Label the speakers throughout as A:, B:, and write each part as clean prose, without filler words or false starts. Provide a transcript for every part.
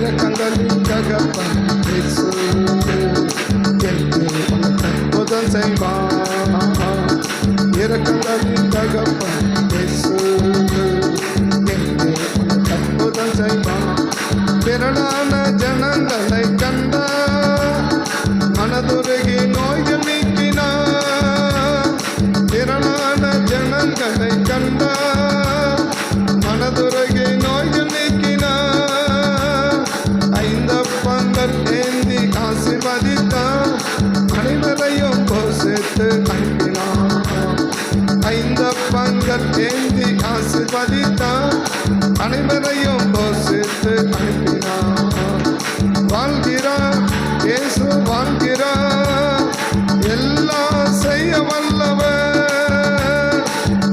A: இரக்கங்களின் தகப்பன் இயேசு என்று உனக்கு அற்புதம் செய்வார். இரக்கங்களின் தகப்பன் இயேசு என்று உனக்கு அற்புதம் செய்வார். திரளான ஜனங்களை கண்ட மனதுருகி நோய்கள் நீக்கினார். திரளான ஜனங்களை கண்ட மனதுருகி நோய்கள் நீக்கினார். ஐந்தப்பங்கள் ஏந்தி ஆசீர்வதித்தார். அனைவரையும் போஷித்து அனுப்பினார். ஐந்தப்பங்கள் ஏந்தி ஆசீர்வதித்தார். அனைவரையும் போஷித்து அனுப்பினார். வாழ்கிறார் இயேசு வாழ்கிறார். எல்லாம் செய்ய வல்லவர்.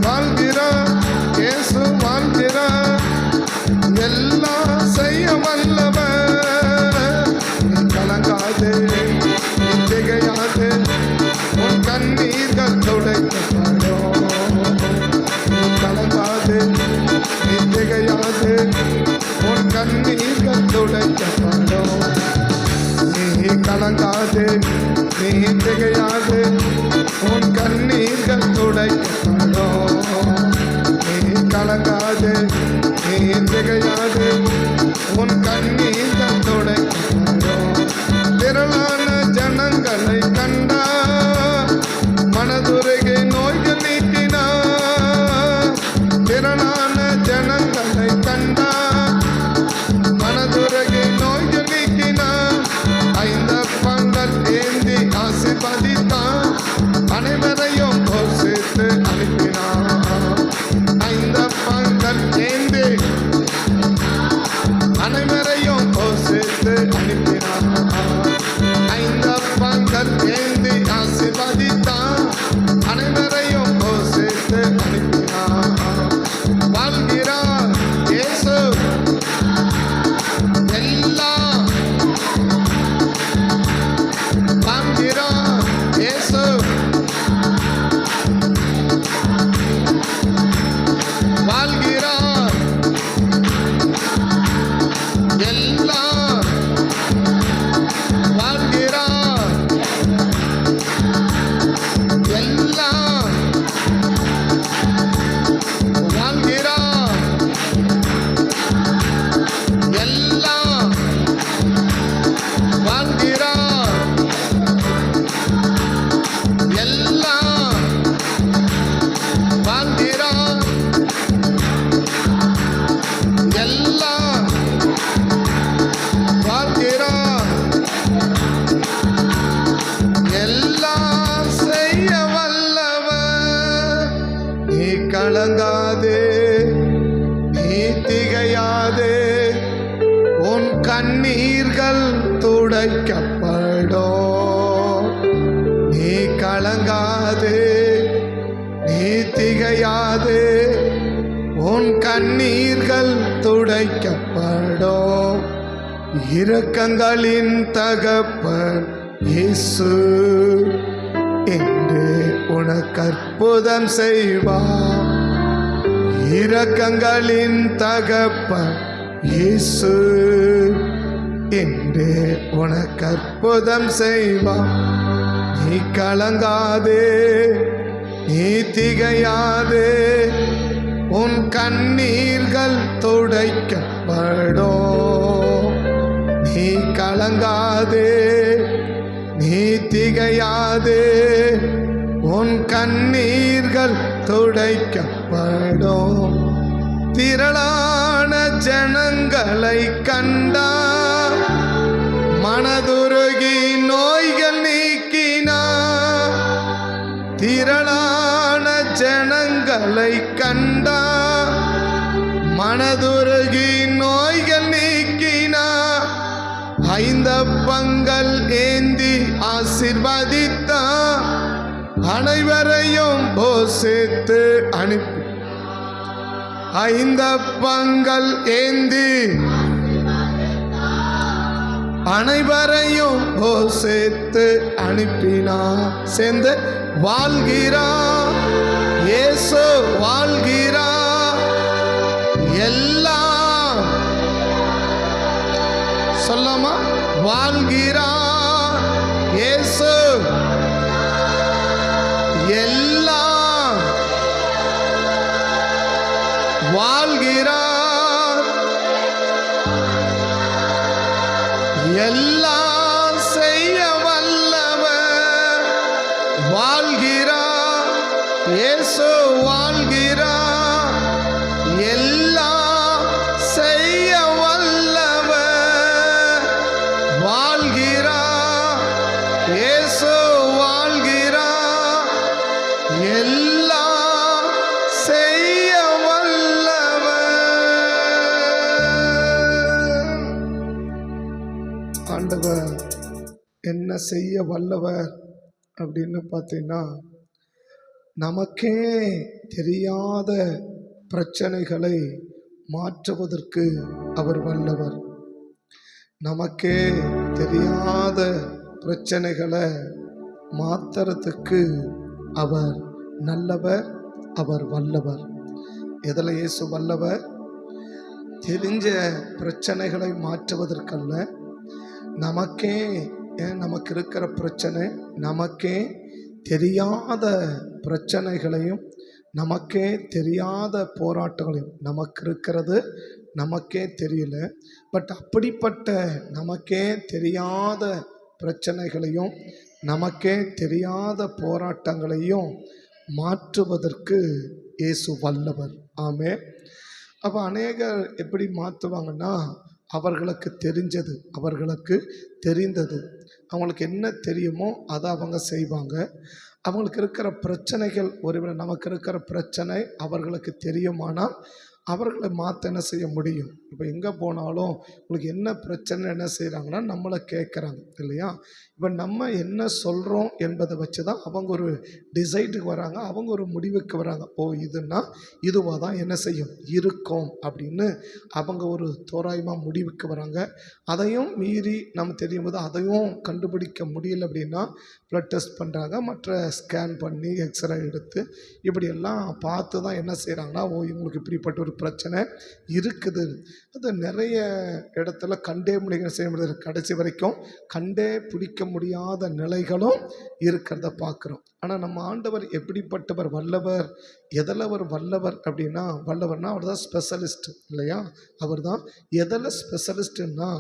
A: வாழ்கிறார் இயேசு வாழ்கிறார். எல்லாம் செய்ய வல்லவர். நீ கலங்காதே, நீ திகையாதே, உன் கண்ணீர்கள் துடைக்கப்படும். நீ கலங்காதே, நீ திகையாதே, உன் கண்ணீர்கள் துடைக்கப்படும். நீ கலங்காதே, நீ திகையாதே, உன் கண்ணீர்கள் துடைக்கப்படும். நீ கலங்காதே, நீ திகையாதே, உன் கண்ணீர்கள் துடைக்கப்படும். திரளான ஜனங்களை கண்டா மனதுருகி நோய்கள் நீக்கினார். திரளான ஜனங்களை கண்டா மனதுருகி நோய்கள் நீக்கினார். ஐந்தப்பங்கள் ஏந்தி ஆசீர்வதித்தார். அனைவரையும் போஷித்து அனுப்பினார். ஐந்தப்பங்கள் ஏந்தி அனைவரையும் போஷித்து அனுப்பினார். ஐந்தப்பங்கள் ஏந்தி ஆசீர்வதித்தார். அனைவரையும் போஷித்து அனுப்பினார். வாழ்கிறார் இயேசு. எல்லாம் வாழ்கிறார் இயேசு. வாழ்கிறார். எல்லாம் வாழ்கிறார். எல்லாம் வாழ்கிறார். எல்லாம் வாழ்கிறார். எல்லாம் வாழ்கிறார். எல்லாம் வாழ்கிறார். எல்லாம் செய்ய வல்லவர். நீ கலங்காதே, நீ திகையாதே, உன் கண்ணீர்கள் துடைக்கப்படும். நீ கலங்காதே, நீ திகையாதே, உன் கண்ணீர்கள் துடைக்கப்படும். இரக்கங்களின் தகப்பன் இயேசு என்று உனக்கு அற்புதம் செய்வார். இரக்கங்களின் தகப்பன் இயேசு என்று உனக்கு அற்புதம் செய்வார். நீ கலங்காதே, நீ திகையாதே, உன் கண்ணீர்கள் துடைக்கப்படும். நீ கலங்காதே, நீ திகையாதே, உன் கண்ணீர்கள் துடைக்கப்படும். திரளான ஜனங்களை கண்டா மனதுருகி நோய்கள் நீக்கினார். திரளான ஜனங்களை கண்டா மனதுருகி நோய்கள் நீக்கினார். ஐந்தப்பங்கள் ஏந்தி ஆசீர்வதித்தார். அனைவரையும் போஷித்து அனுப்பி ஐந்தப்பங்கள் ஏந்தி அனைவரையும் போஷித்து அனுப்பினார். சேர்ந்து வாழ்கிறார் இயேசு வாழ்கிறார். எல்லாம் சொல்லாமா? வாழ்கிறார் இயேசு. எல்லாம் வாழ்கிறார், எல்லாம் செய்ய வல்லவர். வாழ்கிறார் இயேசு, வாழ்கிறார், எல்லாம் செய்ய வல்லவர். வாழ்கிறார் இயேசு, வாழ்கிறார், எல்லாம் செய்ய வல்லவர். ஆண்டவர் என்ன செய்ய வல்லவர் அப்படின்னு பார்த்தீங்கன்னா, நமக்கே தெரியாத பிரச்சனைகளை மாற்றுவதற்கு அவர் வல்லவர். நமக்கே தெரியாத பிரச்சனைகளை மாற்றுறதுக்கு அவர் நல்லவர், அவர் வல்லவர். எதில் இயேசு வல்லவர்? தெரிஞ்ச பிரச்சனைகளை மாற்றுவதற்கல்ல, நமக்கே நமக்கு இருக்கிற பிரச்சனை, நமக்கே தெரியாத பிரச்சனைகளையும் நமக்கே தெரியாத போராட்டங்களையும், நமக்கு இருக்கிறது நமக்கே தெரியல, பட் அப்படிப்பட்ட நமக்கே தெரியாத பிரச்சனைகளையும் நமக்கே தெரியாத போராட்டங்களையும் மாற்றுவதற்கு இயேசு வல்லவர். ஆமென். அப்போ அநேகர் எப்படி மாற்றுவாங்கன்னா, அவர்களுக்கு தெரிஞ்சது, அவர்களுக்கு தெரிந்தது, அவங்களுக்கு என்ன தெரியுமோ அதை அவங்க செய்வாங்க. அவங்களுக்கு இருக்கிற பிரச்சனைகள், ஒருவேளை நமக்கு இருக்கிற பிரச்சனை அவர்களுக்கு தெரியுமானால் அவர்களை மாற்ற என்ன செய்ய முடியும்? இப்போ எங்கே போனாலும் உங்களுக்கு என்ன பிரச்சனை என்ன செய்கிறாங்கன்னா நம்மளை கேட்குறாங்க இல்லையா? இப்போ நம்ம என்ன சொல்கிறோம் என்பதை வச்சு தான் அவங்க ஒரு டிசைடுக்கு வராங்க, அவங்க ஒரு முடிவுக்கு வராங்க. ஓ, இதுன்னா இதுவாக தான் என்ன செய்யும் இருக்கும் அப்படின்னு அவங்க ஒரு தோராயமாக முடிவுக்கு வராங்க. அதையும் மீறி நம்ம தெரியும் போது அதையும் கண்டுபிடிக்க முடியல அப்படின்னா ப்ளட் டெஸ்ட் பண்ணுறாங்க, மற்ற ஸ்கேன் பண்ணி எக்ஸ்ரே எடுத்து இப்படியெல்லாம் பார்த்து தான் என்ன செய்கிறாங்கன்னா, ஓ இவங்களுக்கு இப்படிப்பட்ட ஒரு பிரச்சனை இருக்குது. அது நிறைய இடத்துல கண்டே முடிய செய்ய முடியாது, கடைசி வரைக்கும் கண்டே பிடிக்க முடியாத நிலைகளும் இருக்கிறத பார்க்குறோம். ஆனால் நம்ம ஆண்டவர் எப்படிப்பட்டவர்? வல்லவர். எதில் அவர் வல்லவர் அப்படின்னா, வல்லவர்னா அவர் தான் ஸ்பெஷலிஸ்ட் இல்லையா? அவர் தான் எதில் ஸ்பெஷலிஸ்ட்டுன்னா,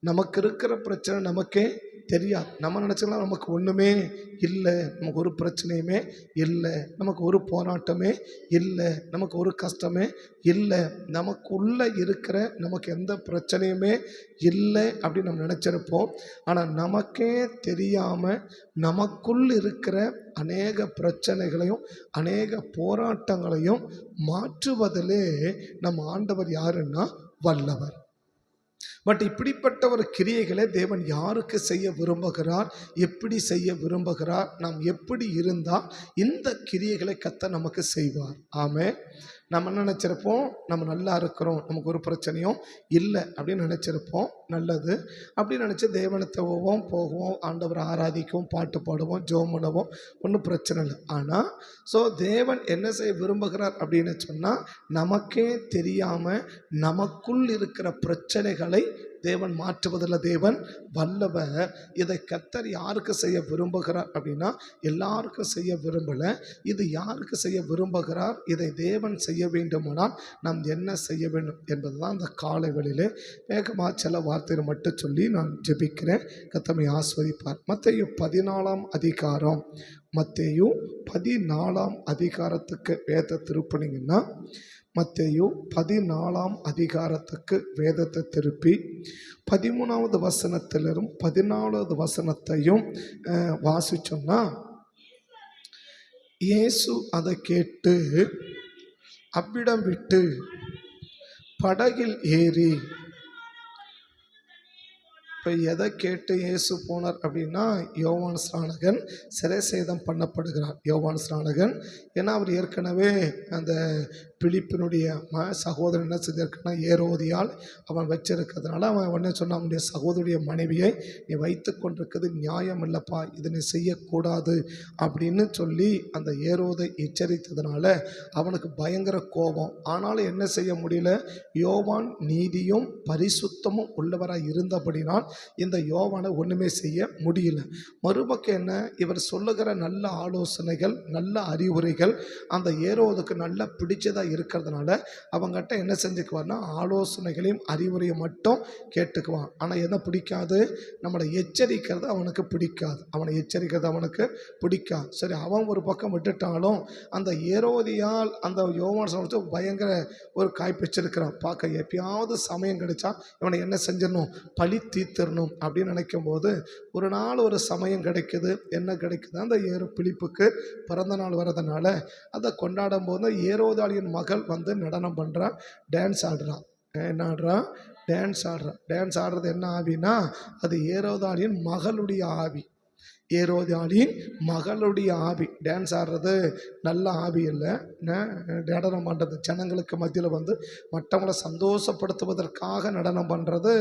A: நமக்கு இருக்கிற பிரச்சனை நமக்கே தெரியாது. நம்ம நினச்சிக்கலாம் நமக்கு ஒன்றுமே இல்லை, நமக்கு ஒரு பிரச்சனையுமே இல்லை, நமக்கு ஒரு போராட்டமே இல்லை, நமக்கு ஒரு கஷ்டமே இல்லை, நமக்குள்ளே இருக்கிற நமக்கு எந்த பிரச்சனையுமே இல்லை அப்படின்னு நம்ம நினச்சிருப்போம். ஆனால் நமக்கே தெரியாமல் நமக்குள் இருக்கிற அநேக பிரச்சனைகளையும் அநேக போராட்டங்களையும் மாற்றுவதிலே நம்ம ஆண்டவர் யாருன்னா வல்லவர். பட் இப்படிப்பட்ட ஒரு கிரியைகளை தேவன் யாருக்கு செய்ய விரும்புகிறார், எப்படி செய்ய விரும்புகிறார், நாம் எப்படி இருந்தால் இந்த கிரியைகளை கர்த்தர் நமக்கு செய்வார். ஆமென். நம்ம என்ன நினச்சிருப்போம்? நம்ம நல்லா இருக்கிறோம், நமக்கு ஒரு பிரச்சனையும் இல்லை அப்படின்னு நினச்சிருப்போம். நல்லது அப்படின்னு நினச்சி தேவனை தவுவோம், போகுவோம், ஆண்டவரை ஆராதிக்கவும், பாட்டு பாடுவோம், ஜெபம் பண்ணுவோம், ஒன்றும் பிரச்சனை இல்லை. ஆனால் தேவன் என்ன செய்ய விரும்புகிறார் அப்படின்னு சொன்னால், நமக்கே தெரியாமல் நமக்குள் இருக்கிற பிரச்சனைகளை தேவன் மாற்றுவதில் தேவன் வல்லவர். இதை கர்த்தர் யாருக்கு செய்ய விரும்புகிறார் அப்படின்னா, எல்லாருக்கும் செய்ய விரும்பலை. இது யாருக்கு செய்ய விரும்புகிறார், இதை தேவன் செய்ய வேண்டுமானால் நாம் என்ன செய்ய வேண்டும் என்பது தான் இந்த காலை வேளையிலே வேகமாக சில வார்த்தையை மட்டும் சொல்லி நான் ஜெபிக்கிறேன். கர்த்தர் ஆசீர்வதிப்பார். மத்தேயு 14ஆம் அதிகாரம், மத்தேயு 14ஆம் அதிகாரத்துக்கு வேத திருப்பினீங்கன்னா, மத்தேயு 14ஆம் அதிகாரத்துக்கு வேதத்தை திருப்பி 13வது வசனத்திலிருந்து 14வது வசனத்தையும் வாசிச்சோம்னா, இயேசு அதை கேட்டு அவ்விடம் விட்டு படகில் ஏறி, இப்போ எதை கேட்டு இயேசு போனார் அப்படின்னா, யோவான் ஸ்நானகன் சிறை சேதம் பண்ணப்படுகிறார். யோவான் ஸ்நானகன், ஏன்னா அவர் ஏற்கனவே அந்த பிலிப்பினுடைய சகோதரன் என்ன செஞ்சிருக்கான்னா ஏரோதியால் அவன் வச்சிருக்கிறதுனால அவன் உடனே சொன்னான், அவனுடைய சகோதரிய மனைவியை நீ வைத்து கொண்டிருக்கிறது நியாயம் இல்லைப்பா, இது நீ செய்யக்கூடாது அப்படின்னு சொல்லி அந்த ஏரோதை எச்சரித்ததுனால அவனுக்கு பயங்கர கோபம். ஆனாலும் என்ன செய்ய முடியல, யோவான் நீதியும் பரிசுத்தமும் உள்ளவராக இருந்தபடினால் இந்த யோவானை ஒன்றுமே செய்ய முடியல. மறுபக்கம் என்ன, இவர் சொல்லுகிற நல்ல ஆலோசனைகள் நல்ல அறிவுரைகள் அந்த ஏரோதுக்கு நல்லா பிடிச்சதாக இருக்கிறதுனால அவங்ககிட்ட என்ன செஞ்சுக்குவார்னா ஆலோசனைகளையும் அறிவுரையும் மட்டும் கேட்டுக்குவான். ஆனால் என்ன பிடிக்காது, நம்மளை எச்சரிக்கிறது அவனுக்கு பிடிக்காது, அவனை எச்சரிக்கிறது அவனுக்கு பிடிக்காது. சரி, அவன் ஒரு பக்கம் விட்டுட்டாலும் அந்த ஏரோதியால் அந்த யோவான் சொல்லிட்டு பயங்கர ஒரு காய்ப்பிச்சிருக்கிறான். பார்க்க எப்பயாவது சமயம் கிடைச்சா இவனை என்ன செஞ்சிடணும், பழி தீர்த்திடணும் அப்படின்னு நினைக்கும் போது ஒரு நாள் ஒரு சமயம் கிடைக்குது. என்ன கிடைக்குது, அந்த பிலிப்புக்கு பிறந்த நாள் வர்றதுனால அதை கொண்டாடும் போது ஏரோதாளியின் மகள் வந்து நடனம் பண்ணுறான், டான்ஸ் ஆடுறான். என்ன ஆடுறான், டான்ஸ் ஆடுறான். டான்ஸ் ஆடுறது என்ன ஆவினா, அது ஏரோதாளியின் மகளுடைய ஆவி, ஏரோதியாளின் மகளுடைய ஆவி. டான்ஸ் ஆடுறது நல்ல ஆவி இல்லை, நடனம் பண்ணுறது ஜனங்களுக்கு மத்தியில் வந்து மற்றவங்களை சந்தோஷப்படுத்துவதற்காக நடனம் பண்ணுறது,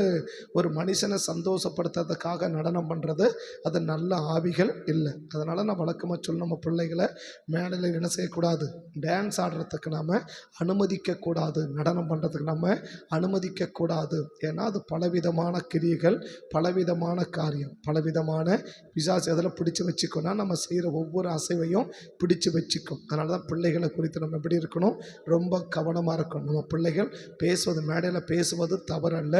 A: ஒரு மனுஷனை சந்தோஷப்படுத்துறதுக்காக நடனம் பண்ணுறது அது நல்ல ஆவிகள் இல்லை. அதனால் நான் வழக்கமாக சொல்ல, நம்ம பிள்ளைகளை மேடையில் என்ன செய்யக்கூடாது, டான்ஸ் ஆடுறதுக்கு நாம் அனுமதிக்கக்கூடாது, நடனம் பண்ணுறதுக்கு நம்ம அனுமதிக்கக்கூடாது. ஏன்னா அது பலவிதமான கிரியைகள், பலவிதமான காரியம், பலவிதமான பிசாசு அதில் பிடிச்சி வச்சுக்கோன்னா நம்ம செய்கிற ஒவ்வொரு அசைவையும் பிடிச்சி வச்சுக்கும். அதனால தான் பிள்ளைகளை குறித்து நம்ம எப்படி இருக்கணும், ரொம்ப கவனமாக இருக்கணும். நம்ம பிள்ளைகள் பேசுவது, மேடையில் பேசுவது தவறல்ல,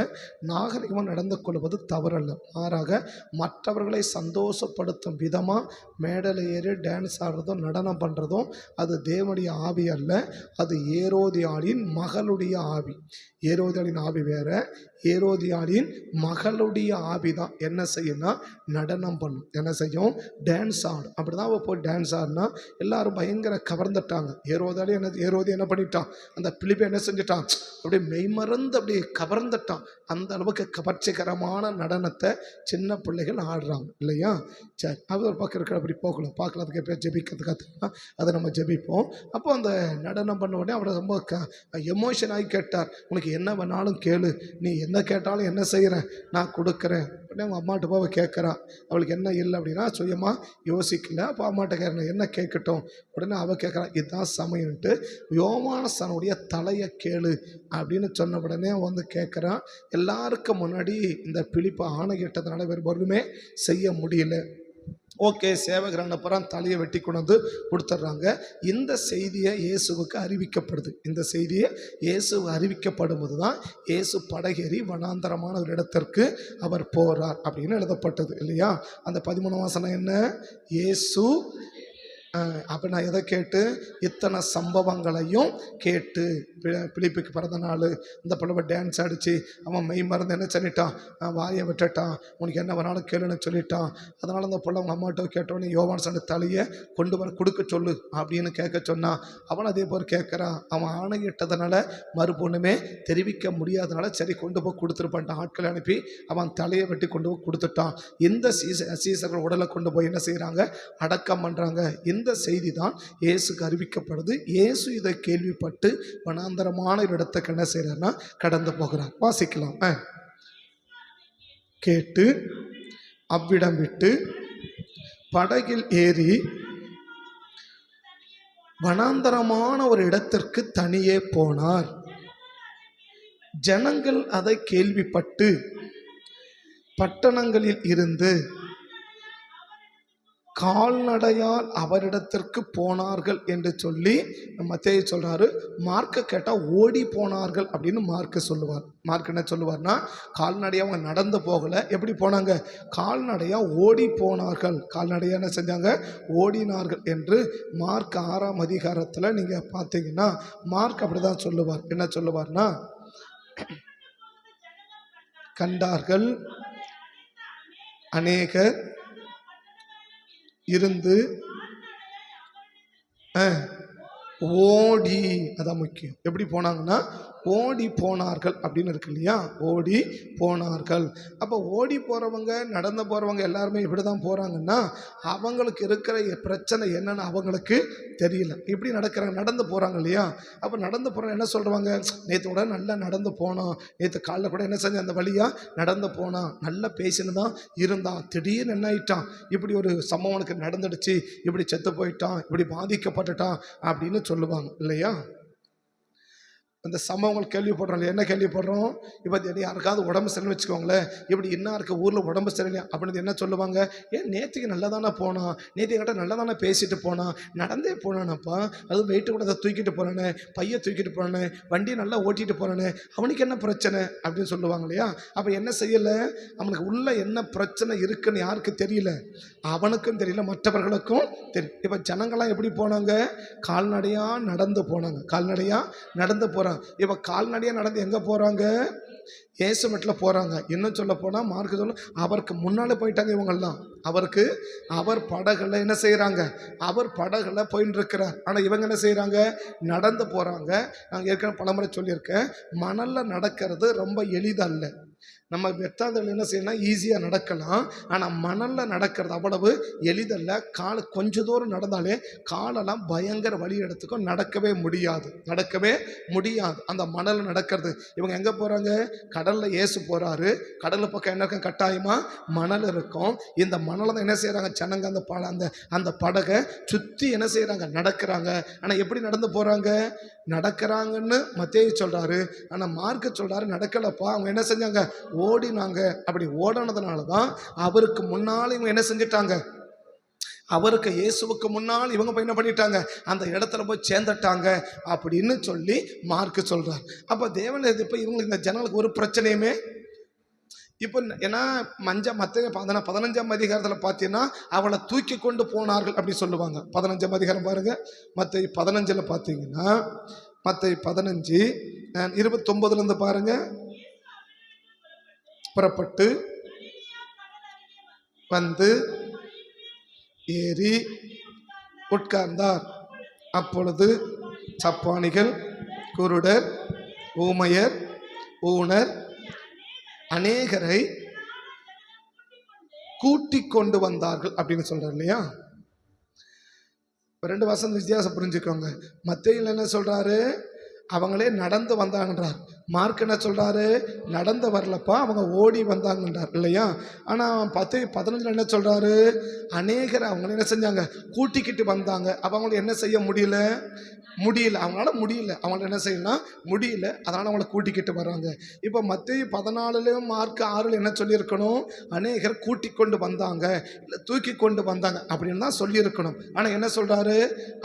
A: நாகரிகமாக நடந்து கொள்வது தவறல்ல, மாறாக மற்றவர்களை சந்தோஷப்படுத்தும் விதமாக மேடையில் ஏறி டான்ஸ் ஆடுறதும் நடனம் பண்ணுறதும் அது தேவனுடைய ஆவி அல்ல, அது ஏரோதியாளின் மகளுடைய ஆவி. ஏரோதியாளின் ஆவி வேற, ஏரோதியாளின் மகளுடைய ஆவி தான் என்ன செய்யும்னா நடனம் பண்ணும், என்ன செய்யும், டான்ஸ் ஆடும். அப்படி தான் அவள் போய் டான்ஸ் ஆடினா எல்லாரும் பயங்கர கவர்ந்துட்டாங்க. ஏரோதி என்ன பண்ணிட்டான், அந்த பிலிப்பை என்ன செஞ்சிட்டான், அப்படியே மெய்மறந்து அப்படியே கவர்ந்துட்டான். அந்த அளவுக்கு கவர்ச்சிகரமான நடனத்தை சின்ன பிள்ளைகள் ஆடுறாங்க இல்லையா. சரி, அது ஒரு பக்கம் இருக்கிற அப்படி போகலாம், பார்க்கலாம். அதுக்கு எப்போ ஜெபிக்கிறது கற்றுக்கலாம், அதை நம்ம ஜெபிப்போம். அப்போ அந்த நடனம் பண்ண உடனே அவரை ரொம்ப எமோஷன் ஆகி கேட்டார், உனக்கு என்ன வேணாலும் கேளு, நீ என்ன கேட்டாலும் என்ன செய்கிறேன் நான் கொடுக்குறேன். உடனே அவங்க அம்மாட்ட போய் கேட்குறா, அவளுக்கு என்ன இல்லை அப்படின்னா சுயமாக யோசிக்கல. அப்போ அம்மாட்ட கேட்குறேன் என்ன கேட்கட்டும். உடனே அவள் கேட்குறான், இதுதான் சமயம்ட்டு யோவானஸ்தானுடைய தலையை கேளு அப்படின்னு சொன்ன உடனே வந்து கேட்குறான். எல்லாருக்கும் முன்னாடி இந்த பிலிப்பை ஆணையிட்டதுனால வேறு ஒன்றுமே செய்ய முடியல. ஓகே, சேவகர் அனுப்புகிறான், தலையை வெட்டி கொண்டு வந்து கொடுத்துட்றாங்க. இந்த செய்தியை இயேசுவுக்கு அறிவிக்கப்படுது. இந்த செய்தியை இயேசு அறிவிக்கப்படும் போது தான் இயேசு படகேறி வனாந்தரமான ஒரு இடத்திற்கு அவர் போகிறார் அப்படின்னு எழுதப்பட்டது இல்லையா. அந்த 13 வசனம் என்ன, இயேசு அப்போ நான் எதை கேட்டு, இத்தனை சம்பவங்களையும் கேட்டு, பிலிப்புக்கு பிறந்த நாள், இந்த பிள்ளை டான்ஸ் அடித்து அவன் மெய் மறந்து என்ன சொல்லிட்டான், வாயை விட்டுட்டான், உனக்கு என்ன வேணாலும் கேளுன்னு சொல்லிட்டான். அதனால் அந்த பிள்ளை அவங்க அம்மாட்ட கேட்டோன்னே யோவான் சண்டை தலையை கொண்டு வர கொடுக்க சொல்லு அப்படின்னு கேட்க சொன்னான். அவன் அதே போல் கேட்குறான். அவன் ஆணையிட்டதுனால மறுபொண்ணுமே தெரிவிக்க முடியாதனால சரி கொண்டு போய் கொடுத்துருப்பான்ட்டான். ஆட்களை அனுப்பி அவன் தலையை வெட்டி கொண்டு போய் கொடுத்துட்டான். இந்த சீசர்கள் உடலை கொண்டு போய் என்ன செய்கிறாங்க, அடக்கம் பண்ணுறாங்க. இந்த செய்தி தான் இயேசுக்கு அறிவிக்கப்படுது. இயேசு இதை கேள்விப்பட்டு வனாந்தரமான ஒரு இடத்துக்கு என்ன செய்யறாருன்னா கடந்து போகிறார். வாசிக்கலாம். கேட்டு அவ்விடம் விட்டு படகில் ஏறி வனாந்தரமான ஒரு இடத்திற்கு தனியே போனார். ஜனங்கள் அதை கேள்விப்பட்டு பட்டணங்களில் இருந்து கால்நடையால் அவரிடத்திற்கு போனார்கள் என்று சொல்லி மத்தேயு சொல்றாரு. மார்க்க கேட்டால் ஓடி போனார்கள் அப்படின்னு மார்க்க சொல்லுவார். மார்க் என்ன சொல்லுவார்னா, கால்நடையாக அவங்க நடந்து போகலை, எப்படி போனாங்க, கால்நடையாக ஓடி போனார்கள். கால்நடையாக என்ன செஞ்சாங்க, ஓடினார்கள் என்று மார்க் 6ஆம் அதிகாரத்தில் நீங்கள் பார்த்தீங்கன்னா மார்க் அப்படி தான் சொல்லுவார். என்ன சொல்லுவார்னா, கண்டார்கள் அநேகர் இருந்து ஓடி, அதான் முக்கியம். எப்படி போனாங்கன்னா ஓடி போனார்கள் அப்படின்னு இருக்கு இல்லையா, ஓடி போனார்கள். அப்போ ஓடி போகிறவங்க, நடந்து போகிறவங்க எல்லாருமே இப்படி தான் போகிறாங்கன்னா அவங்களுக்கு இருக்கிற பிரச்சனை என்னன்னு அவங்களுக்கு தெரியல. இப்படி நடக்கிறாங்க, நடந்து போகிறாங்க இல்லையா. அப்போ நடந்து போகிறோம் என்ன சொல்கிறாங்க, நேற்று கூட நல்லா நடந்து போனோம், நேற்று காலைல கூட என்ன செஞ்ச அந்த வழியாக நடந்து போனான், நல்லா பேசினு தான் இருந்தான், திடீர்னு என்ன ஆயிட்டான், இப்படி ஒரு சம்பவனுக்கு நடந்துடுச்சு, இப்படி செத்து போயிட்டான், இப்படி பாதிக்கப்பட்டுட்டான் அப்படின்னு சொல்லுவாங்க இல்லையா. அந்த சம்பவங்கள் கேள்விப்படுறோம். என்ன கேள்விப்படுறோம், இப்போ யாருக்காவது உடம்பு சரியில்லை வச்சுக்கோங்களேன், இப்படி இன்னாருக்கு ஊரில் உடம்பு சரியில்லை அப்படின்னு என்ன சொல்லுவாங்க, ஏன் நேற்றுக்கு நல்லா தானே போனான், நேற்று என்கிட்ட நல்லா தானே பேசிட்டு போனான், நடந்தே போனானப்பா, அது வெயிட்டு கூட அதை தூக்கிட்டு போனானே, பையை தூக்கிட்டு போனானே, வண்டியை நல்லா ஓட்டிகிட்டு போனானே, அவனுக்கு என்ன பிரச்சனை அப்படின்னு சொல்லுவாங்க இல்லையா. அப்போ என்ன செய்யலை, அவனுக்கு உள்ள என்ன பிரச்சனை இருக்குன்னு யாருக்கு தெரியல, அவனுக்கும் தெரியல, மற்றவர்களுக்கும் தெரியும். இப்போ ஜனங்கள்லாம் எப்படி போனாங்க, கால்நடையாக நடந்து போனாங்க, கால்நடையாக நடந்து போகிறாங்க. இப்ப கால்நடையா நடந்து எங்க போறாங்க, இயேசு வீட்டில் போறாங்க. இன்னும் சொல்ல போனா மார்க் சொல்ல அவருக்கு முன்னாலே போயிட்டாங்க இவங்கெல்லாம். அவர் படகுல என்ன செய்யறாங்க, அவர் படகுல போயின்னு இருக்கிறார். ஆனா இவங்க என்ன செய்யறாங்க, நடந்து போறாங்க. நாங்க ஏற்கனவே பலமுறை சொல்லியிருக்கேன், மணல்ல நடக்கிறது ரொம்ப எளிதல்ல. நம்ம வெட்டாந்தல் என்ன செய்யலாம், ஈஸியாக நடக்கலாம். ஆனால் மணலில் நடக்கிறது அவ்வளவு எளிதல்ல. கால் கொஞ்ச தூரம் நடந்தாலே காலெல்லாம் பயங்கர வலி எடுத்துக்கும், நடக்கவே முடியாது அந்த மணலில் நடக்கிறது. இவங்க எங்கே போகிறாங்க, கடலில் இயேசு போகிறாரு, கடல் பக்கம் என்ன இருக்கும், கட்டாயமாக மணல் இருக்கும். இந்த மணலை தான் என்ன செய்கிறாங்க ஜனங்க, அந்த படகை சுற்றி என்ன செய்கிறாங்க, நடக்கிறாங்க. ஆனால் எப்படி நடந்து போகிறாங்க, நடக்கிறாங்கன்னு மத்தேயு சொல்கிறாரு, ஆனால் மார்க்கு சொல்கிறாரு நடக்கலப்பா, அவங்க என்ன செஞ்சாங்க, ஓடினாங்க. அப்படி ஓடினதுனால தான் அவருக்கு முன்னால் இவங்க என்ன செஞ்சிட்டாங்க, அவருக்கு இயேசுவுக்கு முன்னால் இவங்க என்ன பண்ணிட்டாங்க, அந்த இடத்துல போய் சேர்ந்துட்டாங்க அப்படின்னு சொல்லி மார்க்கு சொல்றார். அப்போ தேவன் இப்போ இவங்களுக்கு இந்த ஜனங்களுக்கு ஒரு பிரச்சனையுமே இப்போ ஏன்னா மத்தேயு 15ஆம் அதிகாரத்தில் பார்த்தீங்கன்னா அவளை தூக்கி கொண்டு போனார்கள் அப்படி சொல்லுவாங்க. 15ஆம் அதிகாரம் பாருங்க, மத்தேயு 15 பார்த்தீங்கன்னா, மத்தேயு 15 29 பாருங்க. புறப்பட்டு வந்து ஏறி உட்கார்ந்தார். அப்பொழுது சப்பானிகள், குருடர், ஊமையர், ஊனர் அநேகரை கூட்டிக் கொண்டு வந்தார்கள் அப்படின்னு சொல்றாரு இல்லையா. ரெண்டு வசனம் வித்தியாசம் புரிஞ்சுக்கோங்க. மத்தேயுல என்ன சொல்றாரு, அவங்களே நடந்து வந்தாங்கன்றார். மார்க் என்ன சொல்றாரு, நடந்து வரலப்பா, அவங்க ஓடி வந்தாங்கன்றார் இல்லையா. ஆனால் 10:15 என்ன சொல்றாரு, அநேகரை அவங்கள என்ன செஞ்சாங்க, கூட்டிக்கிட்டு வந்தாங்க. அப்போ அவங்களை என்ன செய்ய முடியல, அவங்களால முடியல, அவங்கள என்ன செய்யலாம் முடியல, அதனால அவங்கள கூட்டிக்கிட்டு வர்றாங்க. இப்போ மத்தேயு 14 மார்க் 6 என்ன சொல்லியிருக்கணும், அநேகர் கூட்டி கொண்டு வந்தாங்க, இல்லை தூக்கி கொண்டு வந்தாங்க அப்படின்னு தான் சொல்லியிருக்கணும். ஆனால் என்ன சொல்றாரு,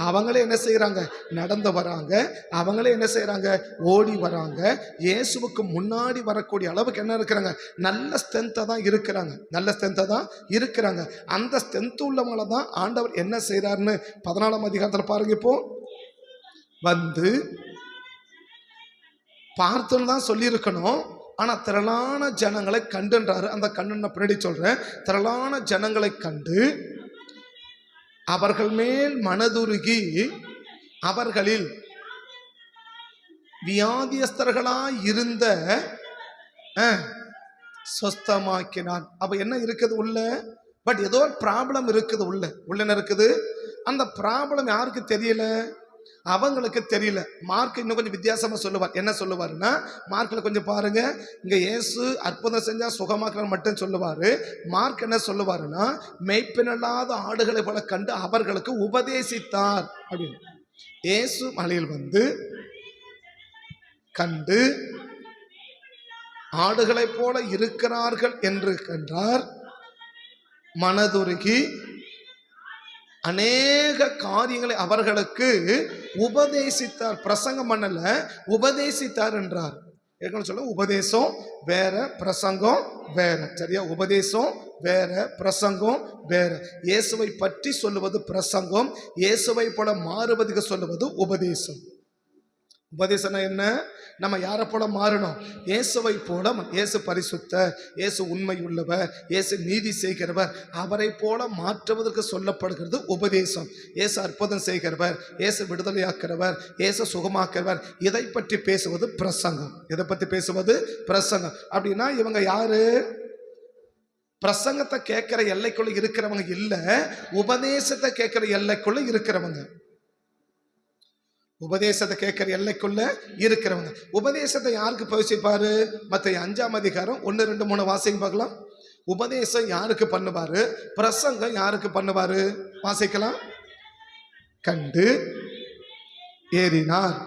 A: அவங்களே என்ன செய்யறாங்க, நடந்து வராங்க, அவங்களே என்ன செய்யறாங்க, ஓடி வராங்க. இயேசுவுக்கு முன்னாடி வரக்கூடிய அளவுக்கு என்ன இருக்கிறாங்க, நல்ல ஸ்ட்ரென்த்தை தான் இருக்கிறாங்க. அந்த ஸ்ட்ரென்த் உள்ளவங்களை தான் ஆண்டவர் என்ன செய்யறாருன்னு 14ஆம் அதிகாரத்தில் பாருங்க. இப்போ வந்து பார்த்துன்னு தான் சொல்லியிருக்கணும். ஆனால் திரளான ஜனங்களை கண்டுன்றாரு. அந்த கண்டு பின்னாடி சொல்றேன், திரளான ஜனங்களை கண்டு அவர்கள் மேல் மனதுருகி அவர்களில் வியாதியஸ்தர்களாய் இருந்த சொஸ்தமாக்கினான். அப்ப என்ன இருக்குது உள்ள, பட் ஏதோ ஒரு ப்ராப்ளம் இருக்குது உள்ள என்ன இருக்குது, அந்த ப்ராப்ளம் யாருக்கு தெரியல, அவங்களுக்கு தெரியல. மார்க் இன்னும் கொஞ்சம் வித்தியாசமா சொல்லுவார். என்ன சொல்லுவாருன்னா, மார்க்ல கொஞ்சம் பாருங்க, இங்க இயேசு அற்புதம் செஞ்சா சுகமாக்குற மட்டும் சொல்லுவாரு. மார்க் என்ன சொல்லுவாருன்னா, மெய்ப்பினல்லாத ஆடுகளை போல கண்டு அவர்களுக்கு உபதேசித்தார் அப்படின்னு. இயேசு மலையில் வந்து கண்டு ஆடுகளைப் போல இருக்கிறார்கள் என்று கண்டார். மனதுருகி அநேக காரியங்களை அவர்களுக்கு உபதேசித்தார். பிரசங்கம் பண்ணல, உபதேசித்தார் என்றார். ஏற்கனவே சொல்ல, உபதேசம் வேற, பிரசங்கம் வேற. சரியா, உபதேசம் வேற, பிரசங்கம் வேற. இயேசுவை பற்றி சொல்லுவது பிரசங்கம், இயேசுவை போல மாறுவதுக்கு சொல்லுவது உபதேசம். உபதேசம்னா என்ன? நம்ம யாரை போல மாறணும்? இயேசுவை போல. இயேசு பரிசுத்தர், இயேசு உண்மை உள்ளவர், இயேசு நீதி செய்கிறவர், அவரை போல மாற்றுவதற்கு சொல்லப்படுகிறது உபதேசம். இயேசு அற்புதம் செய்கிறவர், இயேசு விடுதலையாக்கிறவர், இயேசு சுகமாக்கிறவர். இதை பற்றி பேசுவது பிரசங்கம். இதை பற்றி பேசுவது பிரசங்கம். அப்படின்னா இவங்க யாரு? பிரசங்கத்தை கேட்கிற எல்லைக்குள்ள இருக்கிறவங்க இல்ல, உபதேசத்தை கேட்கிற எல்லைக்குள்ள இருக்கிறவங்க. உபதேசத்தை கேட்கிற எல்லைக்குள்ள இருக்கிறவங்க. உபதேசத்தை யாருக்கு பேசிப்பாரு? மத்தேயு 5ஆம் அதிகாரம் 1, 2, 3 வாசிங்க பார்க்கலாம். உபதேசம் யாருக்கு பண்ணுவாரு? பிரசங்கம் யாருக்கு பண்ணுவாரு? வாசிக்கலாம். கண்டு ஏறினார்.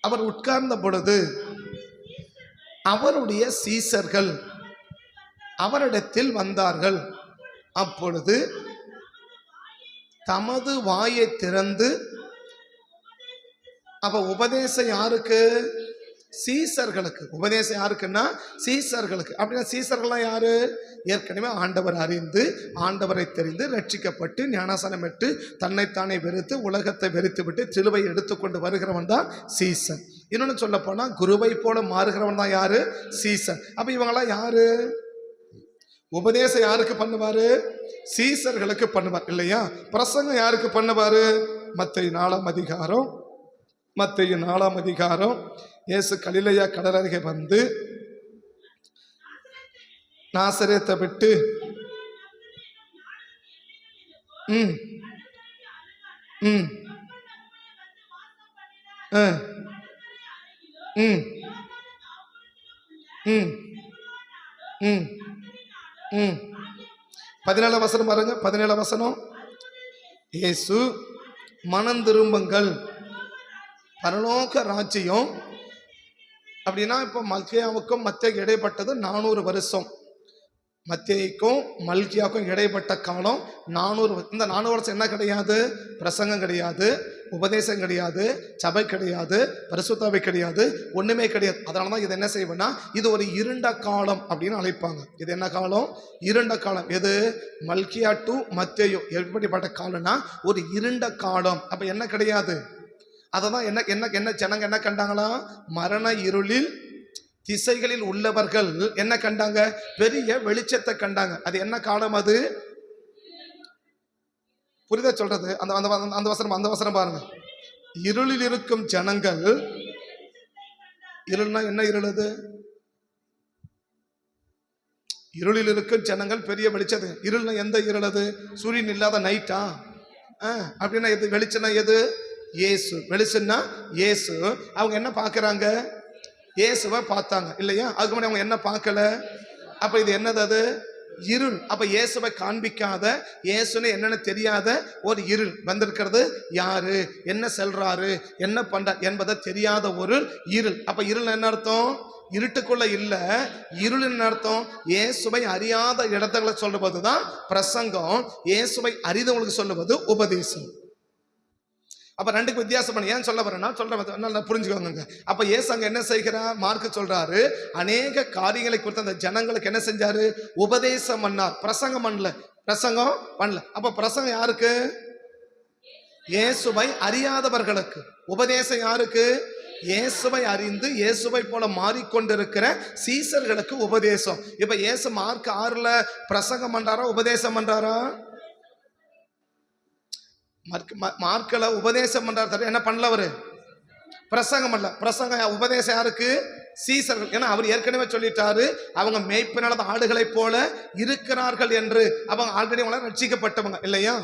A: அவர் உட்கார்ந்த பொழுது அவருடைய சீசர்கள் அவரிடத்தில் வந்தார்கள். அப்பொழுது தமது வாயை திறந்து, அப்ப உபதேசம் யாருக்கு? சீசர்களுக்கு. உபதேசம் யாருக்குன்னா சீசர்களுக்கு. அப்படின்னா சீசர்கள்லாம் யாரு? ஏற்கனவே ஆண்டவர் அறிந்து, ஆண்டவரை தெரிந்து, ரட்சிக்கப்பட்டு, ஞானசானம் பெற்று, தன்னைத்தானே வெறுத்து, உலகத்தை வெறுத்து விட்டு சிலுவை எடுத்துக்கொண்டு வருகிறவன் தான் சீசன். இன்னொன்னு சொல்ல போனா குருவை போல மாறுகிறவன் தான் யாரு? சீசன். அப்ப இவங்கெல்லாம் யாரு? உபதேசம் யாருக்கு பண்ணுவாரு? சீசர்களுக்கு பண்ணுவார் இல்லையா? பிரசங்கம் யாருக்கு பண்ணுவாரு? மத்தேயு 4ஆம் அதிகாரம் இயேசு கலிலேயா கடல் அருகே வந்து நாசரேத்தை விட்டு ம் 17 வசனம் பாருங்க. 17 வசனம். இயேசு மனம் திரும்புங்கள், பரலோக ராஜ்யம். அப்படின்னா இப்போ மல்கியாவுக்கும் மத்தேயுக்கும் இடைப்பட்டது 400 வருஷம். மத்தேயுக்கும் மல்கியாவுக்கும் இடைப்பட்ட காலம் 400. இந்த 400 வருஷம் என்ன கிடையாது? பிரசங்கம் கிடையாது, உபதேசம் கிடையாது, சபை கிடையாது, பரிசுத்தாவை கிடையாது, ஒண்ணுமே கிடையாது. அதனால தான் இது என்ன செய்வேன்னா இது ஒரு இருண்ட காலம் அப்படின்னு அழைப்பாங்க. இது என்ன காலம்? இருண்ட காலம். எது? மல்கியா டு மத்தேயு எப்படிப்பட்ட காலம்னா ஒரு இருண்ட காலம். அப்ப என்ன கிடையாது? அததான் என்ன என்ன என்ன ஜனங்க என்ன கண்டாங்களா? மரண இருளில் திசைகளில் உள்ளவர்கள் என்ன கண்டாங்க? பெரிய வெளிச்சத்தை கண்டாங்க. அது என்ன காலம்? அது புரிதா சொல்றது? அந்த வசனம் பாருங்க. இருளில் இருக்கும் ஜனங்கள், இருள்னா என்ன? இருள் அது இருளில் இருக்கும் ஜனங்கள் பெரிய வெளிச்சது. இருள்னா எந்த இருள்? அது சூரியன் இல்லாத நைட்டா? அப்படின்னா எது? வெளிச்சம்னா எது? இயேசு. வெளிச்சம்னா இயேசு. அவங்க என்ன பார்க்கறாங்க? இயேசுவை பார்த்தாங்க இல்லையா? அதுக்கு முன்னாடி அவங்க என்ன பார்க்கல? அப்ப இது என்னது? அது இருள். அப்ப இயேசுவை காண்பிக்காத, இயேசுன்னு என்னன்னு தெரியாத ஒரு இருள் வந்திருக்கிறது. யாரு, என்ன செல்றாரு, என்ன பண்ற என்பதை தெரியாத ஒரு இருள். அப்ப இருள் என்ன அர்த்தம்? இருட்டுக்குள்ள இல்ல. இருள் என்ன அர்த்தம்? இயேசுவை அறியாத இடத்துல சொல்லுவதுதான் பிரசங்கம். இயேசுவை அறிந்தவங்களுக்கு சொல்லுவது உபதேசம். அப்ப ரெண்டுக்கு வித்தியாசம் பண்ணி ஏன் சொல்ல வரேன்னா சொல்ற புரிஞ்சுக்கோங்க. அப்ப இயேசு அங்க என்ன செய்கிறார்? மார்க்கு சொல்றாரு, அநேக காரியங்களை குறித்து அந்த ஜனங்களுக்கு என்ன செஞ்சாரு? உபதேசம் பண்ணார். பிரசங்கம் பண்ணல. அப்ப பிரசங்கம் யாருக்கு? இயேசுவை அறியாதவர்களுக்கு. உபதேசம் யாருக்கு? இயேசுவை அறிந்து இயேசுவை போல மாறிக்கொண்டிருக்கிற சீசர்களுக்கு உபதேசம். இப்ப இயேசு மார்க் 6ல பிரசங்கம் பண்றாரா, உபதேசம் பண்றாரா? மார்க்கல உபதேசம் பண்றாரு. என்ன பண்ணல? அவரு பிரசங்கம் பண்ணல. பிரசங்கம் உபதேசம் யாருக்கு? சீசர்கள். ஏன்னா அவர் ஏற்கனவே சொல்லிட்டாரு, அவங்க மேய்ப்பினால ஆடுகளை போல இருக்கிறார்கள் என்று. அவங்க ஆல்ரெடி அவங்க ரட்சிக்கப்பட்டவங்க இல்லையா?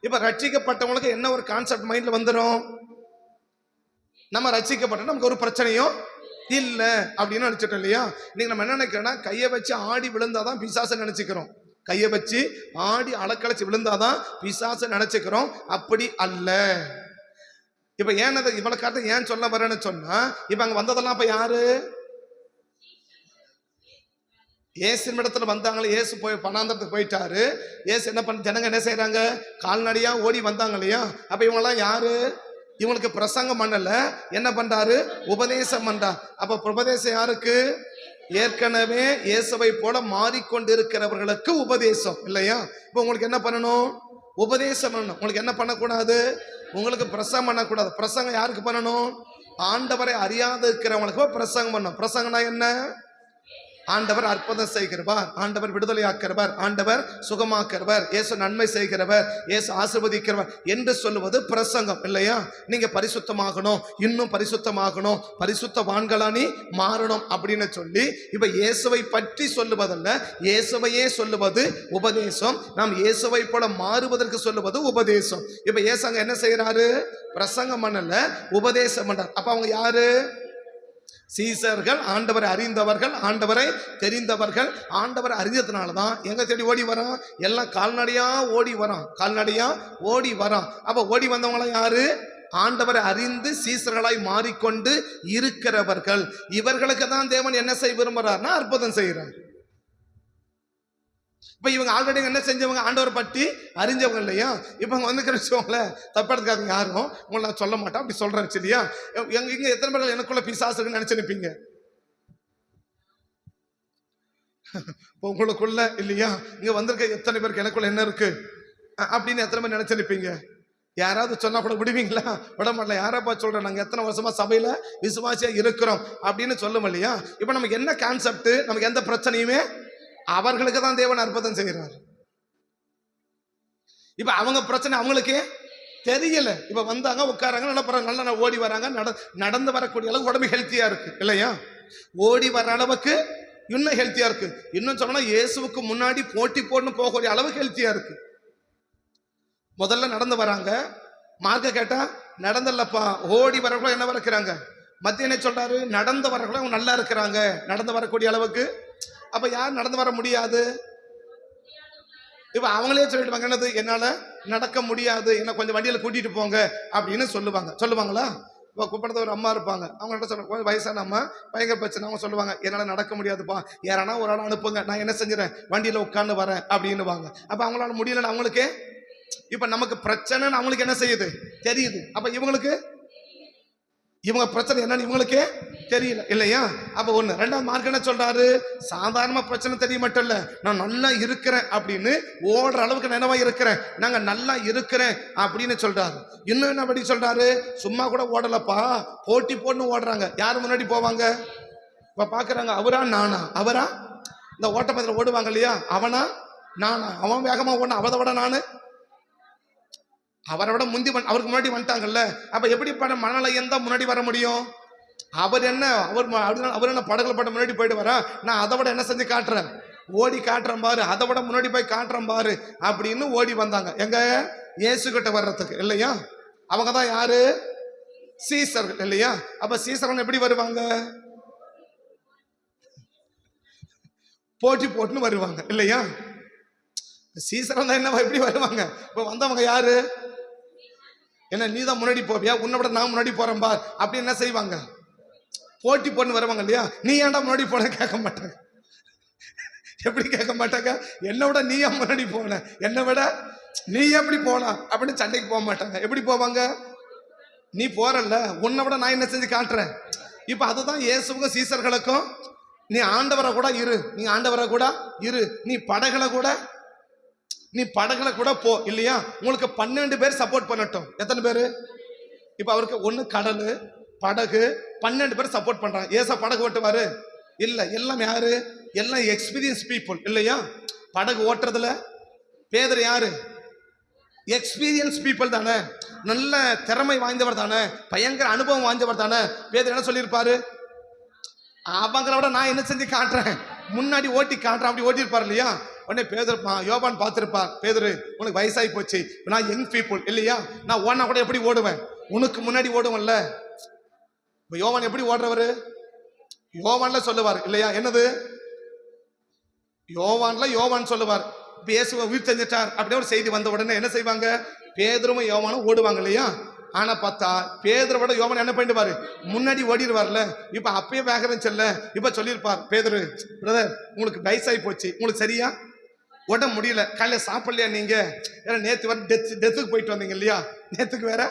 A: இப்ப ரட்சிக்கப்பட்டவங்களுக்கு என்ன ஒரு கான்செப்ட் மைண்ட்ல வந்துடும்? நம்ம ரட்சிக்கப்பட்ட நமக்கு ஒரு பிரச்சனையும் இல்ல அப்படின்னு நினைச்சிட்டோம் இல்லையா? நீங்க நம்ம என்ன நினைக்கிறோம்னா கையை வச்சு ஆடி விழுந்தாதான் பிசாசு நினைச்சுக்கிறோம். கையை வச்சு ஆடி அளக்கலைச்சு விழுந்தாதான் பிசாசு நினைச்சுக்கிறோம். அப்படி அல்ல. இப்ப ஏன் அதை இவ்வளவு காரணம் ஏன் சொல்ல வரேன்னு சொன்னா, இப்ப அங்க வந்ததெல்லாம் இப்ப யாரு? இயேசு இடத்துல வந்தாங்களே. இயேசு போய் பணாந்தரத்துக்கு போயிட்டாரு. இயேசு என்ன பண்ண, ஜனங்க என்ன செய்யறாங்க? கால்நடையா ஓடி வந்தாங்க இல்லையா? அப்ப இவங்கெல்லாம் யாரு? இவங்களுக்கு பிரசங்கம் பண்ணல, என்ன பண்றாரு? உபதேசம் பண்றார். அப்ப உபதேசம் யாருக்கு? ஏற்கனவே இயேசுவை போல மாறிக்கொண்டிருக்கிறவர்களுக்கு உபதேசம் இல்லையா? இப்ப உங்களுக்கு என்ன பண்ணணும்? உபதேசம் பண்ணணும். உங்களுக்கு என்ன பண்ணக்கூடாது? உங்களுக்கு பிரசங்கம் பண்ணக்கூடாது. பிரசங்கம் யாருக்கு பண்ணணும்? ஆண்டவரை அறியாத இருக்கிறவங்களுக்கு பிரசங்கம் பண்ணும். பிரசங்கம்னா என்ன? ஆண்டவர் அற்புதம் செய்கிறவர், ஆண்டவர் விடுதலையாக்கிறவர், ஆண்டவர் சுகமாக்கிறவர், இயேசு நன்மை செய்கிறவர், இயேசு ஆசீர்வதிக்கிறவர் என்று சொல்லுவது பிரசங்கம் இல்லையா? நீங்க பரிசுத்தமாகணும், இன்னும் பரிசுத்தமாகணும், பரிசுத்தவான்களா நீ மாறணும் அப்படின்னு சொல்லி இப்ப இயேசுவை பற்றி சொல்லுவதல்ல, இயேசுவையே சொல்லுவது உபதேசம். நாம் இயேசுவை போல மாறுவதற்கு சொல்லுவது உபதேசம். இப்ப இயேசு என்ன செய்யறாரு? பிரசங்கம் பண்ணல, உபதேசம் பண்றார். அப்ப அவங்க யாரு? சீசர்கள், ஆண்டவரை அறிந்தவர்கள், ஆண்டவரை தெரிந்தவர்கள். ஆண்டவரை அறிந்ததுனாலதான் எங்க தேடி ஓடி வரான்? எல்லாம் கால்நடையா ஓடி வரான், கால்நடையா ஓடி வரான். அப்ப ஓடி வந்தவங்கள யாரு? ஆண்டவரை அறிந்து சீசர்களாய் மாறிக்கொண்டு இருக்கிறவர்கள். இவர்களுக்கு தான் தேவன் என்ன செய்ய விரும்புறாருன்னா அற்புதம் செய்யறார். இப்ப இவங்க ஆல்ரெடி என்ன செஞ்சவங்க? ஆண்டவரை பற்றி அறிஞ்சவங்க இல்லையா? இப்ப அவங்க வந்து கிடைச்சவங்கள தப்படுறதுக்காக யாரும் உங்களை நான் சொல்ல மாட்டேன் அப்படி சொல்றேன் இல்லையா? இங்க எத்தனை பேர்கள் எனக்குள்ள பிசாசுன்னு நினைச்சு நிற்பீங்க? உங்களுக்குள்ள இல்லையா? இங்க வந்திருக்க எத்தனை பேருக்கு எனக்குள்ள என்ன இருக்கு அப்படின்னு எத்தனை பேர் நினைச்சு நிற்பீங்க? யாராவது சொன்னா கூட விடுவீங்களா? விட மாட்டல. யாரப்பா சொல்றேன், நாங்க எத்தனை வருஷமா சபையில விசுவாசியா இருக்கிறோம் அப்படின்னு சொல்லும் இல்லையா? இப்ப நமக்கு என்ன கான்செப்ட்? நமக்கு எந்த பிரச்சனையுமே அவர்களுக்கு தான் தேவன் அற்புதம் செய்கிறார். இப்ப அவங்க பிரச்சனை அவங்களுக்கு தெரியல. இப்ப வந்தாங்க, உட்காராங்க, நல்லா ஓடி வராங்க, நடந்து வரக்கூடிய அளவுக்கு உடம்பு ஹெல்த்தியா இருக்கு இல்லையா? ஓடி வர அளவுக்கு இன்னும் ஹெல்த்தியா இருக்கு. இன்னும் சொன்னா இயேசுவுக்கு முன்னாடி போட்டி போட்டு போகக்கூடிய அளவுக்கு ஹெல்த்தியா இருக்கு. முதல்ல நடந்து வராங்க, மார்க்க கேட்டா நடந்தல்லப்பா. ஓடி வரக்குள்ள என்ன வரக்கிறாங்க? மத்திய என்ன சொல்றாரு? நடந்து வரக்குள்ள அவங்க நல்லா இருக்கிறாங்க, நடந்து வரக்கூடிய அளவுக்கு. அப்ப யார் நடந்து வர முடியாது? இப்ப அவங்களே சொல்லிடுவாங்க, என்னது என்னால நடக்க முடியாது, என்ன கொஞ்சம் வண்டியில கூட்டிட்டு போங்க அப்படின்னு சொல்லுவாங்க. சொல்லுவாங்களா? இப்போ கூப்பிடுறது ஒரு அம்மா இருப்பாங்க, அவங்கள்ட்ட சொல்ல, கொஞ்சம் வயசான அம்மா, பயங்கர பிரச்சனை. அவங்க சொல்லுவாங்க, என்னால நடக்க முடியாதுப்பா, யாரானா ஒரு ஆள் அனுப்புங்க, நான் என்ன செஞ்சிடறேன், வண்டியில உட்கார்ந்து வரேன் அப்படின்னுவாங்க. அப்ப அவங்களால முடியலன்னு அவங்களுக்கு, இப்ப நமக்கு பிரச்சனைன்னு அவங்களுக்கு என்ன செய்யுது? தெரியுது. அப்ப இவங்களுக்கு இவங்க பிரச்சனை என்னன்னு இவங்களுக்கே தெரியல இல்லையா? அப்ப ஒண்ணு. ரெண்டாவது மார்க் என்ன சொல்றாரு? சாதாரண பிரச்சனை தெரிய மட்டும் இல்ல, நான் நல்லா இருக்கிறேன் அப்படின்னு ஓடுற அளவுக்கு நினைவா இருக்கிறேன், நாங்க நல்லா இருக்கிறேன் அப்படின்னு சொல்றாரு. இன்னும் என்ன படி சொல்றாரு? சும்மா கூட ஓடலப்பா, போட்டி போட்டு ஓடுறாங்க. யாரு முன்னாடி போவாங்க? இப்ப பாக்குறாங்க, அவரா நானா? அவரா? இந்த ஓட்டப்பந்தல ஓடுவாங்க இல்லையா, அவனா நானா? அவன் வேகமா ஓடனா, அவதை விட நானு அவரை விட முந்தி அவருக்கு முன்னாடி வந்துட்டாங்கல்ல. அப்ப எப்படி மனநிலையம் தான் முன்னாடி வர முடியும்? அவர் என்ன, அவர் என்ன படகுல பட்ட முன்னாடி போயிட்டு வரா, நான் அதை விட என்ன செஞ்சு காட்டுறேன், ஓடி காட்டுறேன் பாரு, அதை விட முன்னாடி போய் காட்டுறேன் பாரு அப்படின்னு ஓடி வந்தாங்க. எங்க? இயேசு கிட்ட வர்றதுக்கு இல்லையா? அவங்க தான் யாரு? சீசர்கள் இல்லையா? அப்ப சீசர்கள் எப்படி வருவாங்க? போட்டி போட்டுன்னு வருவாங்க இல்லையா? சீசர்கள் தான் என்ன எப்படி வருவாங்க? இப்ப வந்தவங்க யாரு? என்ன, நீ தான் முன்னாடி போவியா, உன்னை விட நான் முன்னாடி போறேன் பார் அப்படி என்ன செய்வாங்க? போட்டி போட்டு வருவாங்க இல்லையா? நீ ஏன்டா முன்னாடி போன கேட்க மாட்டாங்க. எப்படி கேட்க மாட்டாங்க? என்னை விட நீ ஏன் முன்னாடி போன, என்னை விட நீ எப்படி போனா அப்படின்னு சண்டைக்கு போக மாட்டாங்க. எப்படி போவாங்க? நீ போறல்ல, உன்னை விட நான் என்ன செஞ்சு காட்டுறேன். இப்ப அதுதான் இயேசுவுக்கும் சீசர்களுக்கும். நீ ஆண்டவரை கூட இரு, நீ ஆண்டவரை கூட இரு, நீ படகுல கூட போ இல்லையா? உங்களுக்கு 12 பேர் சப்போர்ட் பண்ணட்டும். எத்தனை பேரு? இப்ப அவருக்கு ஒண்ணு கடல், படகு, 12 பேர் சப்போர்ட் பண்றாங்க. ஏசா படகு ஓட்டுவாரு? இல்ல. எல்லாம் யாரு? எல்லாம் எக்ஸ்பீரியன்ஸ் பீப்புள் இல்லையா? படகு ஓட்டுறதுல பேதர் யாரு? எக்ஸ்பீரியன்ஸ் பீப்புள் தானே, நல்ல திறமை வாய்ந்தவர் தானே, பயங்கர அனுபவம் வாய்ந்தவர் தானே. பேதர் என்ன சொல்லியிருப்பாரு? அவங்களோட நான் என்ன செஞ்சு காட்டுறேன், முன்னாடி ஓட்டி காட்டுறேன் அப்படி ஓட்டியிருப்பாரு இல்லையா? உடனே பேதர், யோவான் பார்த்திருப்பார், பேதரு உனக்கு வயசாகி போச்சு, நான் யங் பீப்புள் இல்லையா, நான் ஓடினா கூட எப்படி ஓடுவேன், உனக்கு முன்னாடி ஓடுவேன்ல. இப்ப யோவான் எப்படி ஓடுறவரு? யோவான்ல சொல்லுவார் இல்லையா? என்னது யோவான்ல யோவான் சொல்லுவார். இயேசுவை உயிர் செஞ்சிட்டார் அப்படின்னு ஒரு செய்தி வந்த உடனே என்ன செய்வாங்க? பேதரும் யோவானும் ஓடுவாங்க இல்லையா? ஆனா பார்த்தா பேதரை விட யோவான் என்ன பண்ணிடுவாரு? முன்னாடி ஓடிடுவார்ல. இப்ப அப்பயே வேகரம் செல்ல இப்ப சொல்லியிருப்பார், பேதரு பிரதர் உங்களுக்கு வயசாகி போச்சு, உங்களுக்கு சரியா உட முடியல, காலையில சாப்பிடலையா நீங்க, நேத்து வர டெத்துக்கு போயிட்டு வந்தீங்க இல்லையா, நேத்துக்கு வேற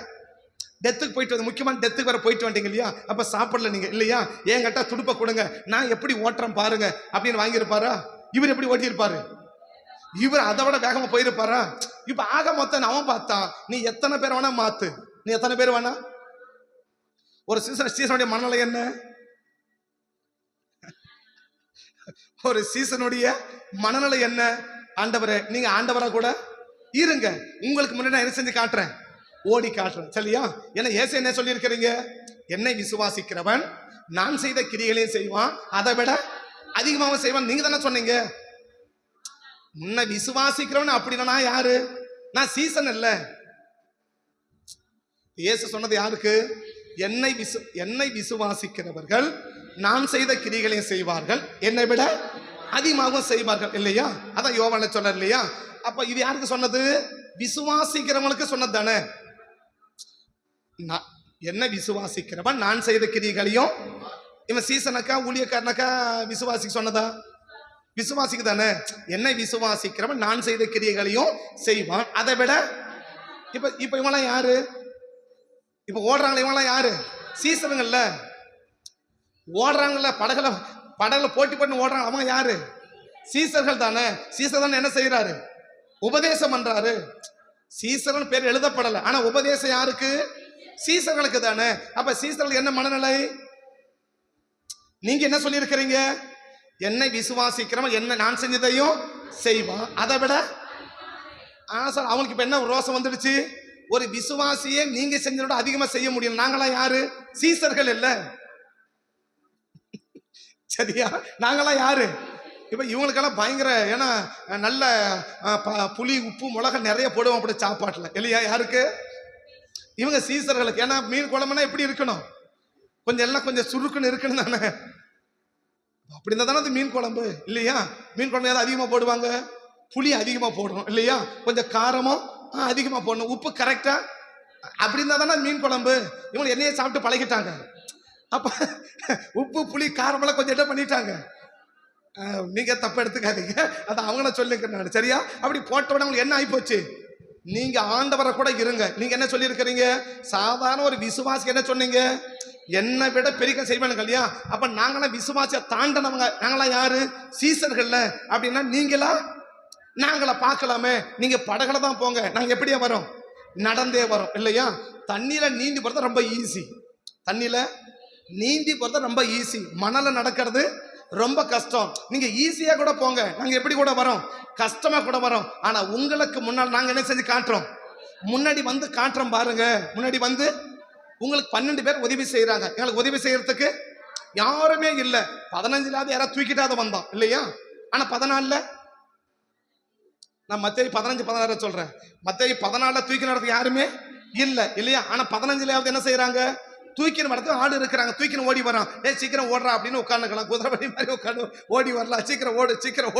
A: டெத்துக்கு போயிட்டு வந்து முக்கியமான டெத்துக்கு வேற போயிட்டு வந்தீங்க இல்லையா, அப்ப சாப்பிடல நீங்க இல்லையா, ஏன் கேட்டா துடுப்ப கொடுங்க, நான் எப்படி ஓட்டுறேன் பாருங்க அப்படின்னு வாங்கியிருப்பாரா? இவர் எப்படி ஓட்டியிருப்பாரு? இவர் அதை விட வேகமா போயிருப்பாரா? இப்ப ஆக மொத்தம் அவன் பார்த்தான், நீ எத்தனை பேர் வேணா மாத்து, நீ எத்தனை பேர் வேணா ஒரு சீசனுடைய மனநிலை என்ன? ஒரு சீசனுடைய மனநிலை என்ன? ஆண்டவரே, நீங்க ஆண்டவரா கூட இருங்க, உங்களுக்கு முன்னாடி நான் என்ன செஞ்சு காட்டுறேன், ஓடி காட்டுறேன். சரியா? ஏன்னா ஏசு என்ன சொல்லி இருக்கிறீங்க? என்னை விசுவாசிக்கிறவன் நான் செய்த கிரியைகளையும் செய்வான், அதை விட அதிகமாக செய்வான். நீங்க தானே சொன்னீங்க. உன்னை விசுவாசிக்கிறவன் அப்படின்னா யாரு? நான் சீசன் இல்ல. இயேசு சொன்னது யாருக்கு? என்னை விசுவாசிக்கிறவர்கள் நான் செய்த கிரிகளையும் செய்வார்கள், என்னை விட அதிகமாகவும் செய்வார்கள். இல்லையா? அதான் யோவான சொன்னார் இல்லையா? அப்ப இது யாருக்கு சொன்னது? விசுவாசிக்கிறவங்களுக்கு சொன்னது தானே. என்ன விசுவாசிக்கிறவன் நான் செய்த கிரிகளையும், இவன் சீசனக்கா ஊழியக்காரனக்கா விசுவாசிக்க சொன்னதா? விசுவாசிக்கு தானே. என்னை விசுவாசிக்கிறவன் நான் செய்த கிரியைகளையும் செய்வான், அதை விட. இப்ப இவெல்லாம் யாரு? இப்ப ஓடுறாங்களே இவங்களாம் யாரு? சீசனுங்கள்ல ஓடுறாங்கல்ல, படகுல போட்டி பண்ணி ஓடுறாங்க, அவங்க யாரு? சீசர்கள் தானே. சீசர் தானே என்ன செய்யறாரு? உபதேசம் பண்றாரு. சீசர்கள் பேர் எழுதப்படல, ஆனா உபதேசம் யாருக்கு? சீசர்களுக்கு தானே. அப்ப சீசர்கள் என்ன மனநிலை? நீங்க என்ன சொல்லி இருக்கிறீங்க? என்னை விசுவாசிக்கிறவன் என்ன நான் செஞ்சதையும் செய்வான், அதை விட. அவனுக்கு இப்ப என்ன ரோசம் வந்துடுச்சு? ஒரு விசுவாசியே நீங்க செஞ்சதோட அதிகமா செய்ய முடியும். நாங்களா யாரு? சீசர்கள் இல்ல. சரியா? நாங்களாம் யாரு? இப்ப இவங்களுக்கெல்லாம் பயங்கர, ஏன்னா நல்ல புளி உப்பு மிளகா நிறைய போடுவோம் அப்படி சாப்பாட்டுல, இல்லையா? யாருக்கு? இவங்க சீசர்களுக்கு. ஏன்னா மீன் குழம்புனா எப்படி இருக்கணும்? கொஞ்சம் எல்லாம் கொஞ்சம் சுருக்குன்னு இருக்கணும் தானே. அப்படி இருந்தா தானே அது மீன் குழம்பு, இல்லையா? மீன் குழம்பு ஏதாவது அதிகமா போடுவாங்க, புளி அதிகமா போடணும், இல்லையா? கொஞ்சம் காரமும் அதிகமா போடணும், உப்பு கரெக்டா. அப்படி இருந்தா தானே மீன் குழம்பு. இவங்க என்னையே சாப்பிட்டு பழகிட்டாங்க. அப்ப உப்பு புளி காரமெல்லாம் கொஞ்சம் என்ன பண்ணிட்டாங்க. நீங்க தப்ப எடுத்துக்காதீங்க, அதை அவங்கள சொல்லிக்கிறேன். சரியா? அப்படி போட்ட உடனே உங்களுக்கு என்ன ஆகி போச்சு? நீங்க ஆண்டவரை கூட இருங்க. நீங்க என்ன சொல்லி இருக்கிறீங்க? சாதாரண ஒரு விசுவாசிக்கு என்ன சொன்னீங்க? என்னை விட பெரிய செய்வானுங்க, இல்லையா? அப்ப நாங்களாம் விசுவாசிய தாண்டனவங்க. நாங்களாம் யாரு? சீசர்கள்ல. அப்படின்னா நீங்களா நாங்கள பார்க்கலாமே. நீங்க படகுல தான் போங்க, நாங்க எப்படியா வரோம்? நடந்தே வரோம், இல்லையா? தண்ணியில நீந்தி போறது ரொம்ப ஈஸி. தண்ணியில நீந்தி போறது ரொம்ப ஈஸி. மணல நடக்கிறது ரொம்ப கஷ்டம். நீங்க ஈஸியா கூட போங்க, நாங்க எப்படி கூட வரோம்? கஷ்டமா கூட வரோம். ஆனா உங்களுக்கு முன்னால் நாங்க என்ன செஞ்சு காட்டுறோம்? முன்னாடி வந்து காட்டுறோம் பாருங்க. முன்னாடி வந்து உங்களுக்கு 12 பேர் உதவி செய்யறாங்க. எங்களுக்கு உதவி செய்யறதுக்கு யாருமே இல்ல. 15லாவது யாராவது தூக்கிட்டாவது வந்தோம், இல்லையா? ஆனா 14ல நான் மத்தேயு 15-16 சொல்றேன். மத்தேயு 14ல தூக்கி நடத்துக்கு யாருமே இல்ல, இல்லையா? ஆனா 15லாவது என்ன செய்யறாங்க? தூக்கின நடத்து ஆடு இருக்கிறாங்க, தூக்கின்னு ஓடி வரான். சீக்கிரம் ஓடுறா அப்படின்னு உட்காந்துக்கலாம். குதிரைப்படி மாதிரி உட்காந்து ஓடி வரலாம். சீக்கிரம்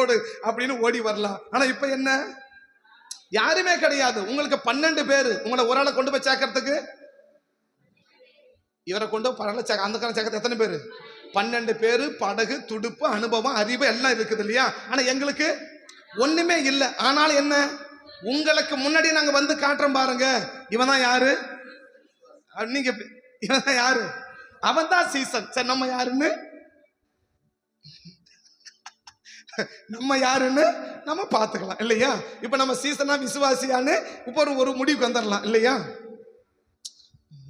A: ஓடு அப்படின்னு ஓடி வரலாம். ஆனா இப்ப என்ன? யாருமே கிடையாது. உங்களுக்கு 12 பேரு. உங்களை ஒரு ஆளை கொண்டு போய் சேர்க்கறதுக்கு, இவரை கொண்டு பரவாயில்ல அந்த காலம் சேர்க்கறது எத்தனை பேரு? 12 பேரு. படகு, துடுப்பு, அனுபவம், அறிவு எல்லாம் இருக்குது, இல்லையா? ஆனா எங்களுக்கு ஒண்ணுமே இல்லை. ஆனாலும் என்ன? உங்களுக்கு முன்னாடி நாங்க வந்து காட்டுறோம் பாருங்க. இவன் தான் யாரு? நீங்க இவன் தான் யாரு? அவன் தான் சீசன். சரி, நம்ம யாருன்னு நம்ம பார்த்துக்கலாம், இல்லையா? இப்ப நம்ம சீசனா விசுவாசியான்னு இப்ப ஒரு முடிவுக்கு வந்துடலாம், இல்லையா?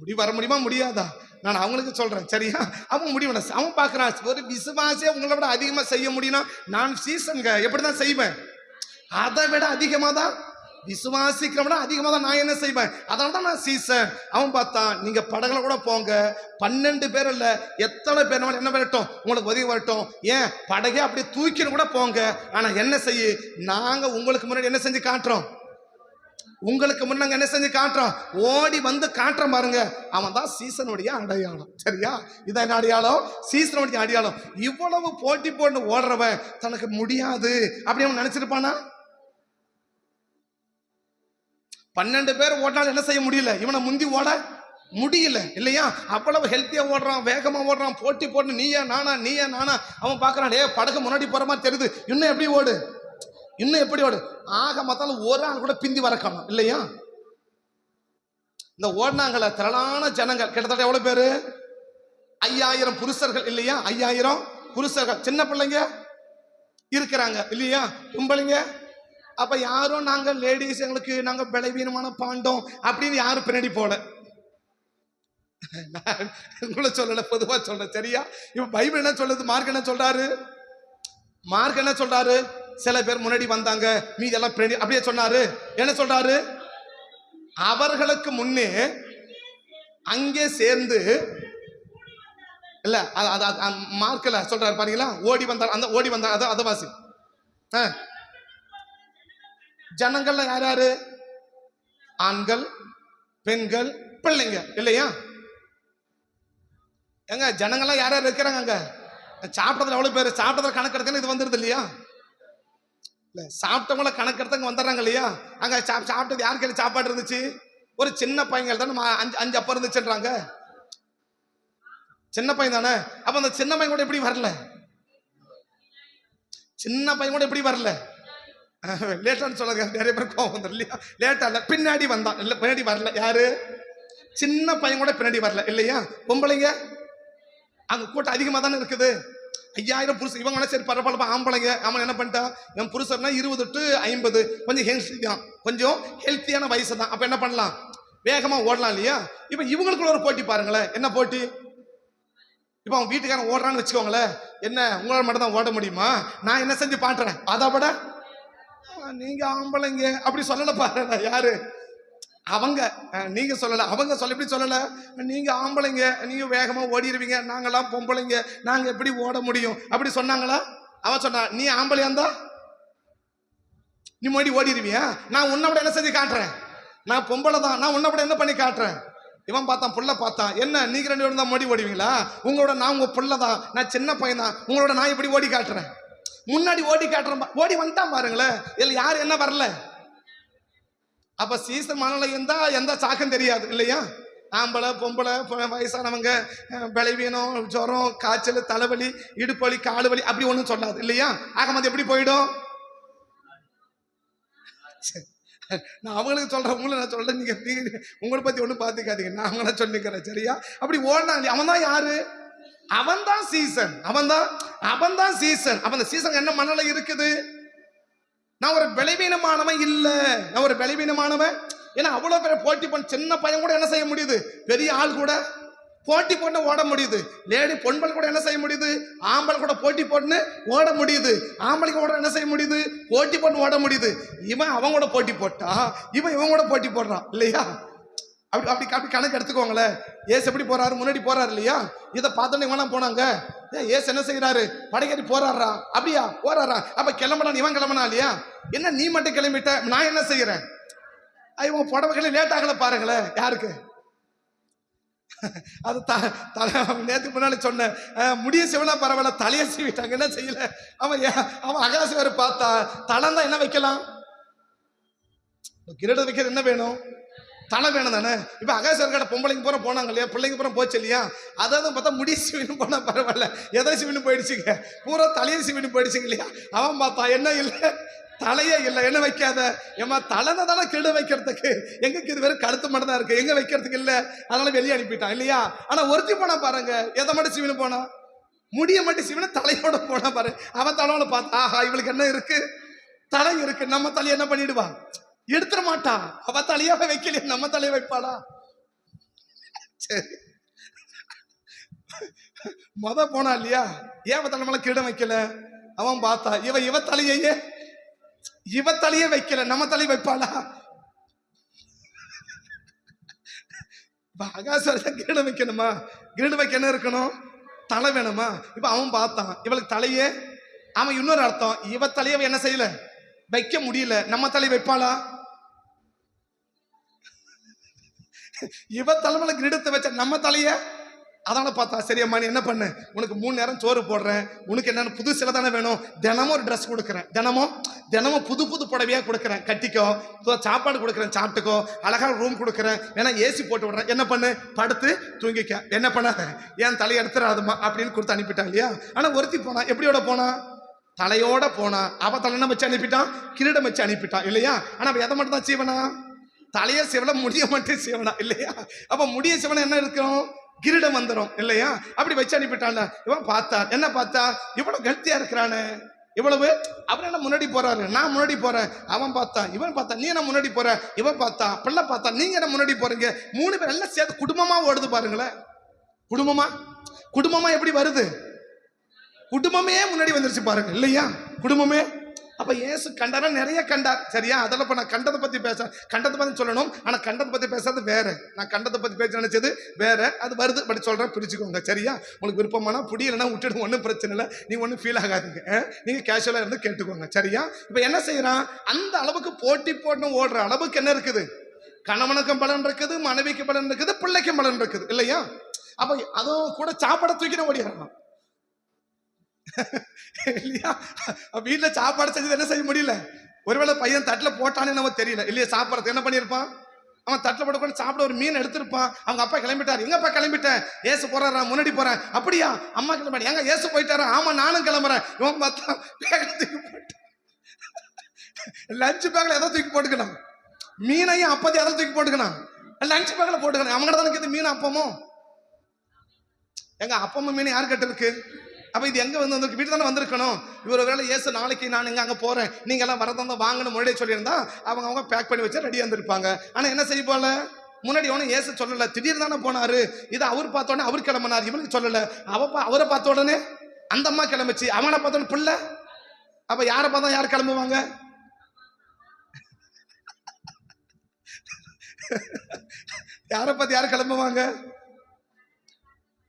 A: முடிவு வர முடியுமா முடியாதா? நான் அவங்களுக்கு சொல்றேன். சரியா? அவன் முடிவு, அவன் பார்க்கறான் ஒரு விசுவாசியா உங்களை விட அதிகமா செய்ய முடியும்னா நான் சீசன்க எப்படிதான் செய்வேன்? அதை விட அதிகமா தான் விசுவாசிக்கிறவன அதிகமா தான் நான் என்ன செய்வேன்? அதனால தான் நான் சீசன். அவன் பார்த்தான், நீங்க படகுல கூட போங்க, 12 பேர் இல்ல, எத்தனை பேர் என்ன வரட்டும், உங்களுக்கு உதவி வரட்டும். ஏன் படகே அப்படியே தூக்கின்னு கூட போங்க. ஆனா என்ன செய்ய, நாங்க உங்களுக்கு முன்னாடி என்ன செஞ்சு காட்டுறோம்? உங்களுக்கு முன்னாங்க என்ன செஞ்சு காட்டுறோம்? ஓடி வந்து காட்டுறோம் பாருங்க. அவன் தான் சீசனுடைய அடையாளம். சரியா? இதான் அடையாளம், சீசனுடைய அடையாளம். இவ்வளவு போட்டி போட்டு ஓடுறவன் தனக்கு முடியாது அப்படி அவன் நினைச்சிருப்பானா? 12 பேர் ஓடினாலும் என்ன செய்ய முடியல, இவனை முந்தி ஓட முடியல, இல்லையா? அவ்வளவு ஹெல்த்தியா ஓடுறான், வேகமா ஓடுறான், போட்டி போட்டு நீயா நானா. அவன் பாக்குறான், படகு முன்னாடி போற மாதிரி தெரியுது, இன்னும் எப்படி ஓடு. ஆக மொத்தம் ஒரு ஆள் கூட பிந்தி வரக்கணும், இல்லையா? இந்த ஓடினாங்கள திரளான ஜனங்கள், கிட்டத்தட்ட எவ்வளவு பேரு? 5000 புருஷர்கள், இல்லையா? 5000 புருஷர்கள். சின்ன பிள்ளைங்க இருக்கிறாங்க, இல்லையா? கும்பலிங்க. அப்ப யாரும் நாங்க லேடிஸ், எங்களுக்கு நாங்க பலவீனமான பாண்டோம் அப்படின்னு யாரும் பின்னாடி போல. உங்களை சொல்லல, பொதுவா சொல்றேன், சரியா? இப்ப பைபிள் என்ன சொல்லுது, மார்க் என்ன சொல்றாரு? மார்க் என்ன சொல்றாரு? சில பேர் முன்னாடி வந்தாங்க, மீதி எல்லாம் பின்னாடி, அப்படியே சொன்னாரு. என்ன சொல்றாரு? அவர்களுக்கு முன்னே அங்கே சேர்ந்து இல்ல, மார்க்ல சொல்றாரு பாருங்களா, ஓடி வந்தார். அந்த ஓடி வந்தார் அத வாசி. ஜனங்கள்ல யார் யாரு? ஆண்கள், பெண்கள், பிள்ளைங்க, இல்லையா? எங்க ஜனங்கள்லாம் யார் யார் இருக்கிறாங்க? அங்க சாப்பிட்டதுல எவ்வளவு பேர்? சாப்பிட்டதுல கணக்கு எடுத்தா இது வந்துருது இல்லையா? இல்ல, சாப்பிட்டவங்கள கணக்கு எடுத்தவங்க வந்துடுறாங்க இல்லையா? அங்க சாப்பிட்டது யார் கையில சாப்பாடு இருந்துச்சு? ஒரு சின்ன பையங்கள் தானே, அஞ்சு அப்பா இருந்துச்சுன்றாங்க. சின்ன பையன் தானே. அப்ப அந்த சின்ன பையன் கூட எப்படி வரல? சின்ன பையன் கூட எப்படி வரல? லேட்டான்னு சொல்லுங்க, நிறைய பேர் கோவம் வந்துடும் இல்லையா? லேட்டா இல்ல, பின்னாடி வந்தான். இல்ல, பின்னாடி வரல. யாரு? சின்ன பையன் கூட பின்னாடி வரல இல்லையா? பொம்பளைங்க அங்க கூட்டம் அதிகமா தானே இருக்குது. 5000 புருஷன். இவங்க சரி பரவாயில்ல, ஆம்பளைங்க. அவன் என்ன பண்ணிட்டான், என் புருஷன்னா 20 to 50, கொஞ்சம் ஹெல்த்தி தான், கொஞ்சம் ஹெல்த்தியான வயசு தான். அப்ப என்ன பண்ணலாம், வேகமா ஓடலாம் இல்லையா? இப்ப இவங்களுக்குள்ள ஒரு போட்டி பாருங்களேன். என்ன போட்டி? இப்ப அவன் வீட்டுக்காரன் ஓடுறான்னு வச்சுக்கோங்களேன், என்ன உங்களால மட்டும் தான் ஓட முடியுமா? நான் என்ன செஞ்சு பாட்டுறேன், அதை விட நீங்க ஆம்பளைங்க அப்படி சொல்லல பாரு. யாரு அவங்க? நீங்க சொல்லல, அவங்க சொல்ல. எப்படி சொல்லல? நீங்க ஆம்பளைங்க, நீங்க வேகமா ஓடிடுவீங்க, நாங்கெல்லாம் பொம்பளைங்க, நாங்க எப்படி ஓட முடியும் அப்படி சொன்னாங்களா? அவன் சொன்னா, நீ ஆம்பளையா இருந்தா நீ மோடி ஓடிடுவியா? நான் உன்னை விட என்ன செஞ்சு காட்டுறேன், நான் பொம்பளை தான், நான் உன்னை விட என்ன பண்ணி காட்டுறேன். இவன் பார்த்தான், புள்ள பார்த்தான், என்ன நீங்க 2 பேரும் தான் மோடி ஓடுவீங்களா? உங்களோட நான் உங்க புள்ள தான், நான் சின்ன பையன் தான், உங்களோட நான் எப்படி ஓடி காட்டுறேன், முன்னாடி ஓடி காட்டுறேன். ஓடி வந்துட்டான் பாருங்களேன். இதுல யாரு என்ன வரல? அப்ப சீசன் மனநிலை இருந்தா எந்த சாக்கம் தெரியாது இல்லையா? ஆம்பளை, பொம்பளை, வயசானவங்க, பலவீனம், ஜுரம், காய்ச்சல், தலைவலி, இடுப்பலி, காடு வலி, அப்படி ஒண்ணும் சொல்லாது இல்லையா? ஆகமது எப்படி போயிடும்? நான் அவங்களுக்கு சொல்றேன், உங்களை நான் சொல்றேன், நீங்க உங்களை பத்தி ஒண்ணும் பாத்துக்காதீங்க, நான் அவங்கள சொல்லிக்கிறேன், சரியா? அப்படி ஓடனா அவன் தான் யாரு? அவன் தான் சீசன். அவன் தான் சீசன். அப்ப அந்த சீசன் என்ன மனநிலை இருக்குது? நான் ஒரு பலவீனமானவன் இல்ல, நான் ஒரு பலவீனமானவன். ஏன்னா அவ்வளவு பேர் போட்டி பண்ண, சின்ன பையன் கூட என்ன செய்ய முடியுது, பெரிய ஆள் கூட போட்டி போட்டு ஓட முடியுது. லேடி பொண்கள் கூட என்ன செய்ய முடியுது, ஆம்பளை கூட போட்டி போட்டு ஓட முடியுது. ஆம்பளைக்கு கூட என்ன செய்ய முடியுது, போட்டி போட்டு ஓட முடியுது. இவன் அவங்க கூட போட்டி போட்டா, இவன் கூட போட்டி போடுறான் இல்லையா? அப்படி அப்படி அப்படி கணக்கு எடுத்துக்கோங்களேன். ஏசு எப்படி போறாரு, முன்னாடி போறாரு இல்லையா? இதை பார்த்தோன்னே இவனா போனாங்க. ஏசு என்ன செய்யறாரு, படைக்கட்டி போறாரா? அப்படியா போறாரா? அப்ப கிளம்புனா இவன் கிளம்புனா இல்லையா? என்ன நீ மட்டும் கிளம்பிட்ட, நான் என்ன செய்யறேன்? இவன் புடவைகளை லேட் ஆகல பாருங்களேன். யாருக்கு அது நேற்று முன்னாடி சொன்ன முடிய சிவனா பரவாயில்ல, தலையை சீவிட்டாங்க, என்ன செய்யல. அவன் அகாசி வேறு பார்த்தா தளம் தான் என்ன வைக்கலாம், கிரீட வைக்கிறது என்ன வேணும், தலை வேணும் தானே. இப்ப அகாசர்கட பொம்பளைங்க பூரா போனாங்க இல்லையா, பிள்ளைங்க பூரா போச்சு இல்லையா? அதாவது பார்த்தா முடி சிவின்னு போனா பரவாயில்ல, எதை சிவின்னு போயிடுச்சுங்க, பூரா தலையை சிவின்னு போயிடுச்சுங்க இல்லையா? அவன் பார்த்தா என்ன இல்லை, தலையே இல்லை, என்ன வைக்காத ஏமா, தலைனை தானே கிரீட வைக்கிறதுக்கு, எங்க இது வெறும் கழுத்து மட்டும் தான் இருக்கு, எங்க வைக்கிறதுக்கு இல்லை, அதனால வெளியே அனுப்பிட்டான் இல்லையா? ஆனா ஒருத்தி போனா பாருங்க, எதை மட்டும் சிவின்னு போனா, முடிய மட்டும் சிவன தலையோட போனா பாரு. அவன் தலையோட பார்த்தா, ஆஹா இவளுக்கு என்ன இருக்கு, தலை இருக்கு, நம்ம தலையை என்ன பண்ணிடுவா, எடுத்துட மாட்டா. அவ தலையாவே வைக்கல, நம்ம தலையை வைப்பாளா? சரி, போனா இல்லையா, ஏன் தலைமையில கிரீடம் வைக்கல? அவன் பார்த்தா இவ தலையே வைக்கல, நம்ம தலையை வைப்பாளா? ஆகாசம் கிரீடம் வைக்கணுமா, கிரீடம் வைக்க என்ன இருக்கணும், தலை வேணுமா? இப்ப அவன் பார்த்தான் இவளுக்கு தலையே, அவன் இன்னொரு அர்த்தம், இவ தலையை என்ன செய்யல, வைக்க முடியல, நம்ம தலை வைப்பாளா? இவ தலைமையில கிரீடத்தை வச்ச நம்ம தலைய, அதனால பார்த்தா சரியம்மா நீ என்ன பண்ணு, உனக்கு 3 நேரம் சோறு போடுறேன், உனக்கு என்னன்னு புது சில தானே வேணும், தினமும் ஒரு ட்ரெஸ் கொடுக்குறேன், தினமும் புது புடவையா கொடுக்குறேன், கட்டிக்கோ, சாப்பாடு கொடுக்குறேன், சாப்பிட்டுக்கோ, அழகான ரூம் கொடுக்குறேன், வேணா ஏசி போட்டு விடுறேன், என்ன பண்ணு படுத்து தூங்கிக்க, என்ன பண்ணாத ஏன் தலையை எடுத்துறாதுமா அப்படின்னு கொடுத்து அனுப்பிட்டான் இல்லையா? ஆனா ஒருத்தி போனா எப்படியோட போனா, தலையோட போனா. அவ தலைனை வச்சு அனுப்பிட்டான், கிரீடம் வச்சு அனுப்பிட்டான் இல்லையா? ஆனா எதை மட்டும் தான் சீவனா, தலைய சிவன, முடிய மட்டும் சிவனா இல்லையா? அப்ப முடிய சிவன என்ன இருக்கும், கிரீடம் வந்துடும் இல்லையா? அப்படி வச்சு அனுப்பிட்டான். இவன் பார்த்தா என்ன பார்த்தா, இவ்வளவு கெல்த்தியா இருக்கிறானு, இவ்வளவு அவர் என்ன முன்னாடி போறாரு, நான் முன்னாடி போறேன். அவன் பார்த்தா, இவன் பார்த்தா, நீ என்ன முன்னாடி போற, இவன் பார்த்தா, பிள்ளை பார்த்தா, நீங்க என்ன முன்னாடி போறீங்க, 3 பேர் எல்லாம் சேர்த்து குடும்பமா ஓடுது பாருங்களேன். குடும்பமா குடும்பமா எப்படி வருது? குடும்பமே முன்னாடி வந்துருச்சு பாருங்க இல்லையா? குடும்பமே. அப்ப இயேசு கண்டாரா? நிறைய கண்டார். சரியா? அதெல்லாம் இப்ப நான் கண்டதை பத்தி கண்டதை பத்தி சொல்லணும். ஆனா கண்டதை பத்தி பேசாது வேற. நான் கண்டதை பத்தி பேச நினைச்சது வேற. அது வருது பட் சொல்றேன், பிரிச்சுக்கோங்க. சரியா? உங்களுக்கு விருப்பமானா புடி, இல்லைன்னா விட்டுடு, ஒன்றும் பிரச்சனை இல்லை. நீங்க ஒன்றும் ஃபீல் ஆகாதீங்க. நீங்க கேஷுவலா இருந்து கேட்டுக்கோங்க. சரியா? இப்ப என்ன செய்யறான்? அந்த அளவுக்கு போட்டி போட்டு ஓடுற அளவுக்கு என்ன இருக்குது? கணவனுக்கும் பலன் இருக்குது, மனைவிக்கு பலன் இருக்குது, பிள்ளைக்கும் பலன் இருக்குது இல்லையா? அப்ப அதுவும் கூட சாப்பாடை தூக்கின ஓடிடுறான் இல்லையா? வீட்டுல சாப்பாடு செஞ்சது என்ன செய்ய முடியல. ஒருவேளை பையன் தட்டுல போட்டானே நம்ம தெரியல இல்லையா? சாப்பிடறது என்ன பண்ணிருப்பான்? அவன் தட்டுல போட்டு சாப்பிட ஒரு மீன் எடுத்திருப்பான். அவங்க அப்பா கிளம்பிட்டாரு. எங்க அப்பா கிளம்பிட்டேன்? ஏசு போறாரா? முன்னாடி போறேன். அப்படியா? அம்மா கிளம்பி எங்க ஏசு போயிட்டாரா? ஆமா நானும் கிளம்புறேன். இவன் பார்த்தா தூக்கி போட்டு லஞ்ச் பேக்ல எதை தூக்கி போட்டுக்கணும்? மீனையும் அப்பதையும் எதை தூக்கி போட்டுக்கணும்? லஞ்ச் பேக்ல போட்டுக்கணும். அவங்க தானே மீன் அப்பமும். எங்க அப்பமும் மீன் யாரு கிட்ட இருக்கு? அப்ப இது எங்க வந்து வீட்டு தானே வந்திருக்கணும். இவர் வேலை ஏசு நாளைக்கு நான் எங்க அங்க போறேன், நீங்க எல்லாம் வரதான் வாங்கணும் முன்னாடியே சொல்லியிருந்தா அவங்க பேக் பண்ணி வச்சு ரெடியா இருந்திருப்பாங்க. ஆனா என்ன செய்ய போல? முன்னாடி அவனும் ஏசு சொல்லல, திடீர்னு தானே போனாரு. இதை அவர் பார்த்த உடனே அவர் கிளம்பினார், இவனுக்கு சொல்லல. அவரை பார்த்த உடனே அந்த அம்மா கிளம்பிச்சு, அவனை பார்த்தோன்னு பிள்ளை. அப்ப யாரை பார்த்தா யார் கிளம்புவாங்க? யாரை பார்த்து யாரு கிளம்புவாங்க?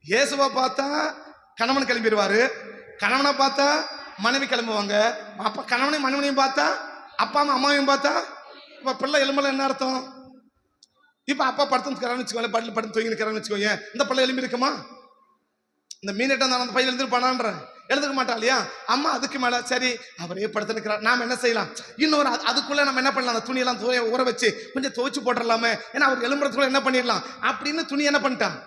A: இயேசுவை பார்த்தா கணவன் கிளம்பிடுவாரு, கணவனை பார்த்தா மனைவி கிளம்புவாங்க. அப்ப கணவனையும் மனைவியையும் பார்த்தா அப்பா அம்மாவையும் பார்த்தா இப்ப பிள்ளை எலும்புல என்ன அர்த்தம்? இப்ப அப்பா படுத்துக்கிறான்னு வச்சுக்கோங்க, பட்டில் படுத்து தூங்கிக்கிறான்னு வச்சுக்கோங்க, இந்த பிள்ளை எலும்பி இருக்குமா? இந்த மீனட்ட அந்த பையன் எழுந்திருப்பானான்ற எழுதுக்க மாட்டா இல்லையா? அம்மா அதுக்கு மேல சரி அவரே படுத்து நிற்கிறார், நாம என்ன செய்யலாம்? இன்னொரு அதுக்குள்ள நம்ம என்ன பண்ணலாம்? அந்த துணியெல்லாம் ஊற வச்சு கொஞ்சம் துவைச்சு போட்டுடலாமே, ஏன்னா அவர் எலும்புறதுக்குள்ள என்ன பண்ணிடலாம் அப்படின்னு துணி என்ன பண்ணிட்டான்?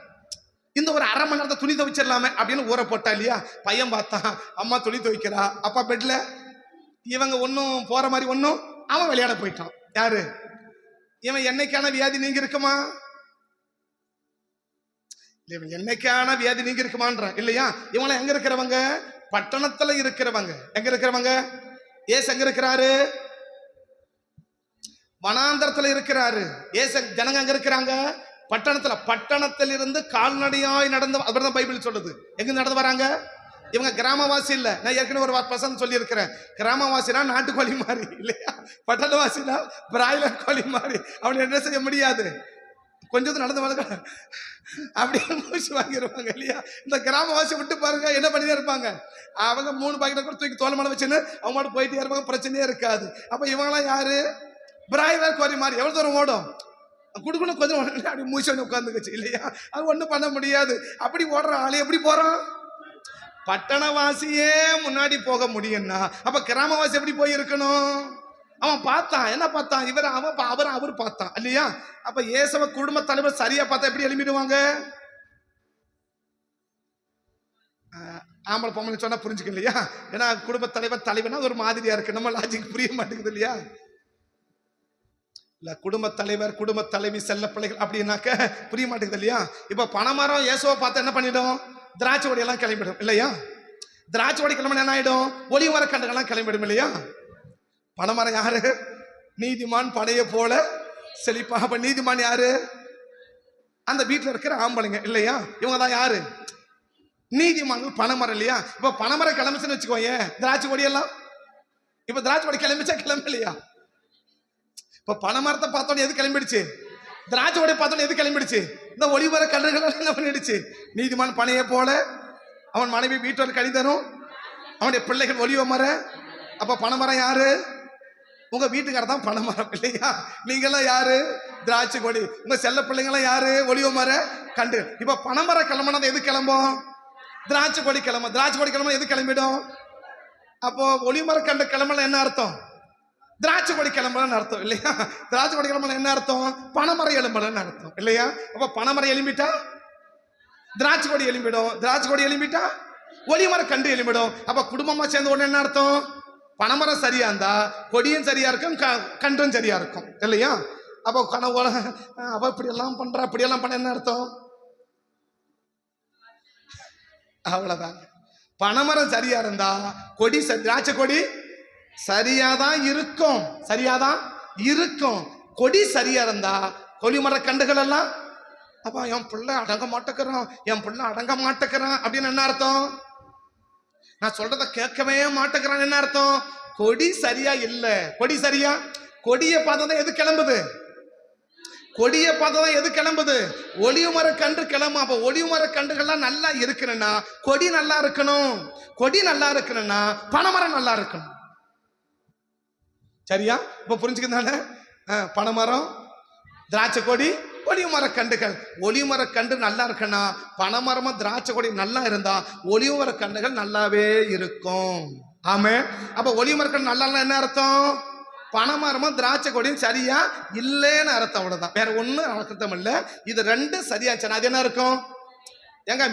A: இந்த ஒரு அரை மணி நேரத்தை துணி துவைச்சிடலாமே அப்படின்னு ஊற போட்டா இல்லையா? பையன் பார்த்தான், அம்மா துணி துவைக்கிறா, அப்பா பெட்ல, இவங்க ஒன்னும் போற மாதிரி ஒன்னும், அவன் விளையாட போயிட்டான். யாரு? இவன் என்னைக்கான வியாதி நீங்க இருக்குமா? இவன் என்னைக்கான வியாதி நீங்க இருக்குமான்ற இல்லையா? இவங்க எங்க இருக்கிறவங்க? பட்டணத்துல இருக்கிறவங்க. எங்க இருக்கிறவங்க? ஏசு எங்க இருக்கிறாரு? வனாந்தரத்துல இருக்கிறாரு. ஏசு ஜனங்க எங்க இருக்கிறாங்க? பட்டணத்துல. பட்டணத்தில் இருந்து கால்நடையாய் நடந்து, அப்படிதான் பைபிள் சொல்லுது. எங்க நடந்து வராங்க? இவங்க கிராமவாசி இல்ல. நான் ஏற்கனவே ஒரு வசனம் சொல்லி இருக்கிறேன். கிராமவாசினா நாட்டுக்கோழி மாதிரி இல்லையா? பட்டணவாசினா பிராய்லர் கோழி மாதிரி. அவனை என்ன செய்ய முடியாது, கொஞ்சம் நடந்து வளர்க்க அப்படியே மூச்சு வாங்கிடுவாங்க இல்லையா? இந்த கிராமவாசி விட்டு பாருங்க என்ன பண்ணிட்டே இருப்பாங்க. அவங்க 3 பாக்கெட் கூட தூக்கி தோல் மேல வச்சுன்னு அவங்க மட்டும் போயிட்டே இருப்பாங்க, பிரச்சனையே இருக்காது. அப்ப இவங்கெல்லாம் யாரு? பிராய்லர் கோழி மாதிரி. எவ்வளவு தூரம் ஓடும்? குடுக்கணும் கொஞ்சம் அப்படி மூச்சு உட்காந்துக்குச்சு இல்லையா? அது ஒண்ணும் பண்ண முடியாது. அப்படி ஓடுற ஆளு எப்படி போறான்? பட்டணவாசியே முன்னாடி போக முடியும்னா அப்ப கிராமவாசி எப்படி போயிருக்கணும்? அவன் பார்த்தான். என்ன பார்த்தான்? அவர் பார்த்தான் இல்லையா? அப்ப இயேசுவ குடும்ப தலைவர் சரியா பார்த்தா எப்படி எழுப்பிடுவாங்க? ஆம்பளை பொம்பளை சொன்னா புரிஞ்சுக்க இல்லையா? ஏன்னா குடும்ப தலைவனா ஒரு மாதிரியா இருக்கு, நம்ம லாஜிக் புரிய மாட்டேங்குது இல்லையா? இல்ல குடும்ப தலைவர் குடும்ப தலைவி செல்ல பிள்ளைகள் அப்படின்னாக்க புரிய மாட்டேங்குது இல்லையா? இப்ப பனைமரம் இயேசுவை பார்த்து என்ன பண்ணிடும்? திராட்சை கொடியெல்லாம் கிளம்பிடும் இல்லையா? திராட்சை கொடி கிளம்பினா என்ன ஆயிடும்? ஒளிவு மர கண்டுகள்லாம் கிளம்பிடும் இல்லையா? பனைமரம் யாரு? நீதிமான் பனைய போல செழிப்பா. அப்ப நீதிமான் யாரு? அந்த வீட்டுல இருக்கிற ஆம்பளைங்க இல்லையா? இவங்க தான் யாரு? நீதிமான்கள். பனைமரம் இல்லையா? இப்ப பனைமரம் கிளம்பிச்சுன்னு வச்சுக்கோங்க, திராட்சை கொடியெல்லாம் இப்ப திராட்சை கொடி கிளம்பிச்சா கிளம்பலையா? இப்ப பனைமரத்தை பார்த்தோன்னு எது கிளம்பிடுச்சு? திராட்சை கொடி பார்த்தோன்னு எது கிளம்பிடுச்சு? இந்த ஒளிவர கன்றுகள் என்ன பண்ணிடுச்சு? நீதிமான் பனையை போல, அவன் மனைவி வீட்டோடு கழிதரும், அவனுடைய பிள்ளைகள் ஒளிவ மர. அப்ப பனைமரம் யாரு? உங்க வீட்டுக்காரர் தான் பனைமரம் இல்லையா? நீங்க எல்லாம் யாரு? திராட்சை கொடி. உங்க செல்ல பிள்ளைங்களாம் யாரு? ஒளிவ மர கண்டு. இப்ப பனைமரம் கிளம்பினது எது கிளம்பும்? திராட்சை கொடி கிளம்பும். திராட்சை கொடி கிளம்ப எது கிளம்பிடும்? அப்போ ஒளிமர கண்டு கிளம்பல என்ன அர்த்தம்? திராட்சை கொடி கிளம்பலன்னு அர்த்தம் இல்லையா? திராட்சை கொடி கிளம்பல என்ன அர்த்தம்? பனைமரம் எழும்பலன்னு அர்த்தம் இல்லையா? அப்ப பனைமரம் எழும்பிட்டா திராட்சை கொடி எழும்பிடும், திராட்சை கொடி எழும்பிட்டா ஒளிமர கண்டு எழும்பிடும். அப்ப குடும்பமா சேர்ந்த உடனே என்ன அர்த்தம்? பனைமரம் சரியா இருந்தா கொடியும் சரியா இருக்கும், கன்றும் சரியா இருக்கும் இல்லையா? அப்போ அவ இப்படி எல்லாம் பண்றா, இப்படி எல்லாம் பண்ண என்ன அர்த்தம்? அவ்வளவுதான். பனைமரம் சரியா இருந்தா கொடி திராட்சை கொடி சரியாதான் இருக்கும், சரியாதான் இருக்கும். கொடி சரியா இருந்தா கொடிமர கண்டுகள் எல்லாம் அப்ப என் பிள்ளை அடங்க மாட்டேக்கிறான், என் பிள்ளை அடங்க மாட்டேக்கிறான் அப்படின்னு என்ன அர்த்தம்? நான் சொல்றத கேட்கவே மாட்டேங்கிறான் என்ன அர்த்தம்? கொடி சரியா இல்ல. கொடி சரியா, கொடிய பார்த்ததான் எது கிளம்புது? கொடிய பார்த்ததான் எது கிளம்புது? ஒளிவு மர கன்று கிளம்பும். அப்ப ஒளிவு மர கன்றுகள்லாம் நல்லா இருக்கணும்னா கொடி நல்லா இருக்கணும். கொடி நல்லா இருக்கணும்னா பனைமரம் நல்லா இருக்கணும். சரியா? இப்ப புரிஞ்சுக்கிட்டானே? பனைமரம், திராட்சை கொடி, ஒளிவு மர கன்றுகள். ஒளிவு மர கன்று நல்லா இருக்குன்னா பனைமரமும் திராட்சை கொடி நல்லா இருந்தா ஒளிவு மர கன்றுகள் நல்லாவே இருக்கும். ஆமே. அப்ப ஒளிவு மர கன்று நல்லா என்ன அர்த்தம்? பனைமரமும் திராட்சை கொடியும் சரியா இல்லைன்னு அர்த்தம். அவ்வளவுதான், வேற ஒன்னும் அர்த்தம் இல்லை. இது ரெண்டும் சரியாச்சுன்னா அது என்ன இருக்கும்? எங்க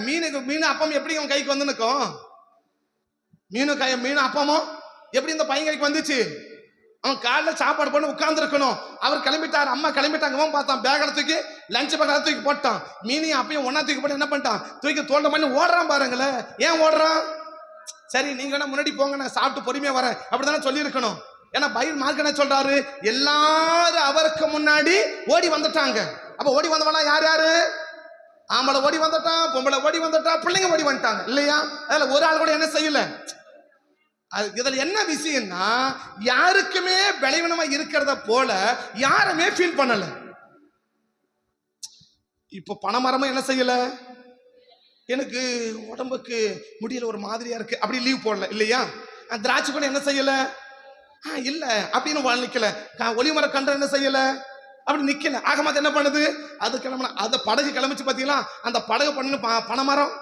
A: மீன் அப்பம் எப்படி உன் கைக்கு வந்து நிற்கும்? மீன் அப்பமும் எப்படி இந்த பையன் கைக்கு வந்துச்சு? அவன் காலைல சாப்பாடு பண்ணி உட்கார்ந்து இருக்கணும். அவர் கிளம்பிட்டார், அம்மா கிளம்பிட்டாங்க. அவன் பார்த்தான், பேக்கை தூக்கி லஞ்ச் பேக்கை தூக்கி போட்டான். மீனையும் அப்பயும் ஒன்னா தூக்கி போட்டு என்ன பண்ணிட்டான்? தூக்கி தோல்ல பண்ணி ஓடுறான். பாருங்களேன், ஏன் ஓடுறான்? சரி, நீங்க என்ன முன்னாடி போங்க, நான் சாப்பிட்டு பொறுமையா வரேன் அப்படித்தானே சொல்லி இருக்கணும். ஏன்னா பைபிள் மார்க் என்ன சொல்றாரு? எல்லாரும் அவருக்கு முன்னாடி ஓடி வந்துட்டாங்க. அப்ப ஓடி வந்தவனா யார் யாரு? ஆம்பளை ஓடி வந்துட்டான், பொம்பளை ஓடி வந்துட்டா, பிள்ளைங்க ஓடி வந்துட்டாங்க இல்லையா? அதுல ஒரு ஆள் கூட என்ன செய்யல. இதுல என்ன விஷயம்னா, யாருக்குமே பலவீனமா இருக்கிறத போல யாருமே ஃபீல் பண்ணல. இப்ப பனைமரமும் என்ன செய்யல, எனக்கு உடம்புக்கு முடியல ஒரு மாதிரியா இருக்கு அப்படி லீவ் போடல இல்லையா? திராட்சை கூட என்ன செய்யல, இல்ல அப்படின்னு நிக்கல. ஒளிவு மர கன்று என்ன செய்யல, அப்படி நிக்கல. ஆகமாத என்ன பண்ணுது? அது கிளம்புனா அந்த படகு கிளம்பிச்சு பாத்தீங்களா? அந்த படகு பண்ணு பனைமரம்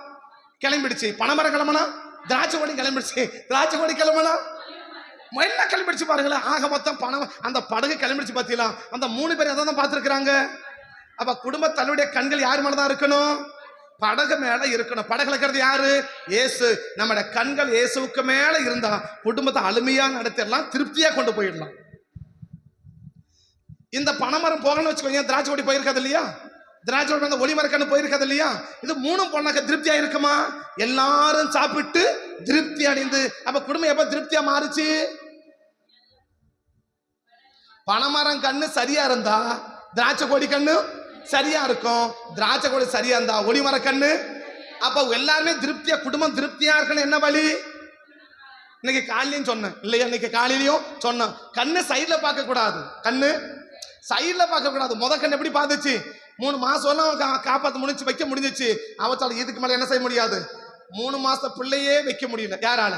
A: கிளம்பிடுச்சு. பனைமரம் கிளம்புனா திராட்சை கொடி கிளம்பிடுச்சு. திராட்சை கொடி கிளம்புனா எல்லாம் கிளம்பிடுச்சு. பாருங்களேன், ஆக மொத்தம் அந்த படகு கிளம்பிடுச்சு பாத்தீங்களா? அந்த 3 பேர் அதான் பார்த்துருக்குறாங்க. அப்ப குடும்ப தன்னுடைய கண்கள் யார் மேலதான் இருக்கணும்? படகு மேல இருக்கணும். படகு இருக்கிறது யாரு? இயேசு. நம்முடைய கண்கள் இயேசுக்கு மேல இருந்தா குடும்பத்தை அருமையா நடத்திடலாம், திருப்தியா கொண்டு போயிடலாம். இந்த பனைமரம் போகணும்னு வச்சுக்கோங்க, திராட்சை கொடி போயிருக்காது இல்லையா? திராட்சை கொடி ஒளி மரக்கன்னு போயிருக்காது இல்லையா? இது 3 போனாக்க திருப்தியா இருக்குமா? எல்லாரும் சாப்பிட்டு திருப்தி அடைந்து. அப்ப குடும்பம் எப்ப திருப்தியா மாறுச்சு? பனைமரம் கண்ணு சரியா இருந்தா திராட்சை கொடி கண்ணு சரியா இருக்கும். திராட்சை கொடி சரியா இருந்தா ஒளி மர கண்ணு. அப்ப எல்லாருமே திருப்தியா, குடும்பம் திருப்தியா இருக்கணும். என்ன வழி? இன்னைக்கு காலையிலையும் சொன்னேன் இல்லையா? இன்னைக்கு காலையிலையும் சொன்னேன், கண்ணு சைட்ல பார்க்க கூடாது. கண்ணு சைட்ல பார்க்க கூடாது. முத கண்ணு எப்படி பார்த்துச்சு? 3 மாசம் காப்பாத்து முடிச்சு வைக்க முடிஞ்சிச்சு. அவத்தால இதுக்கு மேல என்ன செய்ய முடியாது. 3 மாச பிள்ளையே வைக்க முடியல. யாரால?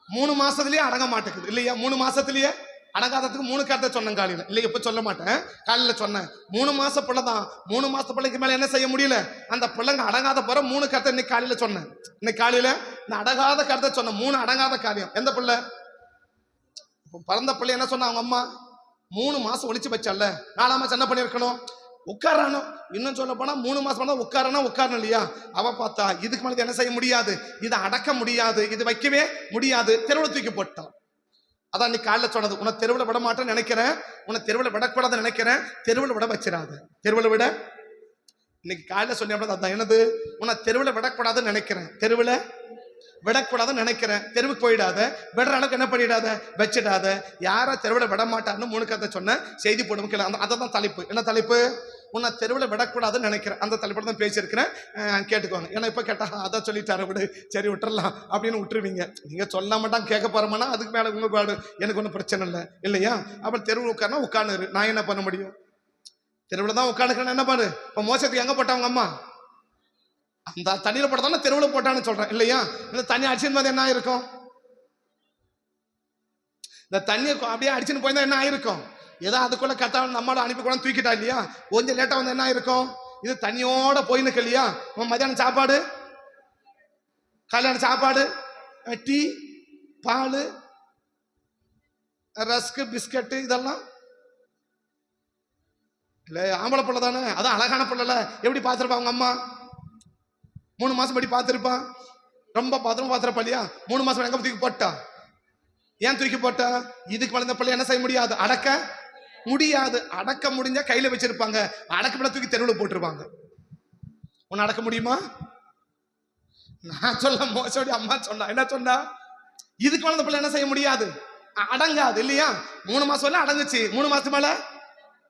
A: 3 மாசத்துலயே அடங்க மாட்டேங்குது இல்லையா? 3 மாசத்துலயே அடங்காததுக்கு 3 கருத்தை சொன்னேன் காலையில இல்லையா? இப்ப சொல்ல மாட்டேன், காலையில சொன்னேன். 3 மாச பிள்ளை தான். 3 மாச பிள்ளைக்கு மேல என்ன செய்ய முடியல. அந்த பிள்ளைங்க அடங்காத போற 3 கருத்தை இன்னைக்கு காலையில சொன்னேன். இன்னைக்கு காலையில இந்த அடங்காத கருத்தை சொன்னேன். 3 அடங்காத காரியம். எந்த பிள்ளை? பிறந்த பிள்ளை என்ன சொன்ன அவங்க அம்மா? 3 மாசம் ஒளிச்சு வச்சல்ல, 4ஆம் மாசம் என்ன பண்ணிருக்கணும்? உட்காரானோ. இன்னும் சொல்ல போனா 3 மாசம் உட்காரணும் இல்லையா? அவ பார்த்தா இதுக்கு மேல என்ன செய்ய முடியாது, இதை அடக்க முடியாது, இது வைக்கவே முடியாது, தெருவில் தூக்கி போட்டான். அதான் நீ காலைல சொன்னது, உன்னை தெருவில் விட மாட்டேன்னு நினைக்கிறேன், உன்னை தெருவில் விடக்கூடாதுன்னு நினைக்கிறேன், தெருவில் விட வச்சிடாது. தெருவில் விட இன்னைக்கு காலைல சொன்ன அதான் என்னது? உன்னை தெருவில் விடக்கூடாதுன்னு நினைக்கிறேன், தெருவில் விடக்கூடாதுன்னு நினைக்கிறேன், தெருவுக்கு போயிடாத, விடுற அளவுக்கு என்ன பண்ணிடாத, வச்சிடாத. யாரை தெருவில் விட மாட்டாருன்னு 3 கதை சொன்ன செய்தி போடுவோம். அதான் தலைப்பு. என்ன தலைப்பு? உன்னை தெருவில் விடக்கூடாதுன்னு நினைக்கிறேன். அந்த தலைப்போட தான் பேசியிருக்கிறேன், கேட்டுக்கோங்க. ஏன்னா இப்போ கேட்டா அதான் சொல்லிட்டாரு விடு, சரி விட்டுறலாம் அப்படின்னு விட்டுருவீங்க. நீங்கள் சொல்ல மாட்டாங்க, கேட்க போறோம்னா அதுக்கு மேலே உங்க பாடு, எனக்கு ஒன்றும் பிரச்சனை இல்லை இல்லையா? அப்புறம் தெருவில் உட்காருனா உட்காந்துரு, நான் என்ன பண்ண முடியும்? தெருவில் தான் உட்காந்துக்கிறேன், என்ன பண்ணு? இப்போ மோசத்துக்கு எங்கே போட்டாங்க அம்மா? அந்த தண்ணியில் போட்டதான தெருவில் போட்டான்னு சொல்றேன் இல்லையா? இந்த தண்ணி அடிச்சுன்னு போது என்ன ஆயிருக்கும்? இந்த தண்ணியை அப்படியே அடிச்சுன்னு போயிருந்தா என்ன ஆயிருக்கும்? ஏதோ அதுக்குள்ள கத்தாலும் நம்மளோட அனுப்பி கூட தூக்கிட்டா இல்லையா? கொஞ்சம் லேட்டா வந்து என்ன ஆயிருக்கும்? இது தண்ணியோட போயினுக்கு இல்லையா? மத்தியானம் சாப்பாடு, கல்யாண சாப்பாடு, டீ, பால், ரஸ்க்கு, பிஸ்கட்டு, இதெல்லாம் இல்லை. ஆம்பளை பிள்ளை தானே, அதான் அழகான பிள்ளைல எப்படி பார்த்துருப்பா அவங்க அம்மா? 3 மாசம் படி பார்த்துருப்பான், ரொம்ப பத்திரமா பார்த்துருப்பா இல்லையா? 3 மாசம் எங்க தூக்கி போட்டா? ஏன் தூக்கி போட்டா? இதுக்கு மேல இந்த பிள்ளை என்ன செய்ய முடியாது, அடக்க முடியாது. அடக்க முடிஞ்சா கையில வச்சிருப்பாங்க, அடக்க முடியாது தூக்கி தெருவில் போட்டுருவாங்க. உன்னை அடக்க முடியுமா? நான் சொல்ல, மோசடி அம்மா சொன்னா என்ன சொன்னா? இதுக்கு மேல இந்த பிள்ளை என்ன செய்ய முடியாது, அடங்காது இல்லையா? 3 மாசம் அடங்குச்சு, 3 மாசம் மேல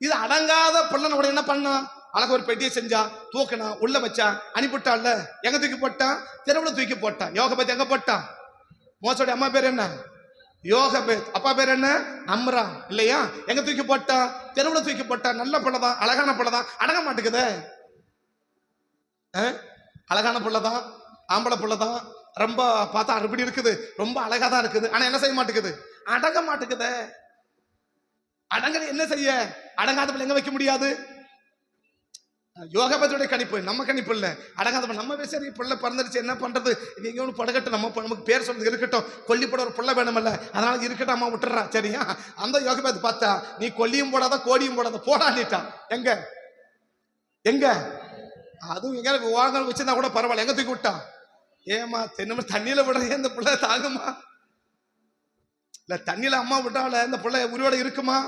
A: இது அடங்காத பிள்ளை என்ன பண்ணா? அழகு ஒரு பெட்டியை செஞ்சா, தூக்கினா, உள்ள வச்சா, அனுப்பிட்டான்ல. எங்க தூக்கி போட்டான்? தெருவில் தூக்கி போட்டான். யோகபேத் எங்க போட்டான்? மோசோட அம்மா பேர் என்ன? யோகபேத். அப்பா பேர் என்ன? அம்ராம் இல்லையா? எங்க தூக்கி போட்டா? தெருவில் தூக்கி போட்டா. நல்ல பிள்ளைதான், அழகான பிள்ளைதான், அடங்க மாட்டேங்குதே. அழகான பிள்ளைதான், ஆம்பளை பிள்ளைதான், ரொம்ப பார்த்தா அப்படி இருக்குது, ரொம்ப அழகா தான் இருக்குது. ஆனா என்ன செய்ய மாட்டேங்குது? அடங்க மாட்டேங்குதே. அடங்க என்ன செய்ய? அடங்காத பிள்ளை எங்க வைக்க முடியாது? யோகபேத்துடைய கணிப்பு, நம்ம கணிப்பு இல்ல. அடங்காத நம்ம சரி பிள்ளை பிறந்துருச்சு, என்ன பண்றது, இது எங்க ஒன்று படகட்டும், நமக்கு பேர் சொல்றது இருக்கட்டும், கொல்லி போட ஒரு பிள்ளை வேணுமல்ல, அதனால இருக்கட்டும் அம்மா விட்டுறா. சரியா? அந்த யோகபேத் பார்த்தா, நீ கொல்லியும் போடாத கோடியும் போடாத, போடான்னுட்டான். எங்க எங்க அதுவும் எங்க ஓரங்கள் வச்சிருந்தா கூட பரவாயில்ல, எங்க தூக்கி விட்டான்? ஏமா தென்னும் தண்ணியில விடுறேன், இந்த பிள்ளை தாங்குமா? இல்ல தண்ணியில அம்மா விட்டால இந்த பிள்ளை உருவோட இருக்குமா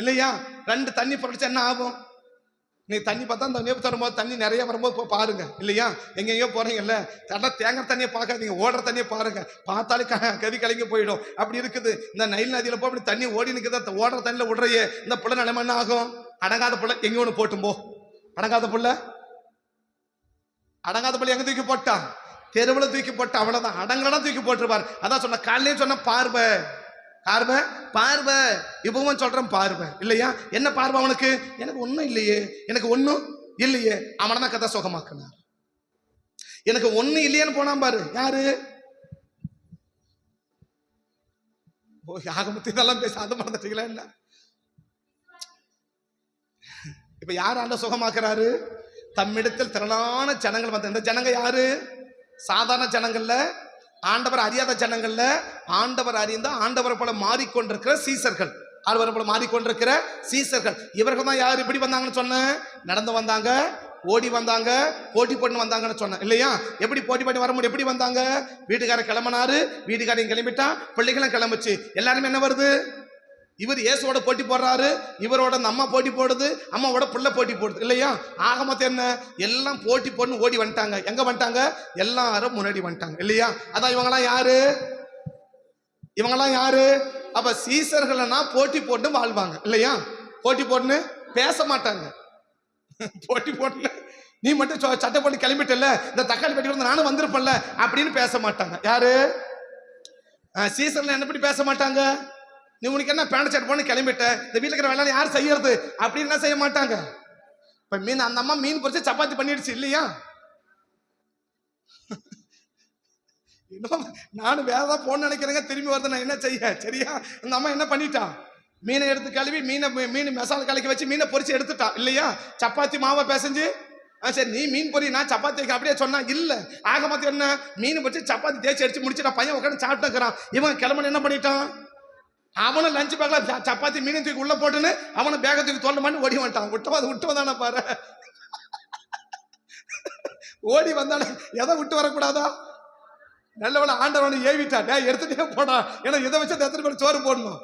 A: இல்லையா? 2 தண்ணி புரட்சி என்ன ஆகும்? நீ தண்ணி பார்த்தா அந்த நேப்பு தரும்போது தண்ணி நிறைய வரும்போது போய் பாருங்க இல்லையா? எங்கெங்கயோ போறீங்கல்ல, தேங்காய் தண்ணியை பார்க்காதீங்க, ஓடுற தண்ணியை பாருங்க. பார்த்தாலே கதி கலங்கி போயிடும். அப்படி இருக்குது. இந்த நைல் நதியில போய் அப்படி தண்ணி ஓடி நிற்குது, ஓடுற தண்ணியில விடுறையே, இந்த பிள்ளை நிலைமை என்ன ஆகும்? அடங்காத பிள்ளை எங்க ஒன்று போட்டும் போ. அடங்காத பிள்ளை எங்க தூக்கி போட்டா? தெருவில் தூக்கி போட்டா. அவ்வளவுதான், அடங்கலடா தூக்கி போட்டுருப்பாரு. அதான் சொன்ன காலையிலே சொன்ன பார்வை பார்வை. இப்பவும் சொல்றேன் பார்வை இல்லையா? என்ன பார்வை அவனுக்கு? எனக்கு ஒண்ணும் இல்லையே, எனக்கு ஒண்ணும் இல்லையே. அவனை கதை சுகமாக்குனார். எனக்கு ஒண்ணும் இல்லையேன்னு போனா பாரு. யாரு? ஆகமத்தி இதெல்லாம் பேச அதை மறந்துட்டீங்களா? என்ன இப்ப யார் ஆண்ட சுகமாக்குறாரு? தம்மிடத்தில் திரளான ஜனங்கள் வந்த. இந்த ஜனங்க யாரு? சாதாரண ஜனங்கள்ல, ஆண்டவர் அறியாத ஜனங்கள்ல, ஆண்டவர் அறிந்த ஆண்டவரை போல மாறிக்கொண்டிருக்கிற சீசர்கள், ஆண்டவரை போல மாறிக்கொண்டிருக்கிற சீசர்கள். இவர்கள் தான் யார் இப்படி வந்தாங்கன்னு சொன்ன? நடந்து வந்தாங்க, ஓடி வந்தாங்க, போட்டி போட்டு வந்தாங்கன்னு சொன்ன இல்லையா? எப்படி போட்டி போட்டு வர முடியும்? எப்படி வந்தாங்க? வீட்டுக்காரர் கிளம்பினாரு, வீட்டுக்காரையும் கிளம்பிட்டா, பிள்ளைகளும் கிளம்பிச்சு. எல்லாருமே என்ன வருது? இவர் இயேசுவோட போட்டி போடுறாரு, இவரோட அம்மா போட்டி போடுது, அம்மாவோட பிள்ளை போட்டி போடுது இல்லையா? ஆக மொத்தம் என்ன? எல்லாம் போட்டி போட்டு ஓடி வந்துட்டாங்க. எங்க வந்துட்டாங்க? எல்லாரும் முன்னாடி வந்துட்டாங்க இல்லையா? அதான் இவங்கெல்லாம் யாரு? இவங்கெல்லாம் யாரு? அப்ப சீசர்கள்னா போட்டி போட்டு வாழ்வாங்க இல்லையா? போட்டி போட்டுன்னு பேச மாட்டாங்க. போட்டி போட்டு நீ மட்டும் சட்டை போட்டு கிளம்பிட்டல, இந்த தக்காளி பெட்டி வந்து நானும் வந்திருப்பேன்ல அப்படின்னு பேச மாட்டாங்க. யாரு? சீசர்கள் என்ன பத்தி பேச மாட்டாங்க. நீ உனக்கு என்ன பேண்ட் ஷர்ட் போட்டு கிளம்பிட்ட, இந்த வீட்டுல இருக்கிற வேலை யார் செய்யறது அப்படின்னு செய்ய மாட்டாங்க. இப்ப மீன், அந்த அம்மா மீன் பொரிச்சு சப்பாத்தி பண்ணிடுச்சு இல்லையா? நானும் வேற ஏதாவது போன நினைக்கிறேங்க, திரும்பி வருது, நான் என்ன செய்ய? சரியா? அந்த அம்மா என்ன பண்ணிட்டா? மீனை எடுத்து கழுவி மீன் மசாலா கலக்கி வச்சு மீனை பொரிச்சு எடுத்துட்டா இல்லையா? சப்பாத்தி மாவை பிசைஞ்சு, சரி நீ மீன் பொரி, நான் சப்பாத்தி அப்படியே சொன்னா இல்ல. ஆக மொத்தம் என்ன? மீன் பொரிச்சு சப்பாத்தி தேய்ச்சி அடிச்சு முடிச்சுட்டா, பையன் உட்காந்து சாப்பிட்டுக்கிறான். இவன் கிளம்புன என்ன பண்ணிட்டான்? அவனை லஞ்ச் பேக்ல சப்பாத்தி மீன் தூக்கி உள்ள போட்டுன்னு அவனை பேக தூக்கி தோண்ட மாட்டு ஓடி வந்துட்டான். விட்டு வந்தானே பாரு, ஓடி வந்தானே. எதை விட்டு வரக்கூடாதா? நல்லவளை ஆண்டவனை ஏவிட்டா, எடுத்துட்டே போடா, ஏன்னா இதை வச்சு எத்தனை பேர் சோறு போடணும்.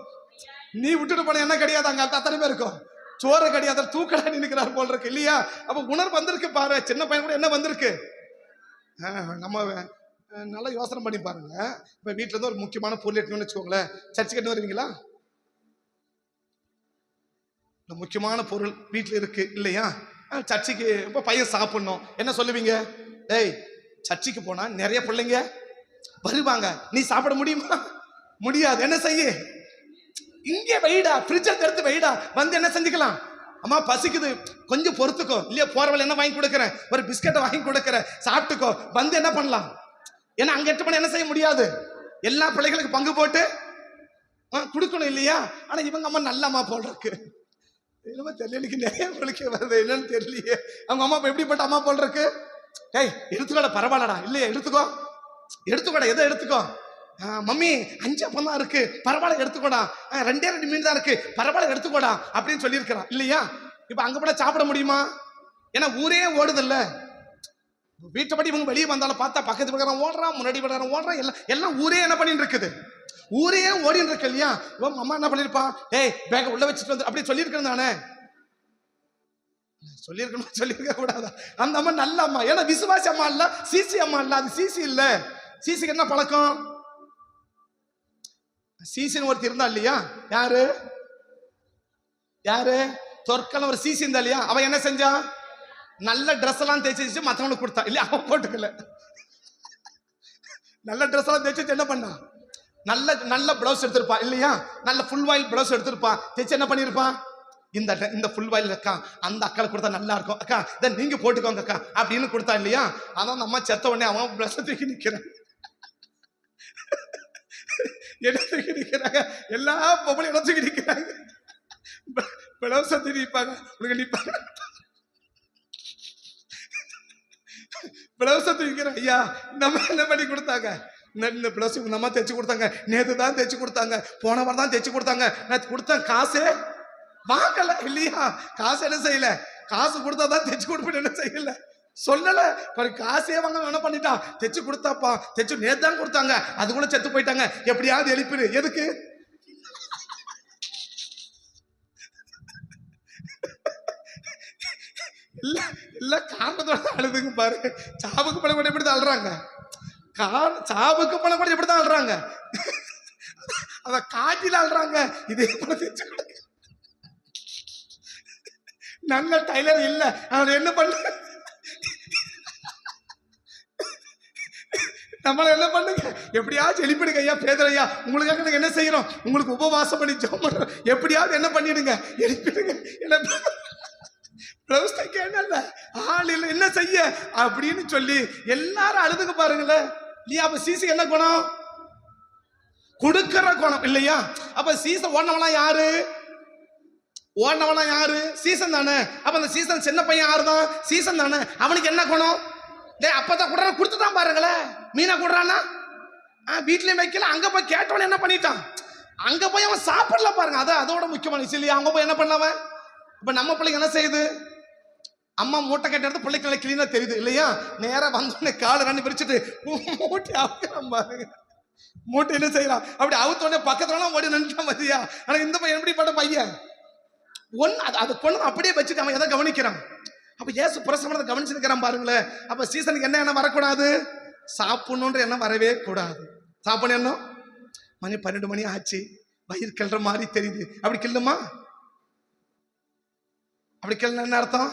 A: நீ விட்டுட்டு போன என்ன கிடையாது, அங்க அத்தனை பேர் இருக்கும், சோறு கிடையாது, தூக்கடா நினைக்கிறார் போல் இருக்கு இல்லையா? அப்ப உணர்வு வந்திருக்கு பாரு. சின்ன பையன் கூட என்ன வந்திருக்கு? நம்ம நல்லா யோசனை பண்ணி பாருங்க. இப்ப வீட்டுல இருந்து ஒரு முக்கியமான பொருள் எடுக்கணும்னு வச்சுக்கோங்களேன், சர்ச்சுக்கு எட்டு வருவீங்களா? முக்கியமான பொருள் வீட்டுல இருக்கு இல்லையா? சர்ச்சுக்கு இப்ப பையன் சாப்பிடணும், என்ன சொல்லுவீங்க? டேய், சர்ச்சுக்கு போனா நிறைய பிள்ளைங்க வருவாங்க, நீ சாப்பிட முடியுமா? முடியாது. என்ன செய்ய? இங்கே வைடா, ஃப்ரிட்ஜை எடுத்து வைடா, வந்து என்ன செஞ்சுக்கலாம்? அம்மா பசிக்குது, கொஞ்சம் பொறுத்துக்கோ, இல்லையா போறவள் என்ன வாங்கி கொடுக்குறேன், ஒரு பிஸ்கட்டை வாங்கி கொடுக்குறேன், சாப்பிட்டுக்கோ, வந்து என்ன பண்ணலாம்? ஏன்னா அங்க 8 மணி என்ன செய்ய முடியாது, எல்லா பிள்ளைகளுக்கு பங்கு போட்டு கொடுக்கணும் இல்லையா? ஆனா இவங்க அம்மா நல்ல அம்மா போல் இருக்கு. என்னமா தெரியல, எனக்கு நிறைய பிள்ளைக்கு வருது, என்னன்னு தெரியலையே. அவங்க அம்மா எப்படிப்பட்ட அம்மா போல் இருக்கு? ஏய் எடுத்துக்கோடா, பரவாயில்லடா, இல்லையா எடுத்துக்கோடா, எதை எடுத்துக்கோ? மம்மி 5 அப்பம் தான் இருக்கு, பரவாயில்ல எடுத்துக்கோடா, 2 மீன் தான் இருக்கு, பரவாயில்ல எடுத்துக்கோடா அப்படின்னு சொல்லியிருக்கிறான் இல்லையா? இப்ப அங்க போட சாப்பிட முடியுமா? ஏன்னா ஊரே ஓடுது இல்ல. வீட்டை இவங்க வெளியே வந்தாலும் பார்த்தா பக்கத்து பக்கம் ஓடுறான், முன்னாடி விடுறான், ஓடுறான், எல்லாம் ஊரே என்ன பண்ணிட்டு இருக்குது, ஊரே ஓடின்னு இருக்கு இல்லையா? இவன் அம்மா என்ன பண்ணிருப்பான்? ஏய் பேக உள்ள வச்சுட்டு வந்து அப்படி சொல்லியிருக்கணும் தானே, சொல்லியிருக்க கூடாதா? அந்த அம்மா நல்ல அம்மா, ஏன்னா விசுவாசி அம்மா இல்ல, சிசி அம்மா இல்ல. அது சிசி இல்ல. சிசிக்கு என்ன பழக்கம்? சிசின்னு ஒருத்தர் இருந்தா இல்லையா? யாரு? தொற்கால ஒரு சிசி இருந்தா இல்லையா? அவன் என்ன செஞ்சா? நல்ல ட்ரெஸ் எல்லாம் தேய்ச்சி மற்றவங்களுக்கு கொடுத்தா இல்லையா, அவன் போட்டுக்கல. நல்ல ட்ரெஸ் எல்லாம் தேய்ச்சி என்ன பண்ணா, நல்ல நல்ல பிளவுஸ் எடுத்திருப்பா இல்லையா, நல்ல ஃபுல் வாயில் பிளவுஸ் எடுத்திருப்பா, தேய்ச்சி என்ன பண்ணிருப்பான், இந்த ஃபுல் வாயில் அக்கா அந்த அக்கால கொடுத்தா நல்லா இருக்கும் அக்கா, இதை நீங்க போட்டுக்கோங்க அக்கா அப்படின்னு கொடுத்தா இல்லையா. அதான் நம்ம செத்த உடனே அவன் பிளஸ் தூக்கி நிக்கிறான். என்ன தூக்கி நிக்கிறாங்க, எல்லா பொம்பளையும் இடம் தூக்கி நிக்கிறாங்க. பிளவுஸ் தூக்கி நிற்பாங்க, உனக்கு நிற்பாங்க பிளவுஸ் தூக்கிக்கிறேன். ஐயா நம்ம என்ன பண்ணி கொடுத்தாங்க, இந்த பிளவுஸ் நம்ம தைச்சு கொடுத்தாங்க, நேற்று தான் தைச்சு கொடுத்தாங்க, போன வாரம் தான் தைச்சு கொடுத்தாங்க, நான் கொடுத்தேன் காசே வாங்கல இல்லையா. காசு என்ன செய்யல, காசு கொடுத்தா தான் தைச்சு கொடுப்பேன், என்ன செய்யல சொல்லல. காசே வாங்க என்ன பண்ணிட்டான், தைச்சு கொடுத்தாப்பா, தைச்சு நேத்து தான் கொடுத்தாங்க, அது கூட செத்து போயிட்டாங்க, எப்படியாவது எழுப்பிடு. எதுக்கு, இல்ல இல்ல காரணத்தோட அழுதுங்க பாரு. சாவுக்கு பணம் கூட எப்படிதான் அழுறாங்க, சாவுக்கு பணம் கூட எப்படிதான் அழுறாங்க, அத காட்டில அழுறாங்க. இதே போல தைச்சு கொடுக்க நல்ல டைலர் இல்ல, அவர் என்ன பண்ண, நம்மள என்ன பண்ணுங்க, எப்படியாவது எழுப்பிடுங்க ஐயா, பேதரையா உங்களுக்காக நாங்க என்ன செய்யறோம், உங்களுக்கு உபவாசம் பண்ணி ஜெபம் பண்றோம், எப்படியாவது என்ன பண்ணிடுங்க, எழுப்பிடுங்க. என்ன பிளவுஸ் தைக்க என்ன ஆள் இல்லை, என்ன செய்ய அப்படின்னு சொல்லி எல்லாரும் அழுதுங்க பாருங்களேன் இல்லையா. அப்ப சீசன் என்ன குணம், கொடுக்கிற குணம் இல்லையா. அப்ப சீசன் ஓடனவெல்லாம் யாரு, ஓடனவெல்லாம் யாரு, சீசன் தானே. அப்ப அந்த சீசன் சின்ன பையன் யாருதான், சீசன் தானே. அவனுக்கு என்ன குணம், அப்பதான் குடுற கொடுத்துதான் பாருங்களேன். மீனா கொடுறானா வீட்லயும் வைக்கல, அங்க போய் கேட்டவன என்ன பண்ணிட்டான், அங்க போய் அவன் சாப்பிடல பாருங்க. அதோட முக்கியமான விஷயம் இல்லையா. அங்க போய் என்ன பண்ணவன், இப்ப நம்ம பிள்ளைங்க என்ன செய்யுது, அம்மா மூட்டை கட்டுறது பிள்ளைக்கு கிளீனா தெரியுது இல்லையா. நேரம் வந்தோடனே காலை ரெண்டு பிரிச்சுட்டு மூட்டை அவுக்கிறான் பாருங்க. மூட்டை என்ன செய்யலாம், அப்படி அவுத்தோடனே பக்கத்துல ஓடி நின்றுட்டான் மதியா. ஆனா இந்த பையன் எப்படி பட்ட பையன் அது பொண்ணு அப்படியே வச்சுட்டு அவன் எதை கவனிக்கிறான். அப்ப ஏசு பிரசவனத்தை கவனிச்சிருக்கிறான் பாருங்களேன். அப்ப சீசனுக்கு என்ன எண்ணம் வரக்கூடாது, சாப்பிடணுன்ற எண்ணம் வரவே கூடாது. சாப்பிடணும் எண்ணம், மணி 12 மணி ஆச்சு, வயிறு கிள்ற மாதிரி தெரியுது, அப்படி கிள்ளுமா, அப்படி கிள்ளன என்ன அர்த்தம்,